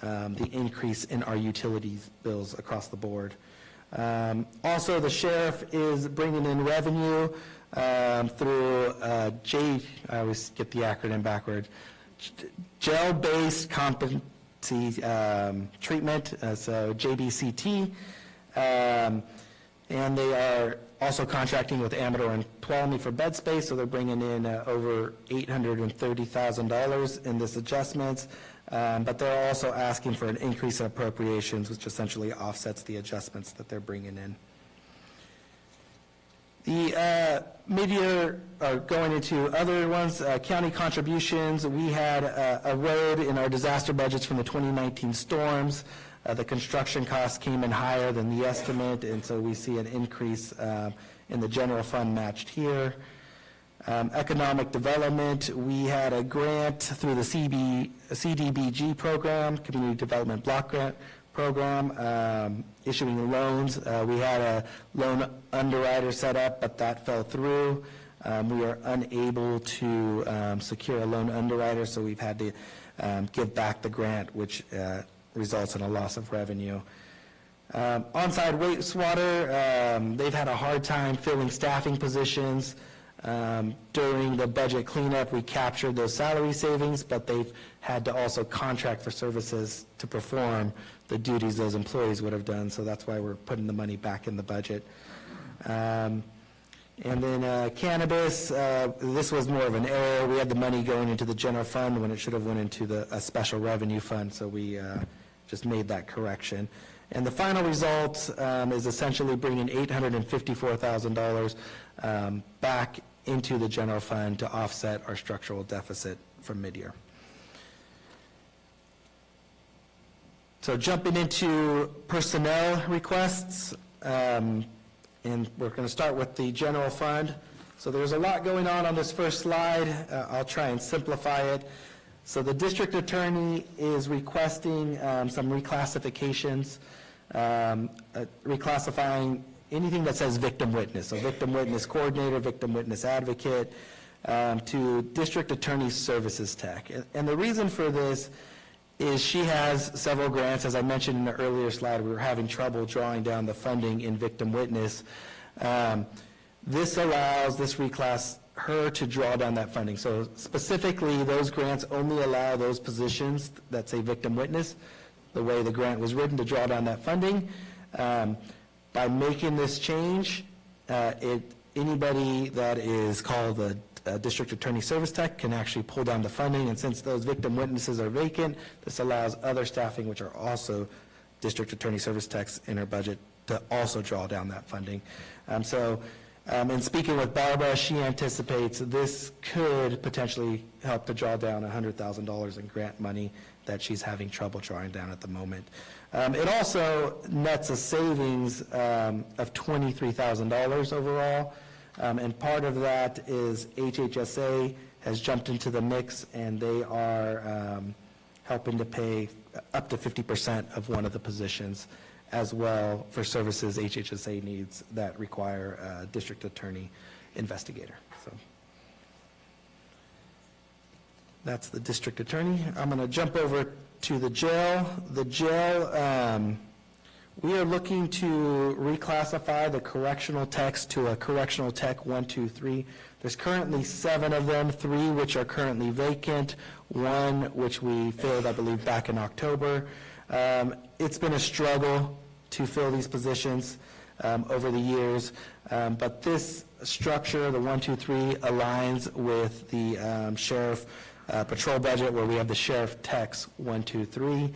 the increase in our utilities bills across the board. Also, the sheriff is bringing in revenue through I always get the acronym backwards, jail-based competency treatment, so JBCT, and they are also contracting with Amador and Tuolumne for bed space, so they're bringing in over $830,000 in this adjustments, but they're also asking for an increase in appropriations, which essentially offsets the adjustments that they're bringing in. The mid-year, or going into other ones, county contributions, we had a road in our disaster budgets from the 2019 storms. The construction costs came in higher than the estimate, and so we see an increase in the general fund matched here. Economic development, we had a grant through the CDBG program, Community Development Block Grant Program, issuing loans. We had a loan underwriter set up, but that fell through. We are unable to secure a loan underwriter, so we've had to give back the grant, which results in a loss of revenue. On-site wastewater, they've had a hard time filling staffing positions. During the budget cleanup, we captured those salary savings, but they've had to also contract for services to perform the duties those employees would have done, so that's why we're putting the money back in the budget. And then cannabis, this was more of an error. We had the money going into the general fund when it should have went into a special revenue fund, so we just made that correction. And the final result is essentially bringing $854,000 back into the general fund to offset our structural deficit from mid-year. So jumping into personnel requests, and we're going to start with the general fund. So there's a lot going on this first slide. I'll try and simplify it. So the district attorney is requesting some reclassifications, reclassifying anything that says victim witness, so victim witness coordinator, victim witness advocate, to district attorney services tech. And the reason for this is she has several grants. As I mentioned in the earlier slide, we were having trouble drawing down the funding in victim witness. This allows this reclass her to draw down that funding. So specifically, those grants only allow those positions that say victim witness, the way the grant was written, to draw down that funding. By making this change, anybody that is called a district attorney service tech can actually pull down the funding, and since those victim witnesses are vacant, this allows other staffing, which are also district attorney service techs in her budget, to also draw down that funding. In speaking with Barbara, she anticipates this could potentially help to draw down $100,000 in grant money that she's having trouble drawing down at the moment. It also nets a savings of $23,000 overall, and part of that is HHSA has jumped into the mix, and they are helping to pay up to 50% of one of the positions as well for services HHSA needs that require a district attorney investigator. So that's the district attorney. I'm going to jump over to the jail. The jail, we are looking to reclassify the correctional techs to a correctional tech 1, 2, 3. There's currently 7 of them, 3 which are currently vacant, 1 which we filled, I believe, back in October. It's been a struggle to fill these positions over the years, but this structure, the 1, 2, 3, aligns with the sheriff patrol budget, where we have the sheriff techs 1, 2, 3.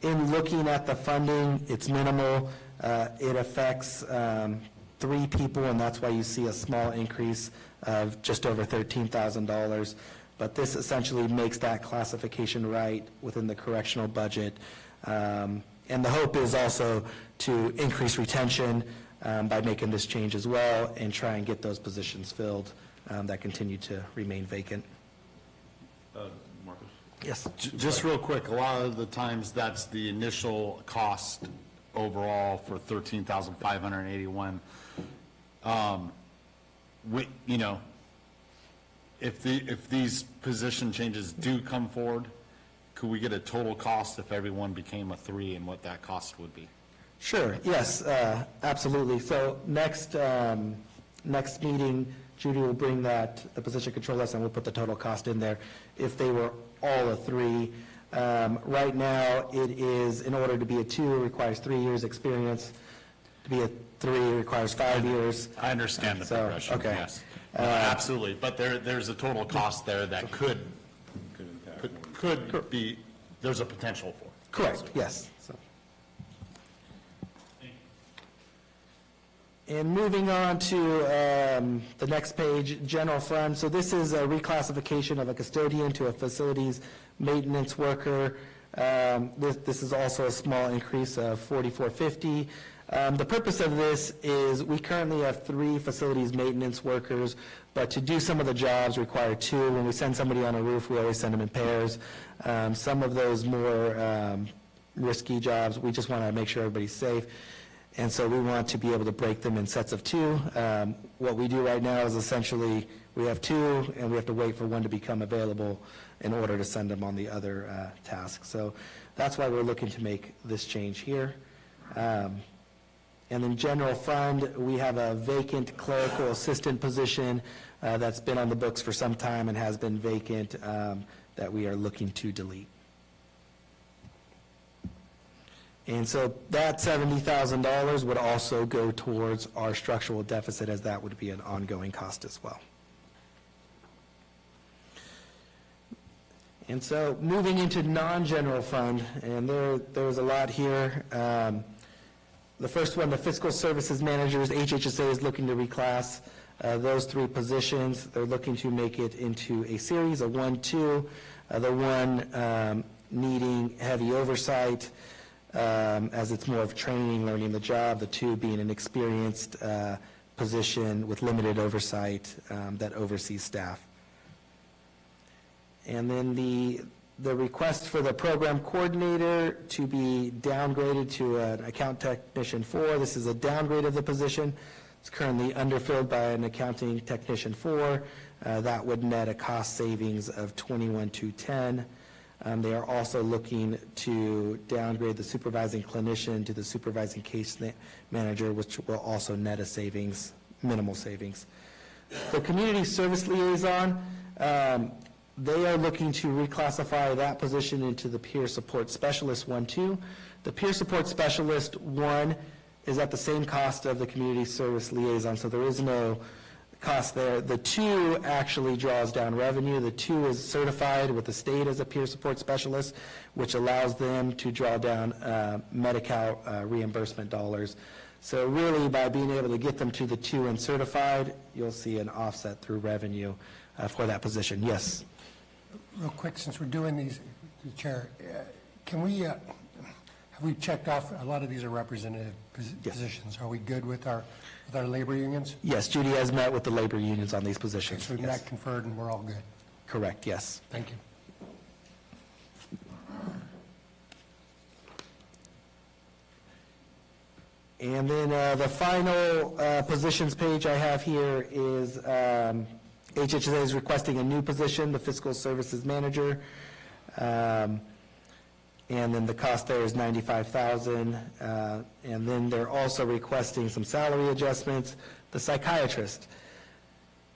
In looking at the funding, it's minimal. It affects 3 people, and that's why you see a small increase of just over $13,000. But this essentially makes that classification right within the correctional budget. And the hope is also to increase retention by making this change as well and try and get those positions filled that continue to remain vacant. Marcus? Yes. Just real quick, a lot of the times that's the initial cost overall for 13,581. You know, if these position changes do come forward, could we get a total cost if everyone became a 3 and what that cost would be? Sure, yes, absolutely. So next meeting, Judy will bring the position control list, and we'll put the total cost in there. If they were all a 3, right now, it is, in order to be a 2, it requires 3 years' experience. To be a 3, it requires 5 years. I understand the progression, okay. yes. Absolutely, but there's a total cost there that could be, there's a potential for. Correct, yes. And moving on to the next page, general fund. So this is a reclassification of a custodian to a facilities maintenance worker. This is also a small increase of $4,450. The purpose of this is we currently have 3 facilities maintenance workers, but to do some of the jobs require 2. When we send somebody on a roof, we always send them in pairs. Some of those more risky jobs, we just want to make sure everybody's safe. And so we want to be able to break them in sets of 2. What we do right now is essentially we have 2, and we have to wait for one to become available in order to send them on the other task. So that's why we're looking to make this change here. And then general fund, we have a vacant clerical assistant position that's been on the books for some time and has been vacant that we are looking to delete. And so that $70,000 would also go towards our structural deficit, as that would be an ongoing cost as well. And so moving into non-general fund, and there's a lot here. The first one, the fiscal services managers, HHSA is looking to reclass those 3 positions. They're looking to make it into a series, a 1-2, the 1 needing heavy oversight, as it's more of training, learning the job, the 2 being an experienced position with limited oversight that oversees staff. And then the request for the program coordinator to be downgraded to an account technician 4. This is a downgrade of the position. It's currently underfilled by an accounting technician 4. That would net a cost savings of $21,210. They are also looking to downgrade the supervising clinician to the supervising case manager, which will also net a savings, minimal savings. The community service liaison, they are looking to reclassify that position into the peer support specialist 1-2. The peer support specialist 1 is at the same cost of the community service liaison, so there is no cost there. The 2 actually draws down revenue. The 2 is certified with the state as a peer support specialist, which allows them to draw down Medi-Cal reimbursement dollars. So really, by being able to get them to the 2 and certified, you'll see an offset through revenue for that position. Yes? Real quick, since we're doing these, Chair, can we, have we checked off, a lot of these are representative positions. Are we good with our labor unions? Yes, Judy has met with the labor unions on these positions. So we've met, conferred, and we're all good. Correct, yes. Thank you. And then the final positions page I have here is HHSA is requesting a new position, the fiscal services manager. And then the cost there is $95,000. And then they're also requesting some salary adjustments. The psychiatrist.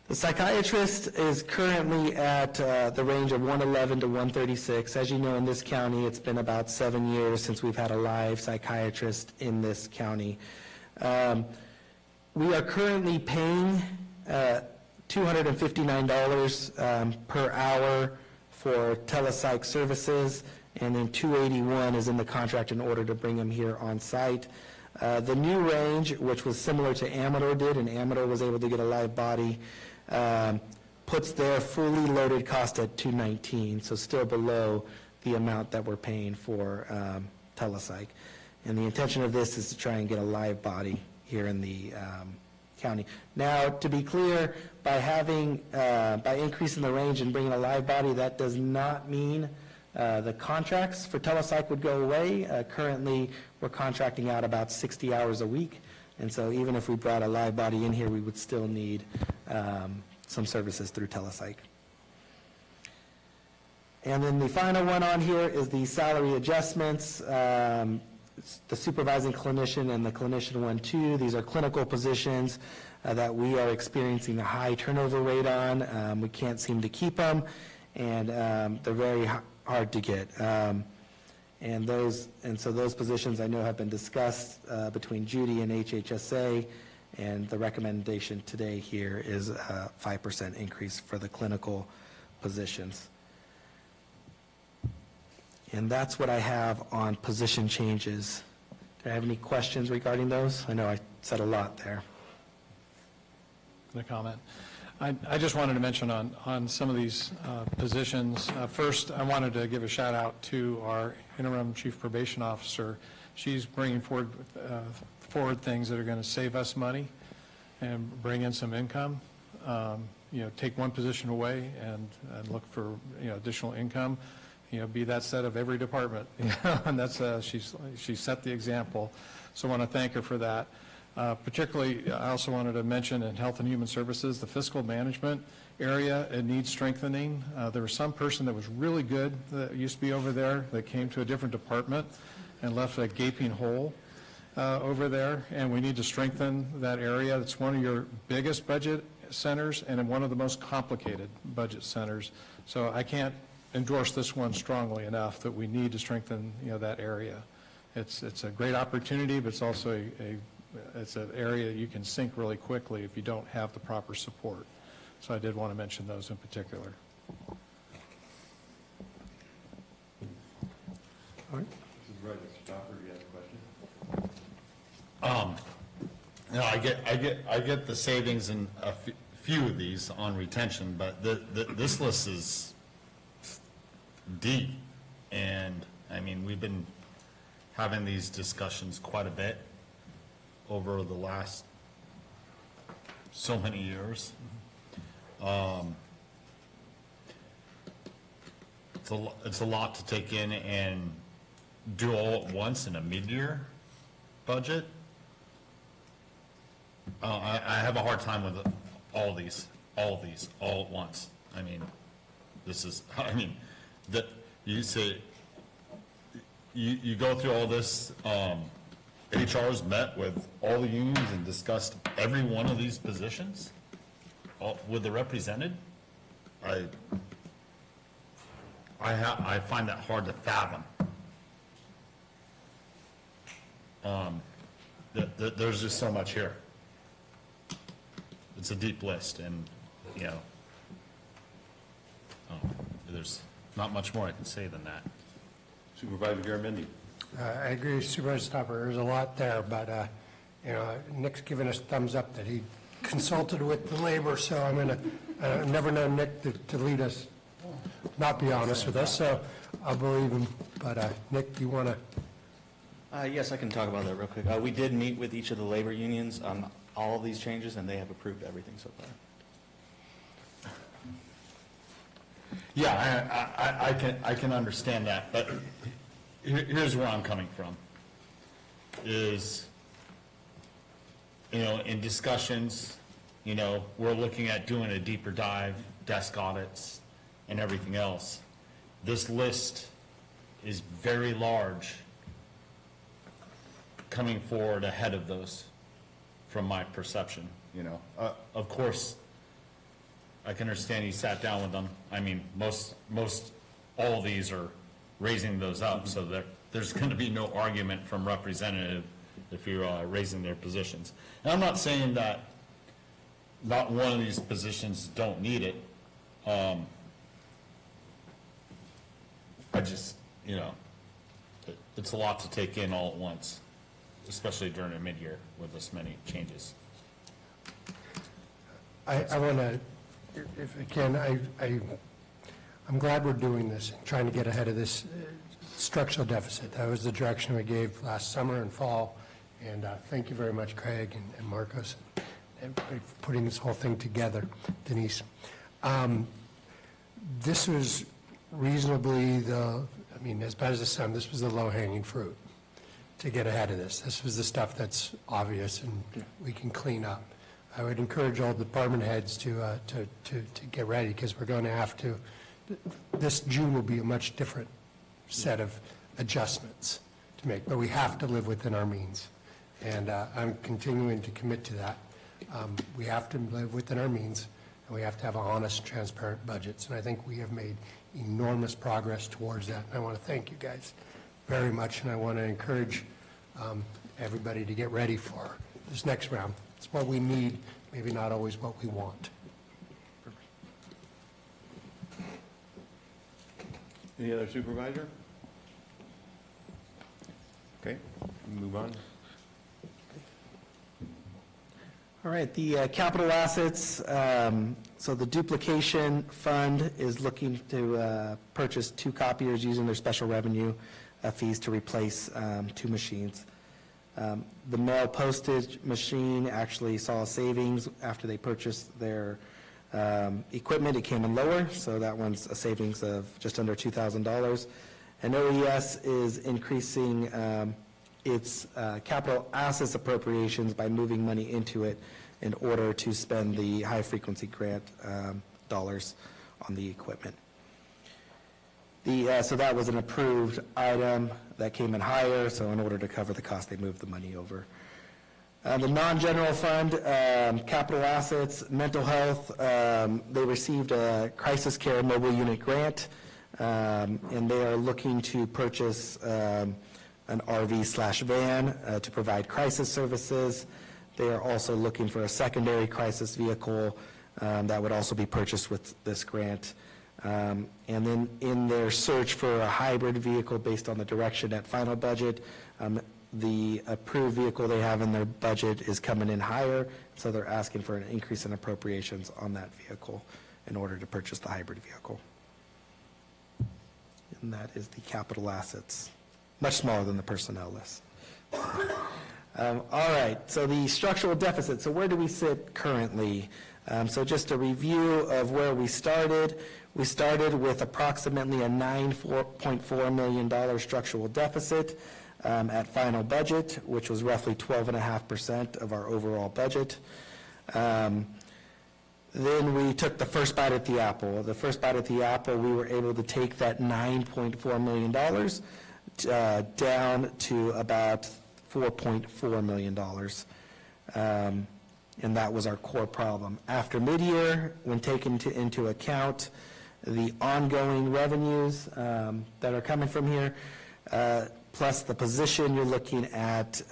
The psychiatrist is currently at the range of 111 to 136. As you know, in this county, it's been about 7 years since we've had a live psychiatrist in this county. We are currently paying $259 per hour for telepsych services, and then $281 is in the contract in order to bring them here on site. The new range, which was similar to Amador did, and Amador was able to get a live body, puts their fully loaded cost at $219, so still below the amount that we're paying for telepsych. And the intention of this is to try and get a live body here in the county. Now, to be clear, by increasing the range and bringing a live body, that does not mean the contracts for telepsych would go away. Currently, we're contracting out about 60 hours a week, and so even if we brought a live body in here, we would still need some services through telepsych. And then the final one on here is the salary adjustments. The supervising clinician and the clinician 1-2, these are clinical positions that we are experiencing a high turnover rate on. We can't seem to keep them, and they're very hard to get. And so those positions I know have been discussed between Judy and HHSA, and the recommendation today here is a 5% increase for the clinical positions. And that's what I have on position changes. Do I have any questions regarding those? I know I said a lot there. The comment. I just wanted to mention on some of these positions. First, I wanted to give a shout out to our interim chief probation officer. She's bringing forward things that are going to save us money and bring in some income. Take one position away and look for additional income. Be that said of every department, and that's she set the example. So I want to thank her for that. Particularly, I also wanted to mention in Health and Human Services, the fiscal management area, it needs strengthening. There was some person that was really good that used to be over there that came to a different department and left a gaping hole over there, and we need to strengthen that area. It's one of your biggest budget centers and one of the most complicated budget centers. So I can't endorse this one strongly enough that we need to strengthen that area. It's a great opportunity, but it's also it's an area you can sink really quickly if you don't have the proper support. So I did want to mention those in particular. All right. This is right, Mr. Stopper, you have a question? I get the savings in a few of these on retention, but this list is deep, and I mean, we've been having these discussions quite a bit over the last so many years. It's a lot to take in and do all at once in a mid-year budget. I have a hard time with all these all at once. I mean, that you say, you go through all this, HR's met with all the unions and discussed every one of these positions with the represented. I find that hard to fathom. There's just so much here. It's a deep list, and there's not much more I can say than that. Supervisor Garamendi. I agree with Supervisor Stopper. There's a lot there, but Nick's given us thumbs up that he consulted with the labor, so I've never known Nick to lead us, not be honest with us, so I'll believe him. But Nick, do you want to? Yes, I can talk about that real quick. We did meet with each of the labor unions on all of these changes, and they have approved everything so far. Yeah, I can understand that, but here's where I'm coming from, is, in discussions, we're looking at doing a deeper dive, desk audits, and everything else. This list is very large, coming forward ahead of those, from my perception, Of course, I can understand you sat down with them. I mean, most all of these are raising those up, so there's going to be no argument from representative if you're raising their positions. And I'm not saying that not one of these positions don't need it. I just, it's a lot to take in all at once, especially during a mid-year with this many changes. I want to, if I can, I'm glad we're doing this, trying to get ahead of this structural deficit. That was the direction we gave last summer and fall, and thank you very much, Craig and Marcos. everybody for putting this whole thing together, Denise. This was reasonably as bad as it sounds, this was the low-hanging fruit to get ahead of this. This was the stuff that's obvious and we can clean up. I would encourage all department heads to get ready, because we're going to have to, this June will be a much different set of adjustments to make, but we have to live within our means. And I'm continuing to commit to that. We have to live within our means, and we have to have honest, transparent budgets. And I think we have made enormous progress towards that. And I want to thank you guys very much, and I want to encourage everybody to get ready for this next round. It's what we need, maybe not always what we want. Any other supervisor? Okay, move on. All right, the capital assets, so the duplication fund is looking to purchase 2 copiers using their special revenue fees to replace 2 machines. The mail postage machine actually saw a savings after they purchased their equipment. It came in lower, so that one's a savings of just under $2,000. And OES is increasing its capital assets appropriations by moving money into it in order to spend the high-frequency grant dollars on the equipment. So that was an approved item that came in higher, so in order to cover the cost, they moved the money over. The non-general fund, capital assets, mental health, they received a crisis care mobile unit grant, and they are looking to purchase an RV/van to provide crisis services. They are also looking for a secondary crisis vehicle that would also be purchased with this grant. And then in their search for a hybrid vehicle based on the direction at final budget, the approved vehicle they have in their budget is coming in higher, so they're asking for an increase in appropriations on that vehicle in order to purchase the hybrid vehicle. And that is the capital assets, much smaller than the personnel list. All right, so the structural deficit, so where do we sit currently? So just a review of where we started with approximately a $9.4 million structural deficit at final budget, which was roughly 12.5% of our overall budget. Then we took the first bite at the apple. The first bite at the apple, we were able to take that $9.4 million down to about $4.4 million. And that was our core problem. After mid-year, when taken into account the ongoing revenues that are coming from here, plus the position, you're looking at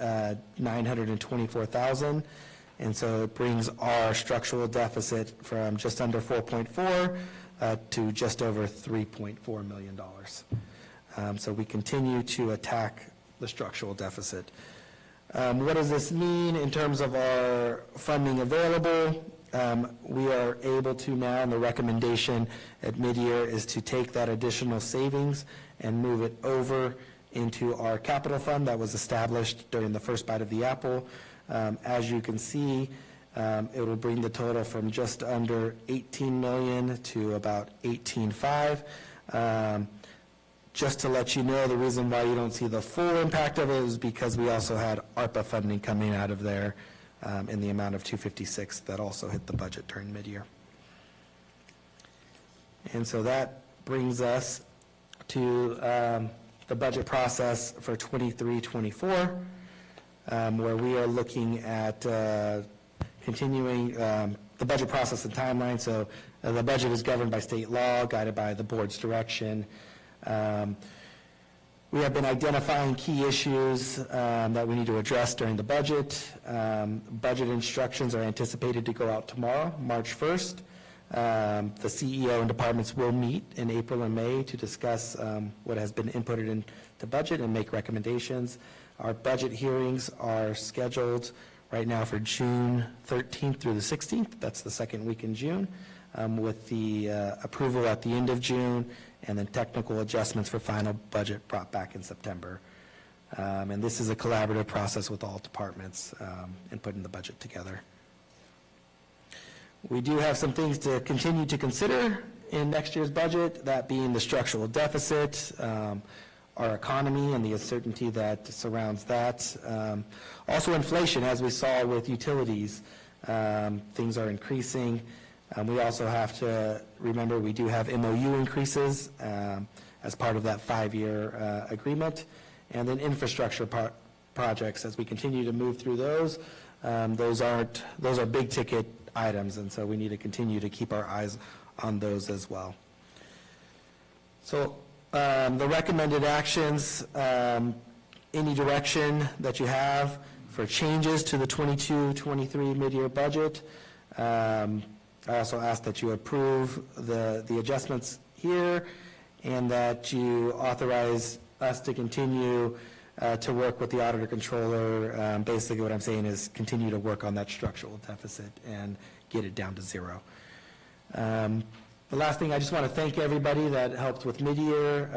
$924,000. And so it brings our structural deficit from just under 4.4 to just over $3.4 million. So we continue to attack the structural deficit. What does this mean in terms of our funding available? We are able to now, and the recommendation at mid-year is to take that additional savings and move it over into our capital fund that was established during the first bite of the apple. As you can see, it will bring the total from just under $18 million to about $18.5 million. Just to let you know, the reason why you don't see the full impact of it is because we also had ARPA funding coming out of there in the amount of $256 that also hit the budget during mid-year. And so that brings us to the budget process for 23-24, where we are looking at continuing the budget process and timeline. So the budget is governed by state law, guided by the board's direction. We have been identifying key issues that we need to address during the budget. Budget instructions are anticipated to go out tomorrow, March 1st. The CEO and departments will meet in April and May to discuss what has been inputted into budget and make recommendations. Our budget hearings are scheduled right now for June 13th through the 16th. That's the second week in June, with the approval at the end of June, and then technical adjustments for final budget brought back in September. And this is a collaborative process with all departments in putting the budget together. We do have some things to continue to consider in next year's budget, that being the structural deficit, our economy and the uncertainty that surrounds that. Also inflation, as we saw with utilities, things are increasing. We also have to remember we do have MOU increases as part of that 5-year agreement. And then infrastructure projects, as we continue to move through those, those are big ticket items, and so we need to continue to keep our eyes on those as well. So the recommended actions, any direction that you have for changes to the 22-23 mid-year budget. I also ask that you approve the adjustments here and that you authorize us to continue to work with the auditor controller. Basically what I'm saying is continue to work on that structural deficit and get it down to zero. The last thing, I just want to thank everybody that helped with mid-year,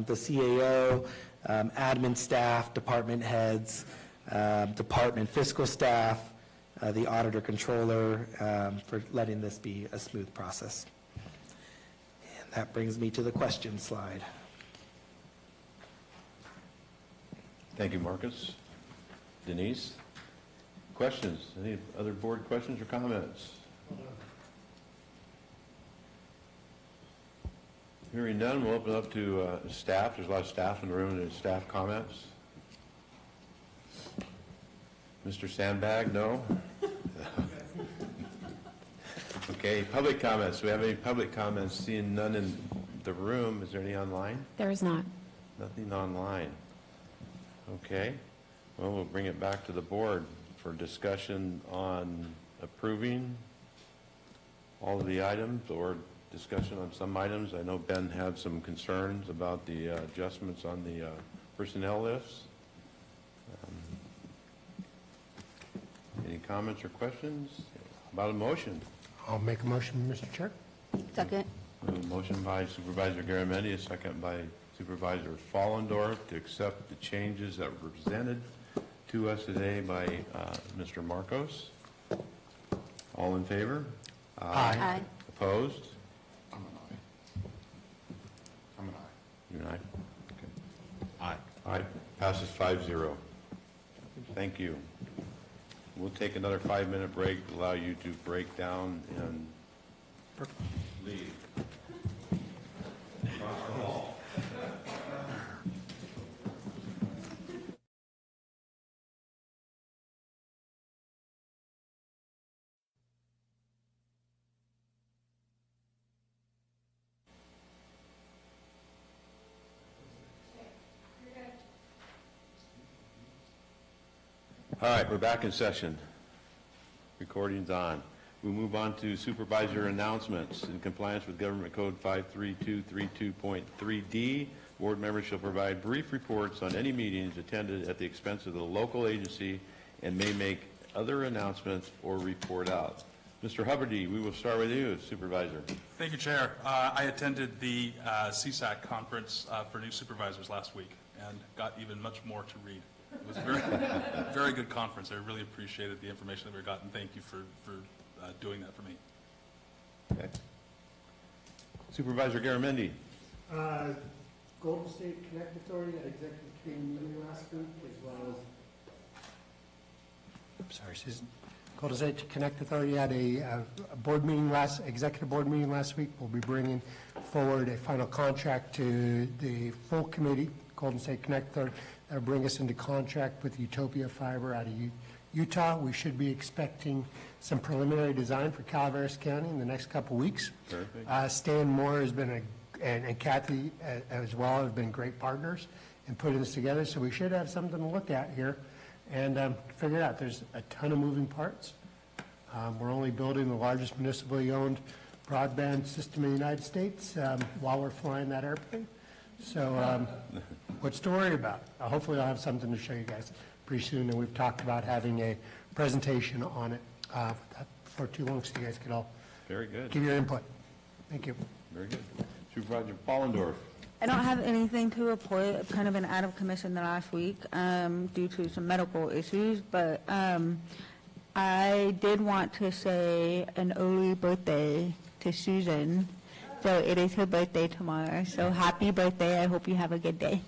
the CAO, admin staff, department heads, department fiscal staff, the auditor controller, for letting this be a smooth process. And that brings me to the question slide. Thank you, Marcus. Denise? Questions? Any other board questions or comments? Hearing none, we'll open up to staff. There's a lot of staff in the room. There's staff comments. Mr. Sandbag, no? Okay, public comments. Do we have any public comments? Seeing none in the room. Is there any online? There is not. Nothing online. Okay. Well, we'll bring it back to the board for discussion on approving all of the items or discussion on some items. I know Ben had some concerns about the adjustments on the personnel lists. Any comments or questions about a motion? I'll make a motion, Mr. Chair. Second. A motion by Supervisor Garamendi, a second by Supervisor Fallendorf to accept the changes that were presented to us today by Mr. Marcos. All in favor? Aye. Aye. Opposed? I'm an aye. I'm an aye. You're an aye? Aye. Aye. Passes 5-0. Thank you. We'll take another 5-minute break to allow you to break down and leave. Across the hall. All right, we're back in session. Recording's on. We move on to supervisor announcements. In compliance with Government Code 53232.3D, board members shall provide brief reports on any meetings attended at the expense of the local agency and may make other announcements or report out. Mr. Hubbardy, we will start with you, supervisor. Thank you, Chair. I attended the CSAC conference for new supervisors last week and got even much more to read. It was a very good conference. I really appreciated the information that we got, and thank you for doing that for me. Okay. Supervisor Garamendi. Golden State Connect Authority had executive committee meeting last week, as well as, Susan. Golden State Connect Authority had a board meeting executive board meeting last week. We'll be bringing forward a final contract to the full committee, Golden State Connect Authority. That'll bring us into contract with Utopia Fiber out of Utah. We should be expecting some preliminary design for Calaveras County in the next couple weeks. Perfect. Stan Moore has been and Kathy as well have been great partners in putting this together. So we should have something to look at here and figure it out. There's a ton of moving parts. We're only building the largest municipally owned broadband system in the United States while we're flying that airplane. So what's to worry about? Hopefully I'll have something to show you guys pretty soon, and we've talked about having a presentation on it for too long so you guys can all Very good. give your input. Thank you. Very good. Supervisor Fallendorf. I don't have anything to report. I've kind of been out of commission the last week due to some medical issues, but I did want to say an early birthday to Susan. So it is her birthday tomorrow, so happy birthday. I hope you have a good day.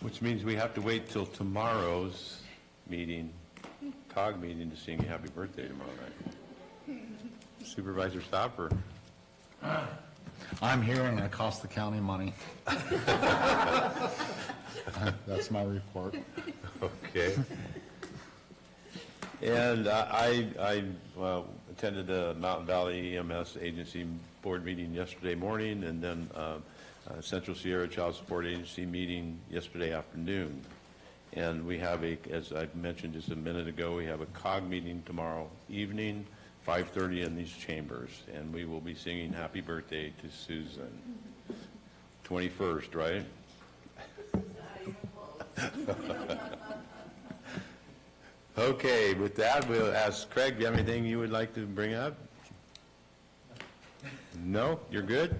Which means we have to wait till tomorrow's meeting, COG meeting, to sing you happy birthday tomorrow night. Supervisor Stopper. I'm here and it cost the county money. That's my report. Okay. And I attended the Mountain Valley EMS Agency Board meeting yesterday morning, and then Central Sierra Child Support Agency meeting yesterday afternoon. And we have as I mentioned just a minute ago, we have a COG meeting tomorrow evening, 5:30 in these chambers, and we will be singing happy birthday to Susan. 21st, right? Okay, with that, we'll ask Craig, do you have anything you would like to bring up? No? You're good?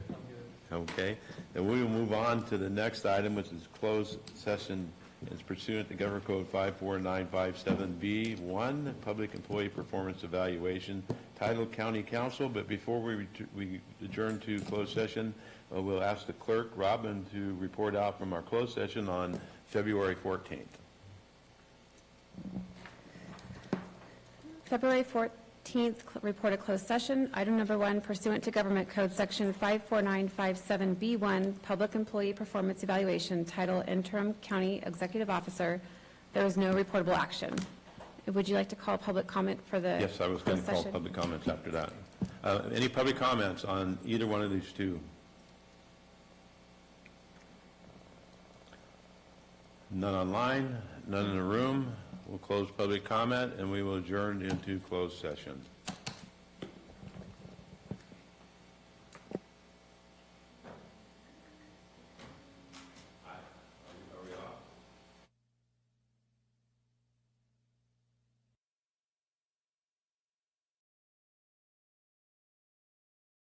Okay. Then we will move on to the next item, which is closed session as pursuant to Government Code 54957B1, Public Employee Performance Evaluation, titled County Council. But before we adjourn to closed session, we'll ask the clerk, Robin, to report out from our closed session on February 14th. February 14th, report of closed session. Item number 1, pursuant to Government Code Section 54957B1, Public Employee Performance Evaluation, title Interim County Executive Officer. There is no reportable action. Would you like to call public comment for the Yes, I was going to call public comments after that. Any public comments on either one of these two? None online, none in the room. We'll close public comment, and we will adjourn into closed session.